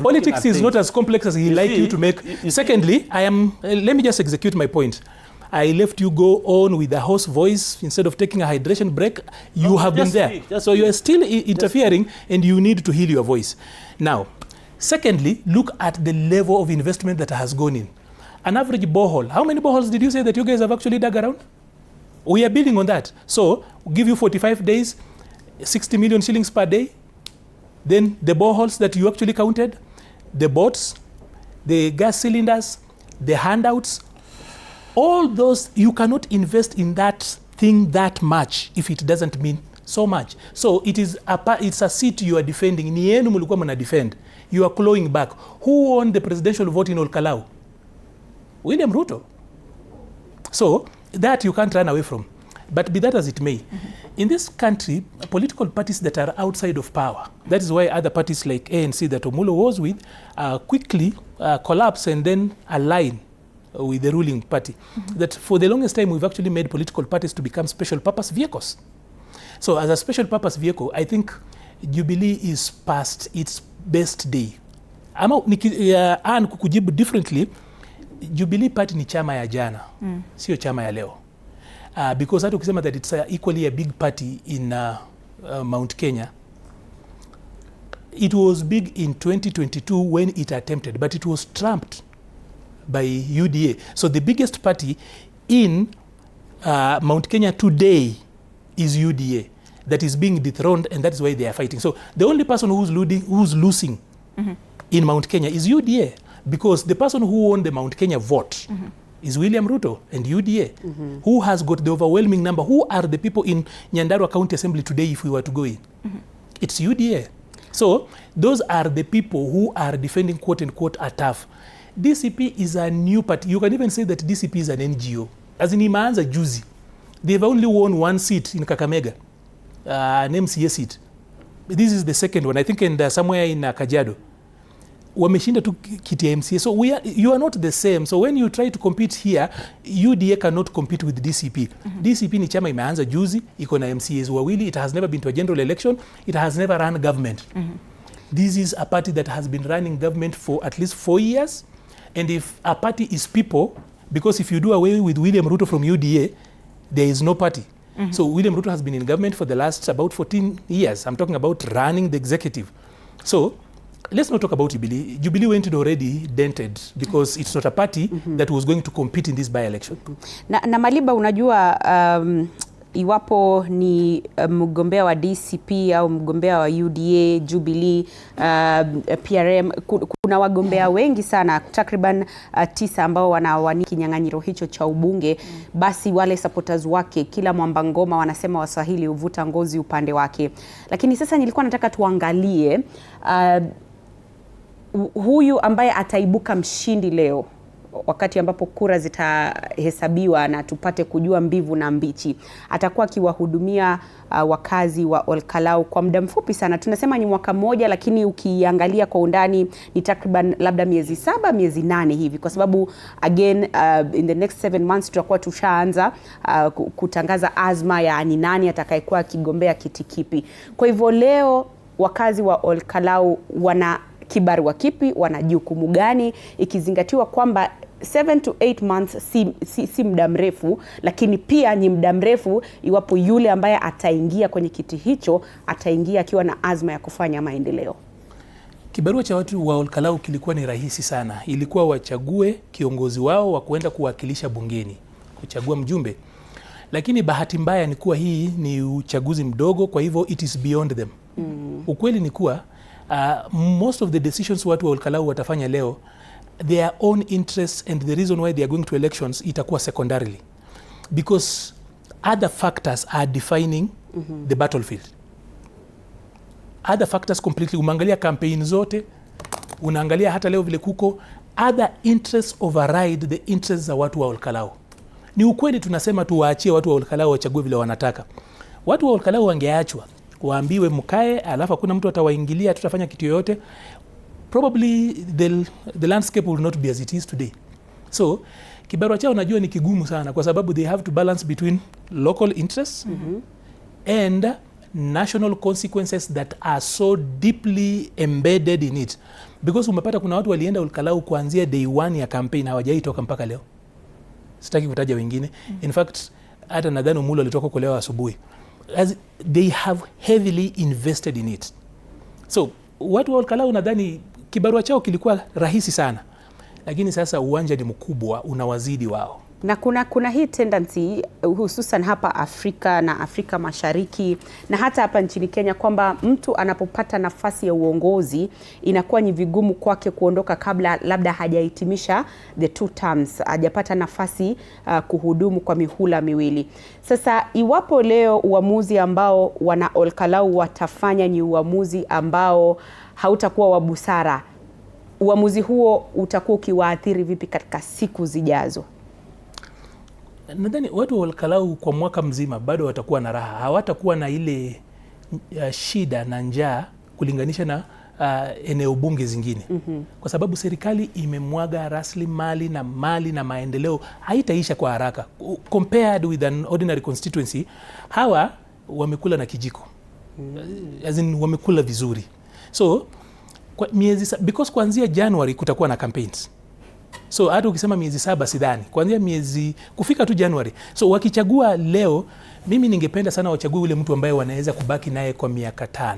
politics is not as complex as he like you to make. Secondly, let me just execute my point. I left you go on with a hoarse voice instead of taking a hydration break. You have been there. So you are still interfering and you need to heal your voice. Now, secondly, look at the level of investment that has gone in. An average borehole. How many boreholes did you say that you guys have actually dug around? We are building on that. So, we'll give you 45 days, 60 million shillings per day. Then the boreholes that you actually counted, the boats, the gas cylinders, the handouts, all those, you cannot invest in that thing that much if it doesn't mean so much. So it's a seat you are defending. Ni yenu mulikuwa mna defend. You are clawing back. Who won the presidential vote in Kalou? William Ruto. So that you can't run away from. But be that as it may, in this country, political parties that are outside of power, that is why other parties like ANC that Omulo was with quickly collapse and then align with the ruling party. That for the longest time, we've actually made political parties to become special purpose vehicles. So as a special purpose vehicle, I think Jubilee is past its best day. Ama kukujibu differently, Jubilee party ni chama ya jana, sio chama ya leo. Because hata ukisema that it's equally a big party in Mount Kenya, it was big in 2022 when it attempted, but it was trumped by UDA. So the biggest party in Mount Kenya today is UDA that is being dethroned, and that's why they are fighting. So the only person who's losing in Mount Kenya is UDA, because the person who won the Mount Kenya vote is William Ruto and UDA, who has got the overwhelming number. Who are the people in Nyandarua County Assembly today if we were to go in? It's UDA. So those are the people who are defending quote-unquote a tough. DCP is a new party. You can even say that DCP is an NGO. As in imeanza juzi. They've only won one seat in Kakamega, an MCA seat. This is the second one, I think, and somewhere in Kajiado. Wameshinda tu kiti ya MCA. So you are not the same. So when you try to compete here, UDA cannot compete with DCP. DCP ni chama imeanza juzi, iko na MCAs wawili. It has never been to a general election. It has never run government. This is a party that has been running government for at least 4 years. And if a party is people, because if you do away with William Ruto from UDA, there is no party. So William Ruto has been in government for the last about 14 years. I'm talking about running the executive. So let's not talk about Jubilee. Jubilee went in already dented because it's not a party that was going to compete in this by-election. Na Maliba, unajua iwapo ni mgombea wa DCP au mgombea wa UDA, Jubilee, PRM, kuna wagombea wengi sana, takriban 9 ambao wanawania kinyang'anyiro hicho cha ubunge. Basi wale supporters wake, kila mwamba ngoma wanasema Waswahili huvuta ngozi upande wake. Lakini sasa nilikuwa nataka tuangalie huyu ambaye ataibuka mshindi leo wakati ambapo kura zitahesabiwa na tupate kujua mbivu na mbichi, atakuwa akiwahudumia wakazi wa Olkalau kwa muda mfupi sana. Tunasema ni mwaka mmoja, lakini ukiangalia kwa undani ni takriban labda miezi 7, miezi 8 hivi, kwa sababu again in the next 7 months tutakuwa tushaanza kutangaza azma ya ni nani atakayekuwa akigombea kiti kipi. Kwa hivyo leo wakazi wa Olkalau wana kibarua kipi, wana jukumu gani, ikizingatiwa kwamba 7 to 8 months si muda mrefu, lakini pia ni muda mrefu iwapo yule ambaye ataingia kwenye kiti hicho ataingia akiwa na azma ya kufanya maendeleo. Kibarua cha watu wa Olkalau kilikuwa ni rahisi sana. Ilikuwa wachague kiongozi wao wa kuenda kuwakilisha bungeni, kuchagua mjumbe. Lakini bahati mbaya ni kuwa hii ni uchaguzi mdogo, kwa hivyo it is beyond them. Ukweli ni kuwa most of the decisions watu wa Olkalau watafanya leo, their own interests and the reason why they are going to elections itakuwa secondarily, because other factors are defining the battlefield. Other factors completely. Umeangalia campaign zote, unaangalia hata leo vile kuko, other interests override the interests za watu wa Olkalau. Ni ukweli tunasema tu waachie watu wa Olkalau wachague vile wanataka. Watu wa Olkalau wangeachwa waambiwe mkae, alafu kuna mtu atawaingilia, tutafanya kitu yoyote, probably the landscape will not be as it is today. So kibarua chao najua ni kigumu sana, kwa sababu they have to balance between local interests and national consequences that are so deeply embedded in it. Because umepata kuna watu walienda Olkalau kuanzia day 1 ya campaign, hawajai toka mpaka leo. Sitaki kutaja wengine. In fact, hata nadhani Umulo alitoka kwa leo asubuhi. As they have heavily invested in it. So watu wa Olkalau nadhani kibarua chao kilikuwa rahisi sana, lakini sasa uwanja ni mkubwa, unawazidi wao. Na kuna hii tendency hususan hapa Afrika na Afrika Mashariki na hata hapa nchini Kenya, kwamba mtu anapopata nafasi ya uongozi inakuwa ni vigumu kwake kuondoka kabla labda hajahitimisha the 2 terms, hajapata nafasi kuhudumu kwa mihula miwili. Sasa iwapo leo uamuzi ambao wana Olkalau watafanya ni uamuzi ambao hautakuwa wa busara, uamuzi huo utakuwa ukiwaathiri vipi katika siku zijazo? Nadhani watu wa Olkalau kwa mwaka mzima bado watakuwa na raha. Hawatakuwa na ile shida na njaa kulinganisha na eneo bunge zingine. Kwa sababu serikali imemwaga rasilimali na mali na maendeleo, haitaisha kwa haraka. Compared with an ordinary constituency, hawa wamekula na kijiko. As in wamekula vizuri. So because kuanzia January kutakuwa na campaigns. So hata ukisema miezi 7 sidhani, kuanzia miezi kufika tu January. So wakichagua leo, mimi ningependa sana wachague ule mtu ambaye wanaweza kubaki naye kwa miaka 5.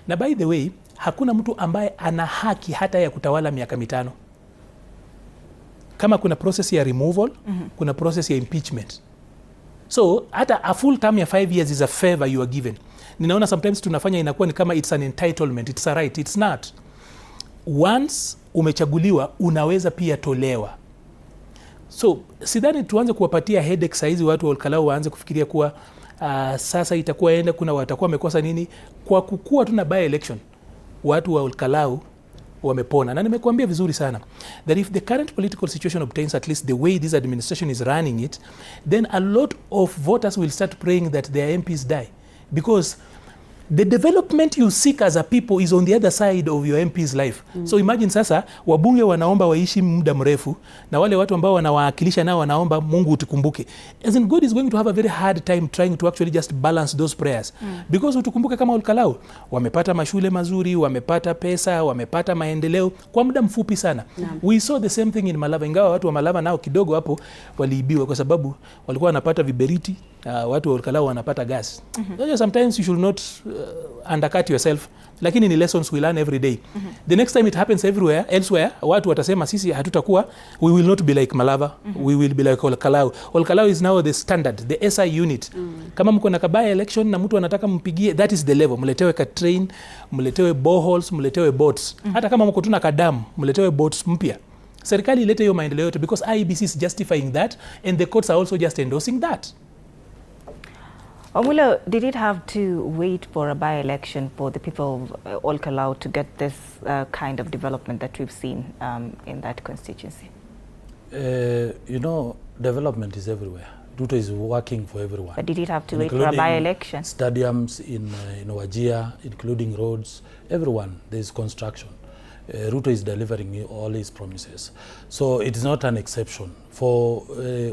Na by the way, hakuna mtu ambaye ana haki hata ya kutawala miaka 5. Kama kuna process ya removal, kuna process ya impeachment. So hata a full term ya 5 years is a favor you are given. Ninaona sometimes tunafanya inakuwa ni kama it's an entitlement, it's a right, it's not. Once umechaguliwa unaweza pia tolewa. So sidhani tuanze kuwapatia headache saizi watu wa Olkalau waanze kufikiria kuwa sasa itakuwa enda kuna watakuwa wamekosa nini. Kwa kukua tuna by election, watu wa Olkalau wamepona. Na nimekuambia vizuri sana that if the current political situation obtains at least the way this administration is running it, then a lot of voters will start praying that their MPs die, because the development you seek as a people is on the other side of your MP's life. So imagine sasa wabunge wanaomba waishi muda mrefu, na wale watu ambao wanawaakilisha nao wanaomba Mungu utukumbuke. As in God is going to have a very hard time trying to actually just balance those prayers. Because utukumbuke kama Olkalau wamepata mashule mazuri, wamepata pesa, wamepata maendeleo kwa muda mfupi sana. We saw the same thing in Malava, ingawa watu wa Malava nao kidogo hapo waliibiwa kwa sababu walikuwa wanapata viberiti, watu wa Olkalau wanapata gas. Sometimes you should not undercut yourself, lakini ni lessons we learn every day. The next time it happens elsewhere, watu watasema sisi hatutakuwa, we will not be like Malava, we will be like Olkalau. Olkalau is now the standard, the SI unit. Kama mko na kabaya election na mtu anataka mpigie, that is the level. Mletewe ka train, mletewe boreholes, mletewe boats. Hata kama mko tuna kadamu, mletewe boats mpya. Serikali ilete hiyo maendeleo yote, because IEBC is justifying that and the courts are also just endorsing that. Omulo, did it have to wait for a by-election for the people of Kalou to get this kind of development that we've seen in that constituency? You know, development is everywhere. Ruto is working for everyone. But did it have to wait for a by-election? Stadiums in Wajir, including roads, everyone, there is construction. Ruto is delivering all his promises. So it is not an exception. For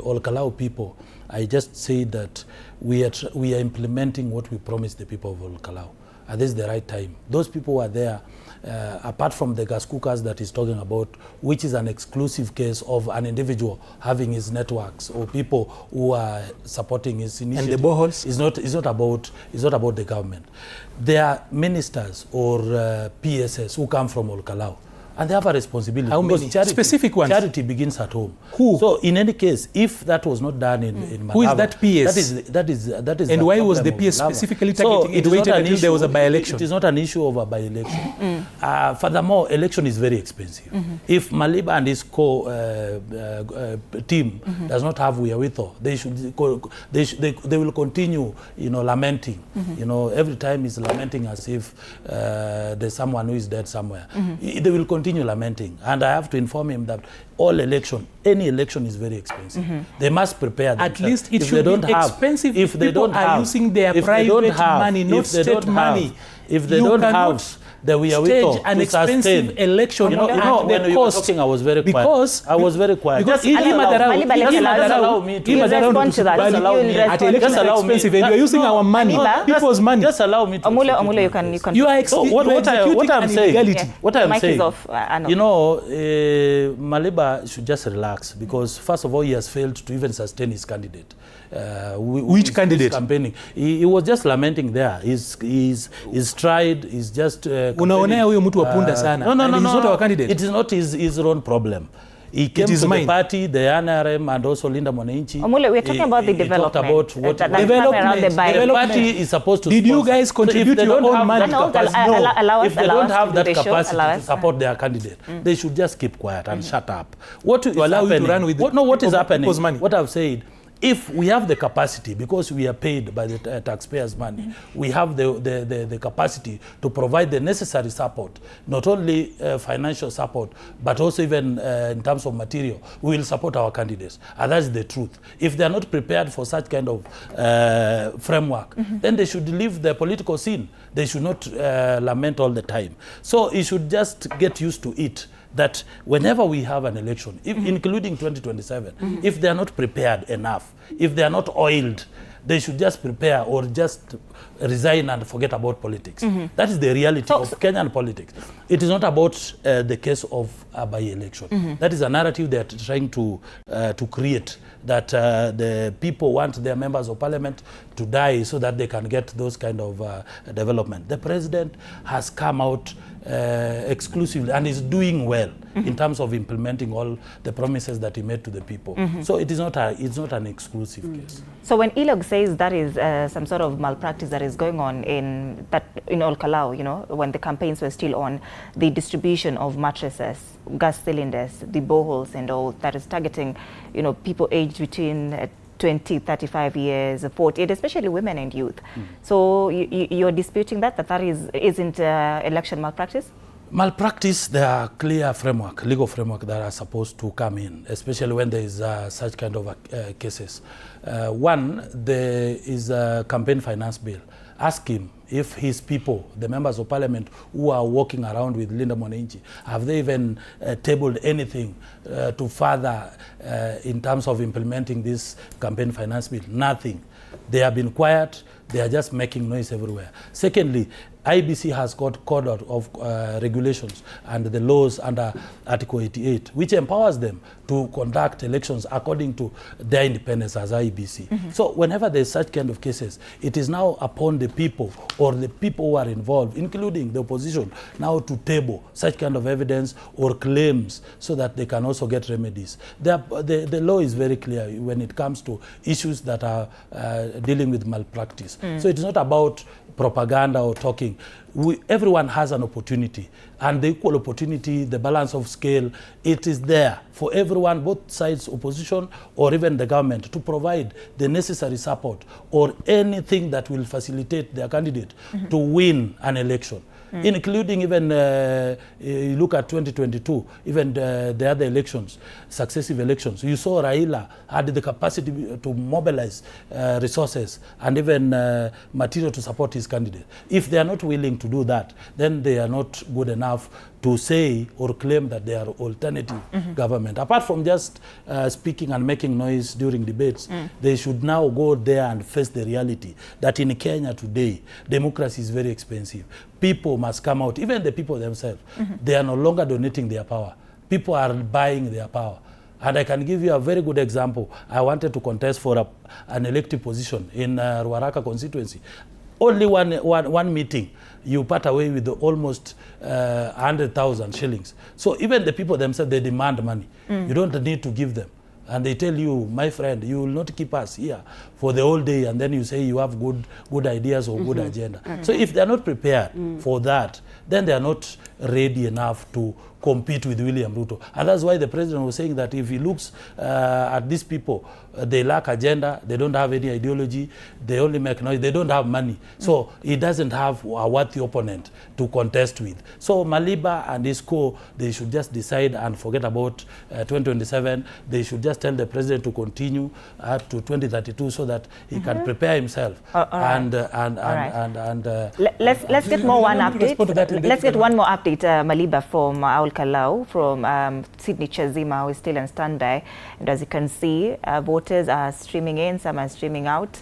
all Kalou people, I just say that we are implementing what we promised the people of all Kalou. And this is the right time. Those people who are there, apart from the gas cookers that he's talking about, which is an exclusive case of an individual having his networks or people who are supporting his initiative. And the boreholes? It's not about the government. There are ministers or PSS who come from all Kalou. And they have a responsibility. How many? Specific ones? Charity begins at home. Who? So in any case, if that was not done in Malava, who is that PS? That is. And why was the PS specifically targeting it? Waited until there was a by-election. It is not an issue of a by-election. Furthermore, election is very expensive. If Maliba and his team does not have wherewithal, they will continue, lamenting. Every time he's lamenting as if there's someone who is dead somewhere. They will continue lamenting, and I have to inform him that any election is very expensive. They must prepare themselves. At least it should be expensive if people are using their private money, not state money. If they don't have the wherewithal an expensive election, when you were talking, I was very quiet. I was very quiet. Because just allow me to respond to that. At election are expensive, and you are using our money, people's money. Just allow me to. Omulo, you can. You are what I'm saying. What I'm saying. Maliba should just relax, because first of all, he has failed to even sustain his candidate. Which candidate? Campaigning. He was just lamenting there. He's tried. He's just. Unaonea huyo mtu wapunda sana. No. He's not our candidate. It is not his own problem. He came to the party, the NRM, and also Linda Mwananchi. Omulo, we're talking about the development. About what the party is supposed to. Did you guys contribute your own money? If they don't have that capacity to support their candidate, they should just keep quiet and shut up. What is happening? What is happening? What I've said. If we have the capacity, because we are paid by the taxpayers' money, we have the capacity to provide the necessary support, not only financial support, but also even in terms of material, we will support our candidates. And that's the truth. If they are not prepared for such kind of framework, then they should leave the political scene. They should not lament all the time. So he should just get used to it, that whenever we have an election, including 2027, if they are not prepared enough, if they are not oiled, they should just prepare or just resign and forget about politics. That is the reality of Kenyan politics. It is not about the case of a by-election. That is a narrative they are trying to create, that the people want their members of parliament to die so that they can get those kind of development. The president has come out exclusively and is doing well in terms of implementing all the promises that he made to the people. So it's not an exclusive case. So when Ilog says that is some sort of malpractice that is going on in all Kalou, when the campaigns were still on, the distribution of mattresses, gas cylinders, the boreholes and all, that is targeting people aged between 20, 35 years, 40, and especially women and youth. So you're disputing that isn't election malpractice? Malpractice, there are clear legal framework that are supposed to come in, especially when there is such kind of cases. One, there is a campaign finance bill. Ask him if his people, the members of parliament who are walking around with Linda Mwananchi, have they even tabled anything to further in terms of implementing this campaign finance bill? Nothing. They have been quiet. They are just making noise everywhere. Secondly, IBC has got code of regulations and the laws under Article 88, which empowers them to conduct elections according to their independence as IBC. So whenever there's such kind of cases, it is now upon the people or the people who are involved, including the opposition, now to table such kind of evidence or claims so that they can also get remedies. The law is very clear when it comes to issues that are dealing with malpractice. So it's not about propaganda or talking. everyone has an opportunity, and the equal opportunity, the balance of scale, it is there for everyone, both sides, opposition or even the government, to provide the necessary support or anything that will facilitate their candidate to win an election. Including even, you look at 2022, even the other elections, successive elections. You saw Raila had the capacity to mobilize resources and even material to support his candidate. If they are not willing to do that, then they are not good enough to say or claim that they are alternative government. Apart from just speaking and making noise during debates, they should now go there and face the reality that in Kenya today, democracy is very expensive. People must come out, even the people themselves. They are no longer donating their power. People are buying their power. And I can give you a very good example. I wanted to contest for an elective position in Ruaraka constituency. Only one meeting, you part away with almost 100,000 shillings. So even the people themselves, they demand money. You don't need to give them. And they tell you, my friend, you will not keep us here for the whole day, and then you say you have good ideas or good agenda. So if they are not prepared for that, then they are not ready enough to compete with William Ruto. And that's why the president was saying that if he looks at these people, they lack agenda, they don't have any ideology, they only make noise, they don't have money. So he doesn't have a worthy opponent to contest with. So Maliba and his co, they should just decide and forget about 2027. They should just tell the president to continue up to 2032 so that he can prepare himself. Let's get more one update. Let's get one more update, Maliba, from Aul Kalou, from Sydney Chazima, who is still on standby. And as you can see, voters are streaming in, some are streaming out,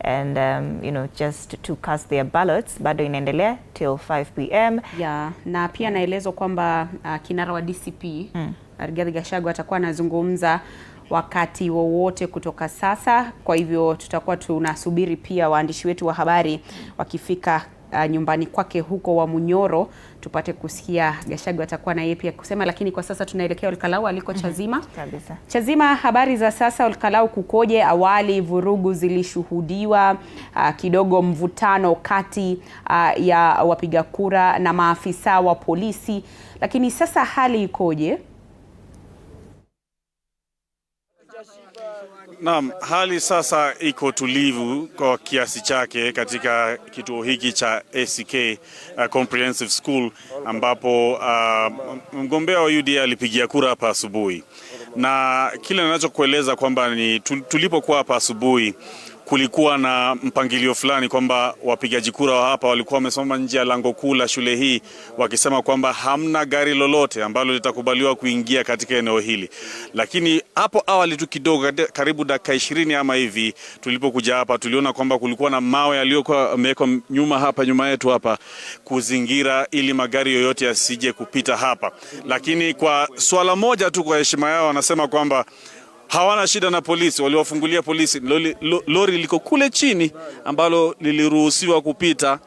and you know, just to cast their ballots. Bado inaendelea till 5 p.m. Yeah, na pia naelezo kwamba kinara wa DCP Rigathi Gachagua atakuwa anazungumza wakati wowote kutoka sasa. Kwa hivyo tutakuwa tunasubiri pia waandishi wetu wa habari wakifika nyumbani kwake huko wa Munyoro tupate kusikia Gachagua atakuwa na yeye pia kusema. Lakini kwa sasa tunaelekea Olkalau aliko Chazima. Chazima, habari za sasa Olkalau kukoje? Awali vurugu zilishuhudiwa, kidogo mvutano kati ya wapiga kura na maafisa wa polisi, lakini sasa hali ikoje? Naam, hali sasa iko tulivu kwa kiasi chake katika kituo hiki cha ACK Comprehensive School, ambapo mgombea wa UDA alipigia kura hapa asubuhi. Na kile ninachokueleza kwamba ni tulipokuwa hapa asubuhi kulikuwa na mpangilio fulani kwamba wapigaji kura wa hapa walikuwa wamesimama nje ya lango kuu la shule hii wakisema kwamba hamna gari lolote ambalo litakubaliwa kuingia katika eneo hili. Lakini hapo awali tu kidogo, karibu dakika 20 ama hivi, tulipokuja hapa tuliona kwamba kulikuwa na mawe yaliyokuwa yamewekwa nyuma yetu hapa kuzingira ili magari yoyote yasije kupita hapa. Lakini kwa swala moja tu, kwa heshima yao, wanasema kwamba hawana shida na polisi. Waliwafungulia polisi lori liko kule chini ambalo liliruhusiwa kupita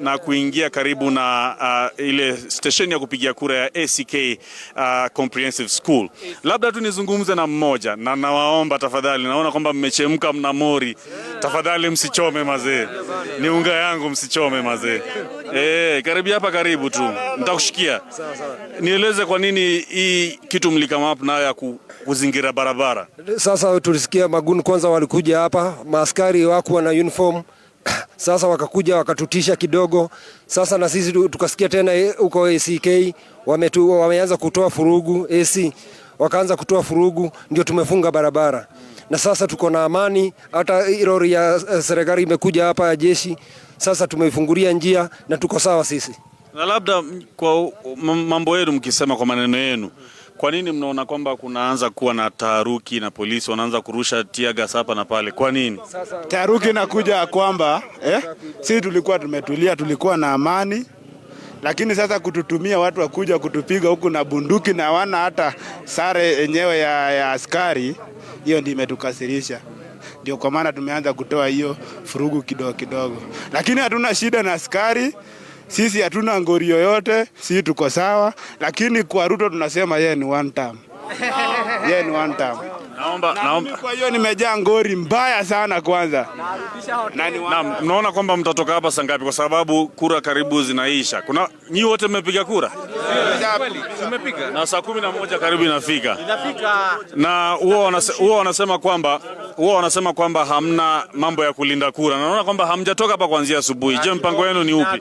na kuingia karibu na ile station ya kupigia kura ya ACK Comprehensive School. Labda tu nizungumze na mmoja, na nawaomba tafadhali, naona kwamba mmechemka, mna mori, tafadhali msichome mazee. Ni unga yangu, msichome mazee. Karibu hapa, karibu tu, nitakushikia. Nieleze kwa nini hii kitu mlikama up nayo ya kuzingira barabara. Sasa tulisikia maguni kwanza walikuja hapa, maaskari wakuwa na uniform. Sasa wakakuja wakatutisha kidogo. Sasa na sisi tukasikia tena huko ACK wameanza kutoa furugu. AC wakaanza kutoa furugu, ndio tumefunga barabara. Na sasa tuko na amani, hata lori ya serikali imekuja hapa ya jeshi. Sasa tumeifungulia njia na tuko sawa sisi. Na labda kwa mambo yenu mkisema, kwa maneno yenu, kwa nini mnaona kwamba kunaanza kuwa na taharuki na polisi wanaanza kurusha tear gas hapa na pale? Kwa nini? Taharuki inakuja kwamba sisi tulikuwa tumetulia, tulikuwa na amani, lakini sasa kututumia watu wakuja kutupiga huku na bunduki na wana hata sare yenyewe ya askari, hiyo ndio imetukasirisha. Ndio kwa maana tumeanza kutoa hiyo furugu kidogo kidogo. Lakini hatuna shida na askari. Sisi hatuna ngori yoyote, sisi tuko sawa, lakini kwa Ruto tunasema yeye ni one term. Yeye ni one term. Naomba kwa hiyo nimejaa ngori mbaya sana kwanza. Mnaona kwamba mtatoka hapa saa ngapi kwa sababu kura karibu zinaisha. Nyinyi wote mmepiga kura? Tumepiga. Na saa 11 karibu inafika. Na huwa wanasema kwamba hamna mambo ya kulinda kura. Naona kwamba hamjatoka hapa kuanzia asubuhi. Je, mpango wenu ni upi?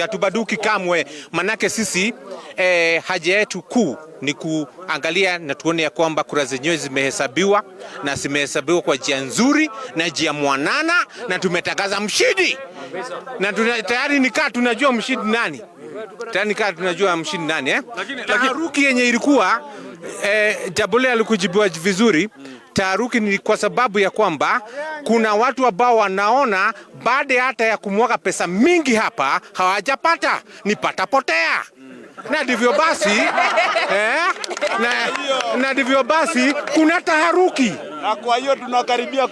Hatubaduki kamwe. Manake sisi haja yetu kuu ni kuangalia na tuone ya kwamba kura zenyewe zimehesabiwa na zimehesabiwa kwa njia nzuri na njia mwanana na tumetangaza mshindi. Na tayari tunajua mshindi nani. Taharuki yenye ilikuwa Jabole alikujibiwa vizuri. Taharuki ni kwa sababu ya kwamba kuna watu ambao wanaona baada hata ya kumwaga pesa mingi hapa hawajapata, ni patapotea. Na ndivyo basi kuna taharuki. Na kwa hiyo tunakaribia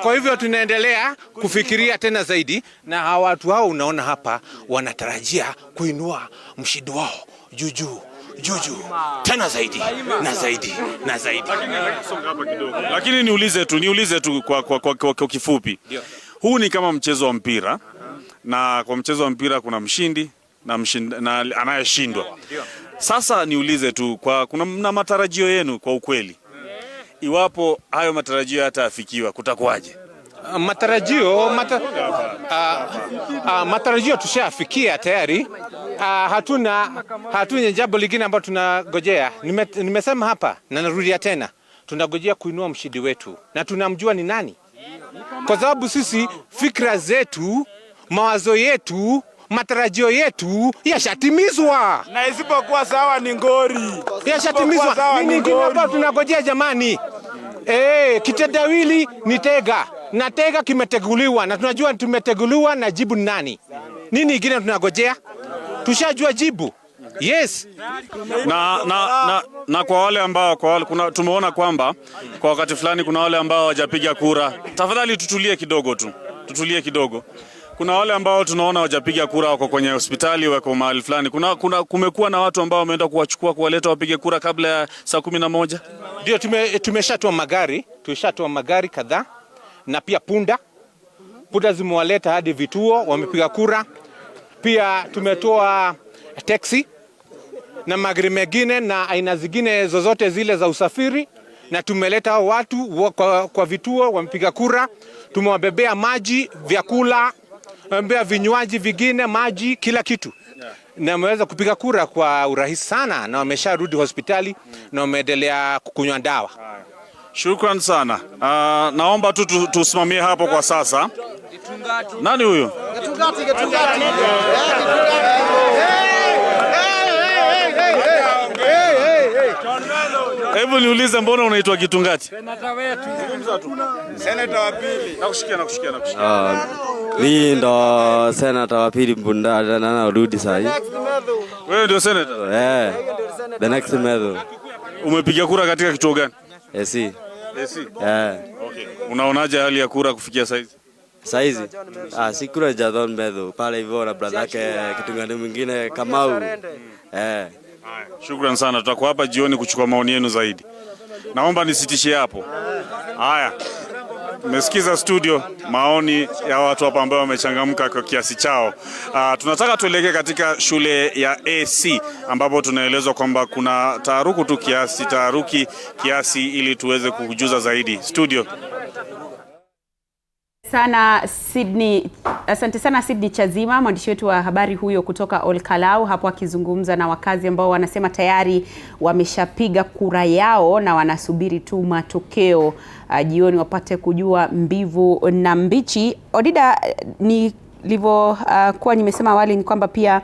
kwa hivyo tunaendelea kufikiria tena zaidi, na hawa watu hao unaona hapa wanatarajia kuinua mshindi wao juju tena zaidi na zaidi. Lakini niulize tu kwa kifupi. Huu ni kama mchezo wa mpira, na kwa mchezo wa mpira kuna mshindi na anayeshindwa. Sasa niulize tu kuna matarajio yenu kwa ukweli. Iwapo hayo matarajio yataafikiwa kutakuwaje? Matarajio tushafikia tayari. Hatuna jambo lingine ambalo tunagojea. Nimesema hapa na narudia tena, tunagojea kuinua mshindi wetu na tunamjua ni nani. Kwa sababu sisi fikra zetu, mawazo yetu, matarajio yetu yashatimizwa. Na isipokuwa sawa ni ngori. Yashatimizwa. Nini kingine ambacho tunagojea jamani? Kitendawili ni tega. Na tega kimeteguliwa na tunajua tumeteguliwa na jibu ni nani. Nini kingine tunagojea? Tushajua jibu. Yes. Na kwa wale ambao tumeona kwamba kwa wakati fulani kuna wale ambao hawajapiga kura. Tafadhali tutulie kidogo. Kuna wale ambao tunaona hawajapiga kura, wako kwenye hospitali, wako mahali fulani. Kumekuwa na watu ambao wameenda kuwachukua kuwaleta wapige kura kabla ya saa 11. Ndio tumeshatoa magari kadhaa na pia punda zimewaleta hadi vituo, wamepiga kura. Pia tumetoa taxi na magari mengine na aina zingine zozote zile za usafiri, na tumeleta watu kwa vituo, wamepiga kura. Tumewabebea maji, vyakula, wamebebea vinywaji vingine, maji, kila kitu. Na wameweza kupiga kura kwa urahisi sana, na wamesharudi hospitali na wameendelea kukunywa dawa. Shukran sana. Naomba tu tusimamie hapo kwa sasa. Nani huyo? Hebu niulize, mbona unaitwa Kitungati? Senata wetu. Senata wa pili. Nakusikia. Mimi ndo senata wa pili Mbunda na narudi sasa. Wewe ndio senata? The next medal. Umepiga kura katika kituo gani? AC. Okay. Unaonaje hali ya kura kufikia saizi? Saizi? Si kura jadon medal. Pale hivyo na brother yake Kitungani mwingine Kamau. Shukran sana, tutakuwa hapa jioni kuchukua maoni yenu zaidi. Naomba nisitishie hapo. Haya. Mmesikiza studio maoni ya watu hapa ambao wamechangamka kwa kiasi chao. Tunataka tuelekee katika shule ya AC ambapo tunaelezwa kwamba kuna taharuki kiasi ili tuweze kukujuza zaidi. Studio. Asante sana Sydney Chazima, mwandishi wetu wa habari huyo kutoka Kalou, hapo akizungumza na wakazi ambao wanasema tayari wameshapiga kura yao na wanasubiri tu matokeo jioni wapate kujua mbivu na mbichi. Odida, nilivyokuwa nimesema awali ni kwamba pia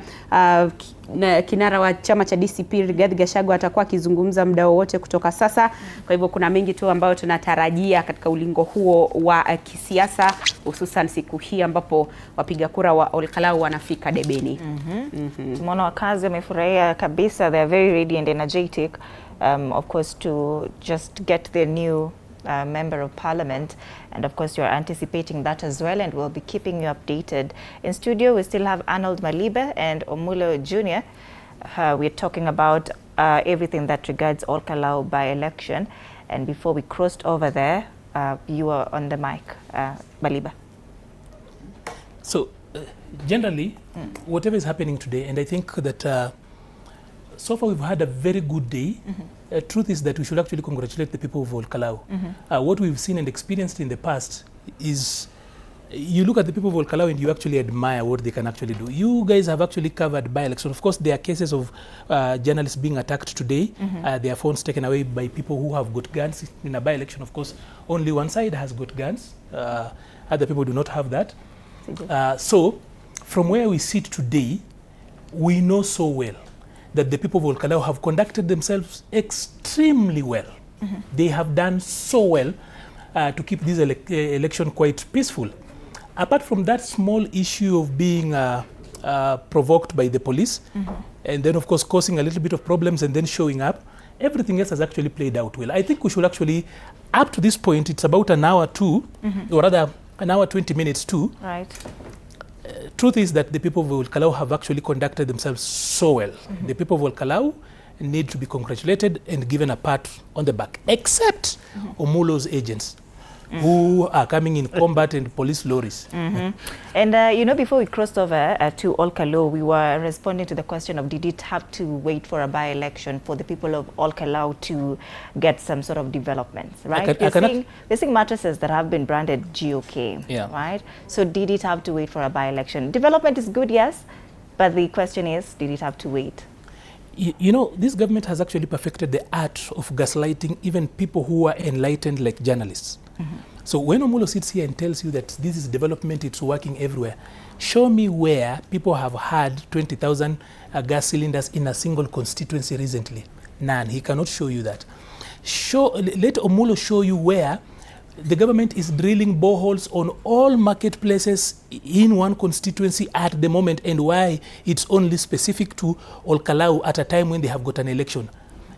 kinara wa chama cha DCP Rigathi Gachagua atakuwa akizungumza muda wote kutoka sasa. Kwa hivyo kuna mengi tu ambayo tunatarajia katika ulingo huo wa kisiasa, hususan siku hii ambapo wapiga kura wa Kalou wanafika debeni. Tumeona wakazi wamefurahia kabisa. They are very ready and energetic, of course, to just get their new member of parliament, and of course you're anticipating that as well, and we'll be keeping you updated. In studio we still have Arnold Malibe and Omulo Jr. We're talking about everything that regards Kalou by election, And before we crossed over there, you were on the mic, Baliba. So generally, whatever is happening today, and I think that so far we've had a very good day. Truth is that we should actually congratulate the people of Kalou. What we've seen and experienced in the past is, you look at the people of Kalou and you actually admire what they can actually do. You guys have actually covered by-election. Of course, there are cases of journalists being attacked today, their phones taken away by people who have got guns. In a by-election, of course, only one side has got guns. Other people do not have that. So, from where we sit today, we know so well that the people of Kalou have conducted themselves extremely well. They have done so well to keep this election quite peaceful. Apart from that small issue of being provoked by the police, and then of course causing a little bit of problems and then showing up, everything else has actually played out well. I think we should actually, up to this point, it's about an hour too, or rather an hour 20 minutes too. Right. Truth is that the people of Kalou have actually conducted themselves so well. The people of Kalou need to be congratulated and given a pat on the back, except Omulo's agents, who are coming in combat and police lorries. And you know, before we crossed over to Kalou, we were responding to the question of, did it have to wait for a by-election for the people of Kalou to get some sort of developments, right? They're seeing mattresses that have been branded GOK, right? So did it have to wait for a by-election? Development is good, yes, but the question is, did it have to wait? You know, this government has actually perfected the art of gaslighting even people who are enlightened like journalists. So when Omulo sits here and tells you that this is development, it's working everywhere, show me where people have had 20,000 gas cylinders in a single constituency recently. None. He cannot show you that. Let Omulo show you where the government is drilling boreholes on all marketplaces in one constituency at the moment, and why it's only specific to Kalou at a time when they have got an election.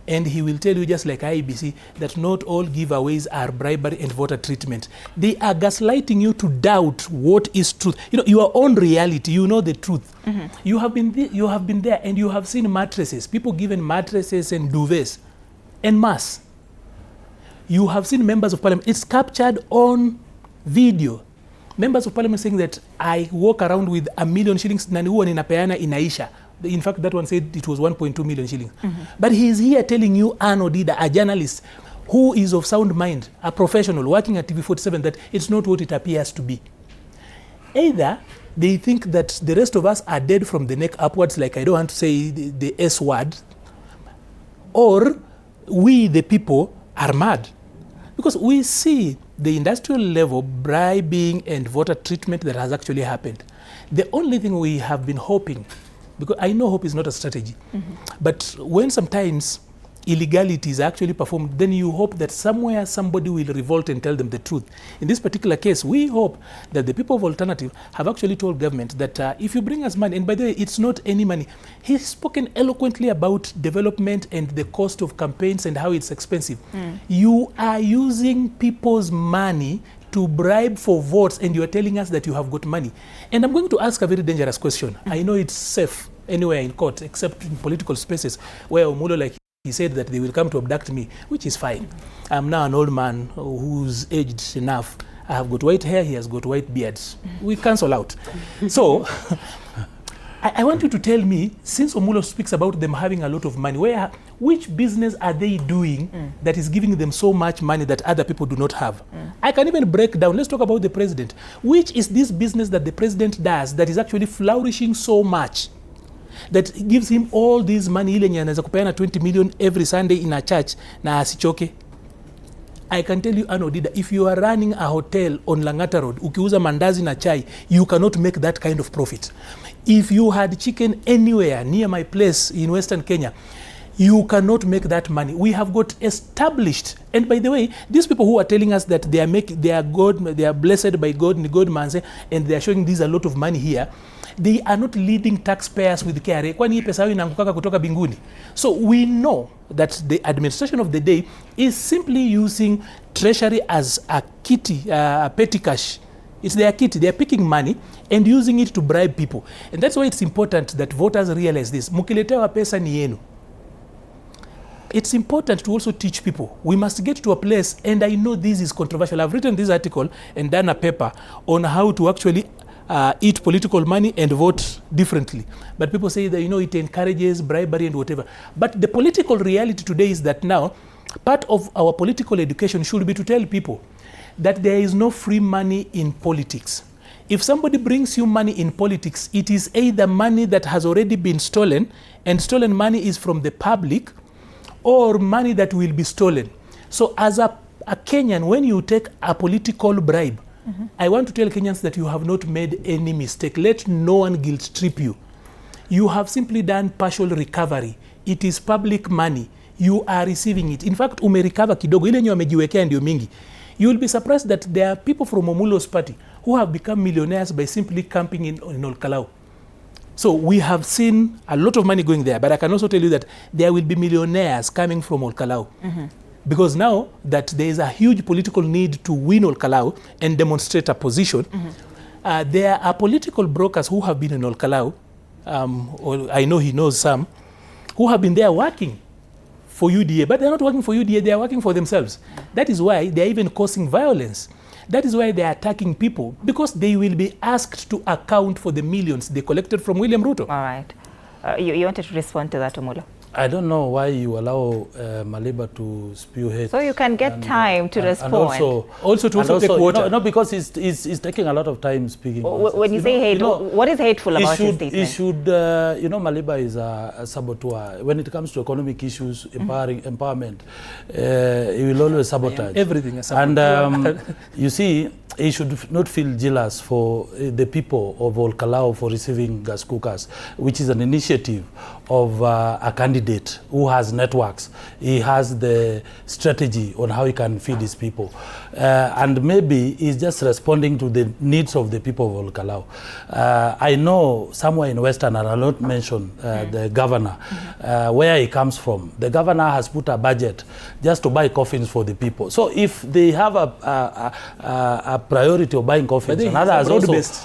And he will tell you, just like IEBC, that not all giveaways are bribery and voter treatment. They are gaslighting you to doubt what is truth. You know, your own reality, you know the truth. You have been there and you have seen mattresses, people given mattresses and duvets en masse. You have seen members of parliament. It's captured on video. Members of parliament saying that I walk around with 1 million shillings, nani huwa ninapeana inaisha. In fact, that one said it was 1.2 million shillings. But he is here telling you, Anno Dida, a journalist who is of sound mind, a professional working at TV47, that it's not what it appears to be. Either they think that the rest of us are dead from the neck upwards, like I don't want to say the S word, or we, the people, are mad. Because we see the industrial level bribing and voter treatment that has actually happened. The only thing we have been hoping, because I know hope is not a strategy, but when sometimes illegality is actually performed, then you hope that somewhere somebody will revolt and tell them the truth. In this particular case, we hope that the people of Alternative have actually told government that if you bring us money, and by the way, it's not any money. He's spoken eloquently about development and the cost of campaigns and how it's expensive. You are using people's money to bribe for votes, and you are telling us that you have got money. And I'm going to ask a very dangerous question. I know it's safe anywhere in court, except in political spaces, where Omulo, like he said, that they will come to abduct me, which is fine. I'm now an old man who's aged enough. I have got white hair, he has got white beards. We cancel out. So, I want you to tell me, since Omulo speaks about them having a lot of money, which business are they doing that is giving them so much money that other people do not have? I can even break down. Let's talk about the president. Which is this business that the president does that is actually flourishing so much, that gives him all this money, ile nye anaweza kupeana 20 million every Sunday in a church na asichoke? I can tell you, Anno Dida, if you are running a hotel on Langata Road, ukiuza mandazi na chai, you cannot make that kind of profit. If you had chicken anywhere near my place in Western Kenya, you cannot make that money. We have got established, and by the way, these people who are telling us that they are blessed by God, and God man say, and they are showing this a lot of money here, they are not leading taxpayers with KRA. Kwani hii pesa inaanguka kutoka binguni. So we know that the administration of the day is simply using treasury as a kitty, petty cash. It's their kitty. They are picking money and using it to bribe people. And that's why it's important that voters realize this. Mukiletewa pesa ni yenu. it's important to also teach people. We must get to a place, and I know this is controversial. I've written this article and done a paper on how to actually eat political money and vote differently. But people say that, it encourages bribery and whatever. But the political reality today is that now, part of our political education should be to tell people that there is no free money in politics. If somebody brings you money in politics, it is either money that has already been stolen, and stolen money is from the public, or money that will be stolen. So as a Kenyan, when you take a political bribe, I want to tell Kenyans that you have not made any mistake. Let no one guilt trip you. You have simply done partial recovery. It is public money. You are receiving it. In fact, umerecover kidogo, ile nyo amejiwekea ndio mingi. You will be surprised that there are people from Omulo's party who have become millionaires by simply camping in Olkalau. So we have seen a lot of money going there, but I can also tell you that there will be millionaires coming from Olkalau. Because now that there is a huge political need to win Olkalau and demonstrate a position, there are political brokers who have been in Olkalau, I know he knows some, who have been there working for UDA, but they're not working for UDA, they are working for themselves. That is why they're even causing violence. That is why they are attacking people, because they will be asked to account for the millions they collected from William Ruto. All right. You wanted to respond to that, Omulo? I don't know why you allow Maliba to spew hate. So you can get time to respond. And also take water. No, because he's taking a lot of time speaking. When you say hate, what is hateful about his statement? He should, Maliba is a saboteur. When it comes to economic issues, empowerment, he will always sabotage. Everything is and you see, he should not feel jealous for the people of Olkalau for receiving gas cookers, which is an initiative of a candidate who has networks. He has the strategy on how he can feed his people. And maybe he's just responding to the needs of the people of Olkalau. I know somewhere in Western, and I'll not mention the governor, where he comes from. The governor has put a budget just to buy coffins for the people. So if they have a priority of buying coffins, and others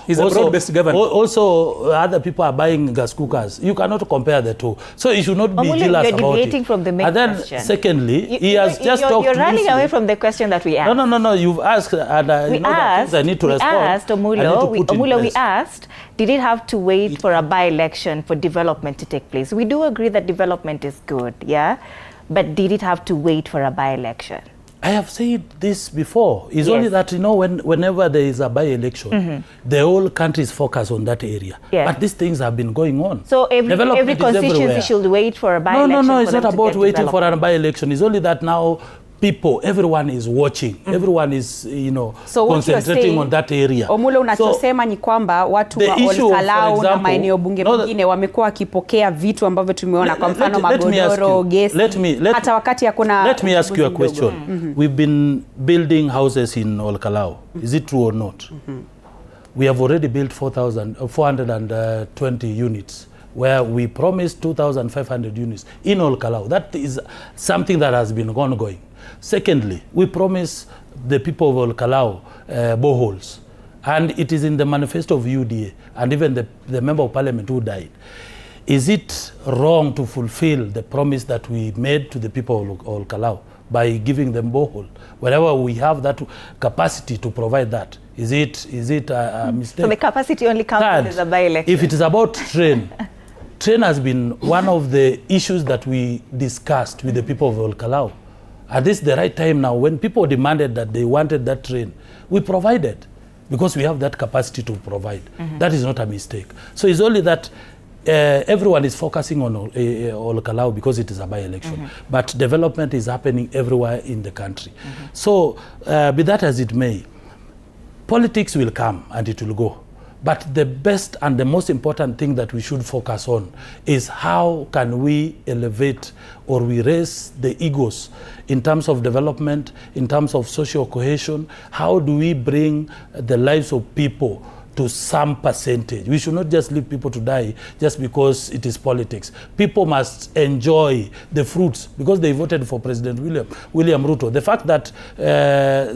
he's a broad-based governor. Also, other people are buying gas cookers. You cannot compare the two. So you should not be jealous about you're deviating it. From the main and then, question. Secondly, he has just talked. You're running away from the question that we asked. No. You've asked, and I need to respond. We asked, did it have to wait for a by-election for development to take place? We do agree that development is good, yeah? But did it have to wait for a by-election? I have said this before. It's only that, whenever there is a by-election, the whole country is focused on that area. Yeah. But these things have been going on. So every constituency should wait for a by-election? No, it's not about waiting for a by-election. It's only that now everyone is watching. Everyone is, concentrating on that area. Omulo, unachosema ni kwamba watu wa Olkalau na maeneo bunge mengine wamekuwa wakipokea vitu ambavyo tumeona, kwa mfano magodoro, gesi, hata wakati hakuna. Let me ask you a question. We've been building houses in Olkalau. Is it true or not? We have already built 420 units. Where we promised 2,500 units in Olkalau. That is something that has been ongoing. Secondly, we promised the people of Olkalau boreholes. And it is in the manifesto of UDA and even the member of parliament who died. Is it wrong to fulfill the promise that we made to the people of Olkalau by giving them borehole? Wherever we have that capacity to provide that, is it a mistake? So the capacity only counts as a by-election? If it is about train has been one of the issues that we discussed with the people of Olkalau. And this is the right time now. When people demanded that they wanted that train, we provided, because we have that capacity to provide. That is not a mistake. So it's only that everyone is focusing on Olkalau because it is a by-election. But development is happening everywhere in the country. So be that as it may, politics will come and it will go. But the best and the most important thing that we should focus on is how can we elevate or we raise the egos in terms of development, in terms of social cohesion. How do we bring the lives of people to some percentage? We should not just leave people to die just because it is politics. People must enjoy the fruits because they voted for President William Ruto. The fact that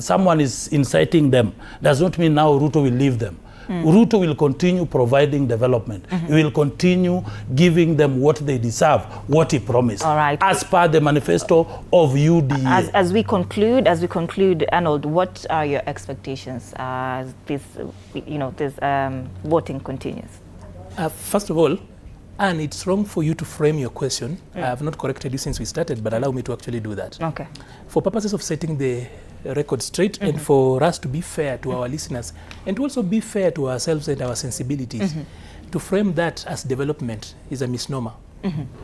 someone is inciting them does not mean now Ruto will leave them. Ruto will continue providing development. He will continue giving them what they deserve, what he promised. All right. As per the manifesto of UDA. As we conclude, Arnold, what are your expectations as this voting continues? First of all, and it's wrong for you to frame your question. I have not corrected you since we started, but allow me to actually do that. Okay. For purposes of setting the record straight and for us to be fair to our listeners and to also be fair to ourselves and our sensibilities, to frame that as development is a misnomer.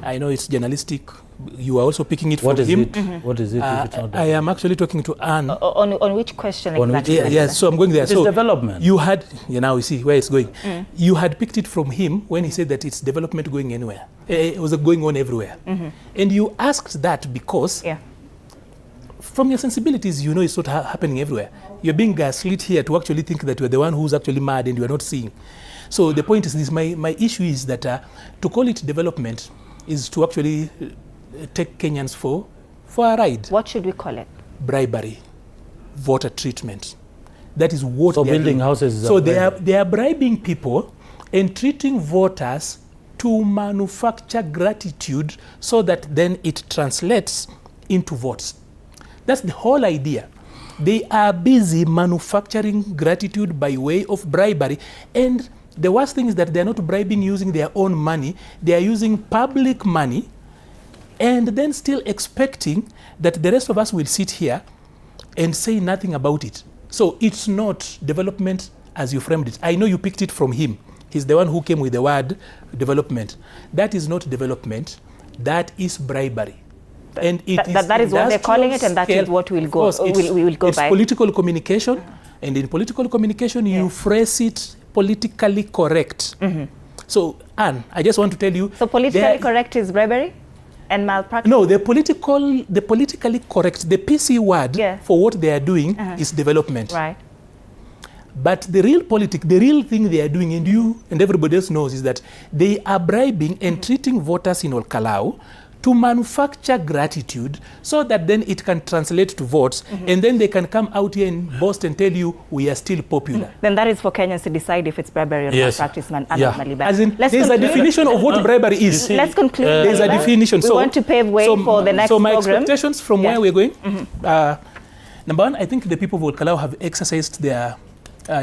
I know it's journalistic. You are also picking it from him. What is it if it's not I am actually talking to Anne. On which question exactly? Yes, so I'm going there. It is development. You had, now you see where it's going. You had picked it from him when he said that it's development going anywhere. It was going on everywhere. And you asked that because from your sensibilities, you know it's not happening everywhere. You're being gaslit here to actually think that you're the one who's actually mad and you're not seeing. So the point is this, my issue is that to call it development is to actually take Kenyans for a ride. What should we call it? Bribery, voter treatment. That is what so they are building doing. houses. So they are bribing people and treating voters to manufacture gratitude so that then it translates into votes. That's the whole idea. They are busy manufacturing gratitude by way of bribery, and the worst thing is that they're not bribing using their own money. They are using public money and then still expecting that the rest of us will sit here and say nothing about it. So it's not development as you framed it. I know you picked it from him. He's the one who came with the word development. That is not development. That is bribery. And that is what they're calling it, and that is what we'll go, we will go it's by. It's political communication, and in political communication, you phrase it politically correct. So, Anne, I just want to tell you... So politically correct is bribery and malpractice? No, the politically correct, the PC word for what they are doing is development. Right. But the real thing they are doing, and you and everybody else knows, is that they are bribing and treating voters in Kalou to manufacture gratitude so that then it can translate to votes, and then they can come out here and boast and tell you we are still popular. Then that is for Kenyans to decide if it's bribery or malpractice. As in, there's a definition of what bribery is. Let's conclude. There's a definition. We want to pave way for the next program. So my expectations from where we're going, number one, I think the people of Kalou have exercised their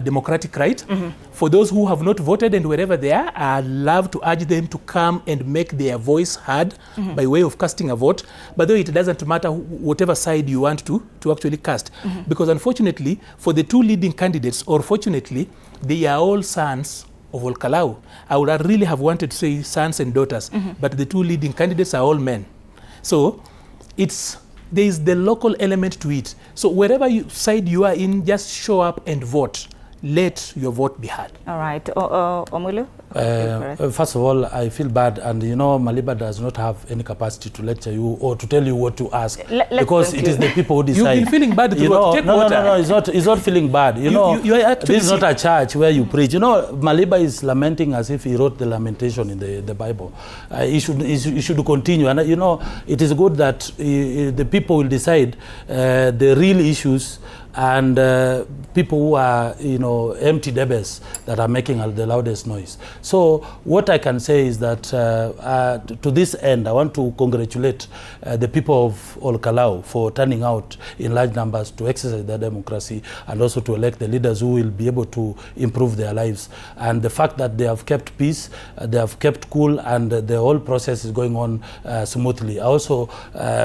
democratic right. For those who have not voted and wherever they are, I'd love to urge them to come and make their voice heard by way of casting a vote. But though it doesn't matter whatever side you want to actually cast. Because unfortunately, for the two leading candidates, or fortunately, they are all sons of Kalou. I would really have wanted to say sons and daughters, but the two leading candidates are all men. So there is the local element to it. So wherever side you are in, just show up and vote. Let your vote be heard. All right. Omulu? First of all, I feel bad, and you know, Maliba does not have any capacity to lecture you or to tell you what to ask, because it is the people who decide. You've been feeling bad. No, it's not feeling bad. You know, this is not a church where you preach. You know, Maliba is lamenting as if he wrote the lamentation in the Bible. He should continue, and you know, it is good that the people will decide the real issues, and people who are, you know, empty debates that are making the loudest noise. So what I can say is that to this end, I want to congratulate the people of Kalou for turning out in large numbers to exercise their democracy and also to elect the leaders who will be able to improve their lives. And the fact that they have kept peace, they have kept cool, and the whole process is going on smoothly. I also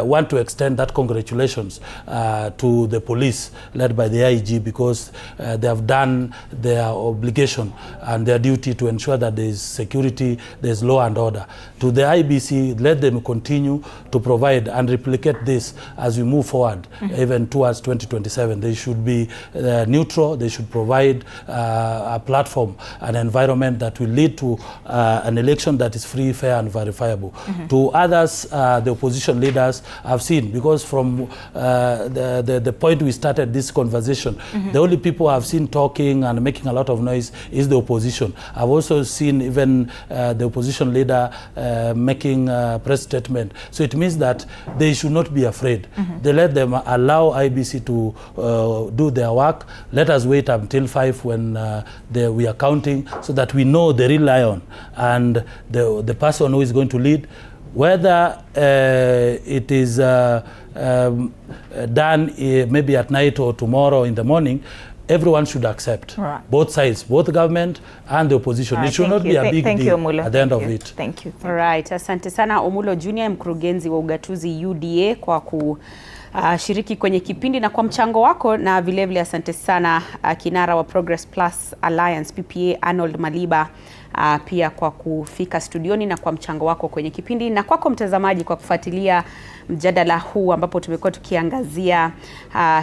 want to extend that congratulations to the police led by the IG, because they have done their obligation and their duty to ensure that there is security, there is law and order. To the IBC, let them continue to provide and replicate this as we move forward, even towards 2027. They should be neutral. They should provide a platform, an environment that will lead to an election that is free, fair and verifiable. To others, the opposition leaders have seen, because from the point we started this this conversation, the only people I've seen talking and making a lot of noise is the opposition. I've also seen even the opposition leader making a press statement. So it means that they should not be afraid. They let them allow IBC to do their work. Let us wait until 5 when we are counting, so that we know the real lion and the person who is going to lead. Whether it is done maybe at night or tomorrow in the morning, everyone should accept. Right. Both sides, both the government and the opposition. It should not be a big deal at the end of it. Thank you. Right. Asante sana Omulo Junior, mkurugenzi wa ugatuzi UDA, kwa kushiriki kwenye kipindi na kwa mchango wako, na vilevile asante sana kinara wa Progress Plus Alliance PPA Arnold Maliba pia kwa kufika studioni na kwa mchango wako kwenye kipindi, na kwako mtazamaji kwa kufuatilia mjadala huu ambapo tumekuwa tukiangazia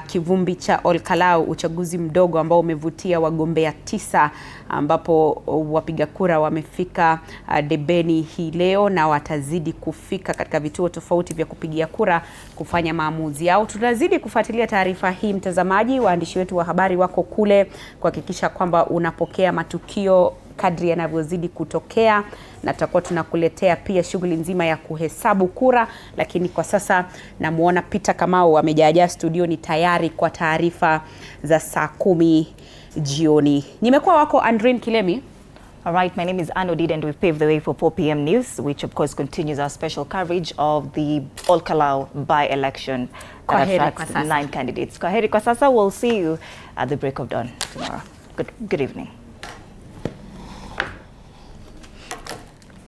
kivumbi cha Kalou, uchaguzi mdogo ambao umevutia wagombea 9 ambapo wapiga kura wamefika debeni hii leo na watazidi kufika katika vituo tofauti vya kupigia kura kufanya maamuzi yao. Tunazidi kufuatilia taarifa hii mtazamaji, waandishi wetu wa habari wako kule kuhakikisha kwamba unapokea matukio kadri yanavyozidi kutokea, na tutakuwa tunakuletea pia shughuli nzima ya kuhesabu kura. Lakini kwa sasa namuona Peter Kamau amejaajaa studioni tayari kwa taarifa za saa 10 jioni. Nimekuwa wako Andrine Kilemi. All right, my name is Anno Did, and we've paved the way for 4 p.m. news, which of course continues our special coverage of the Kalou by-election that attracts 9 candidates. Kwaheri kwa sasa. We'll see you at the break of dawn tomorrow. Good evening.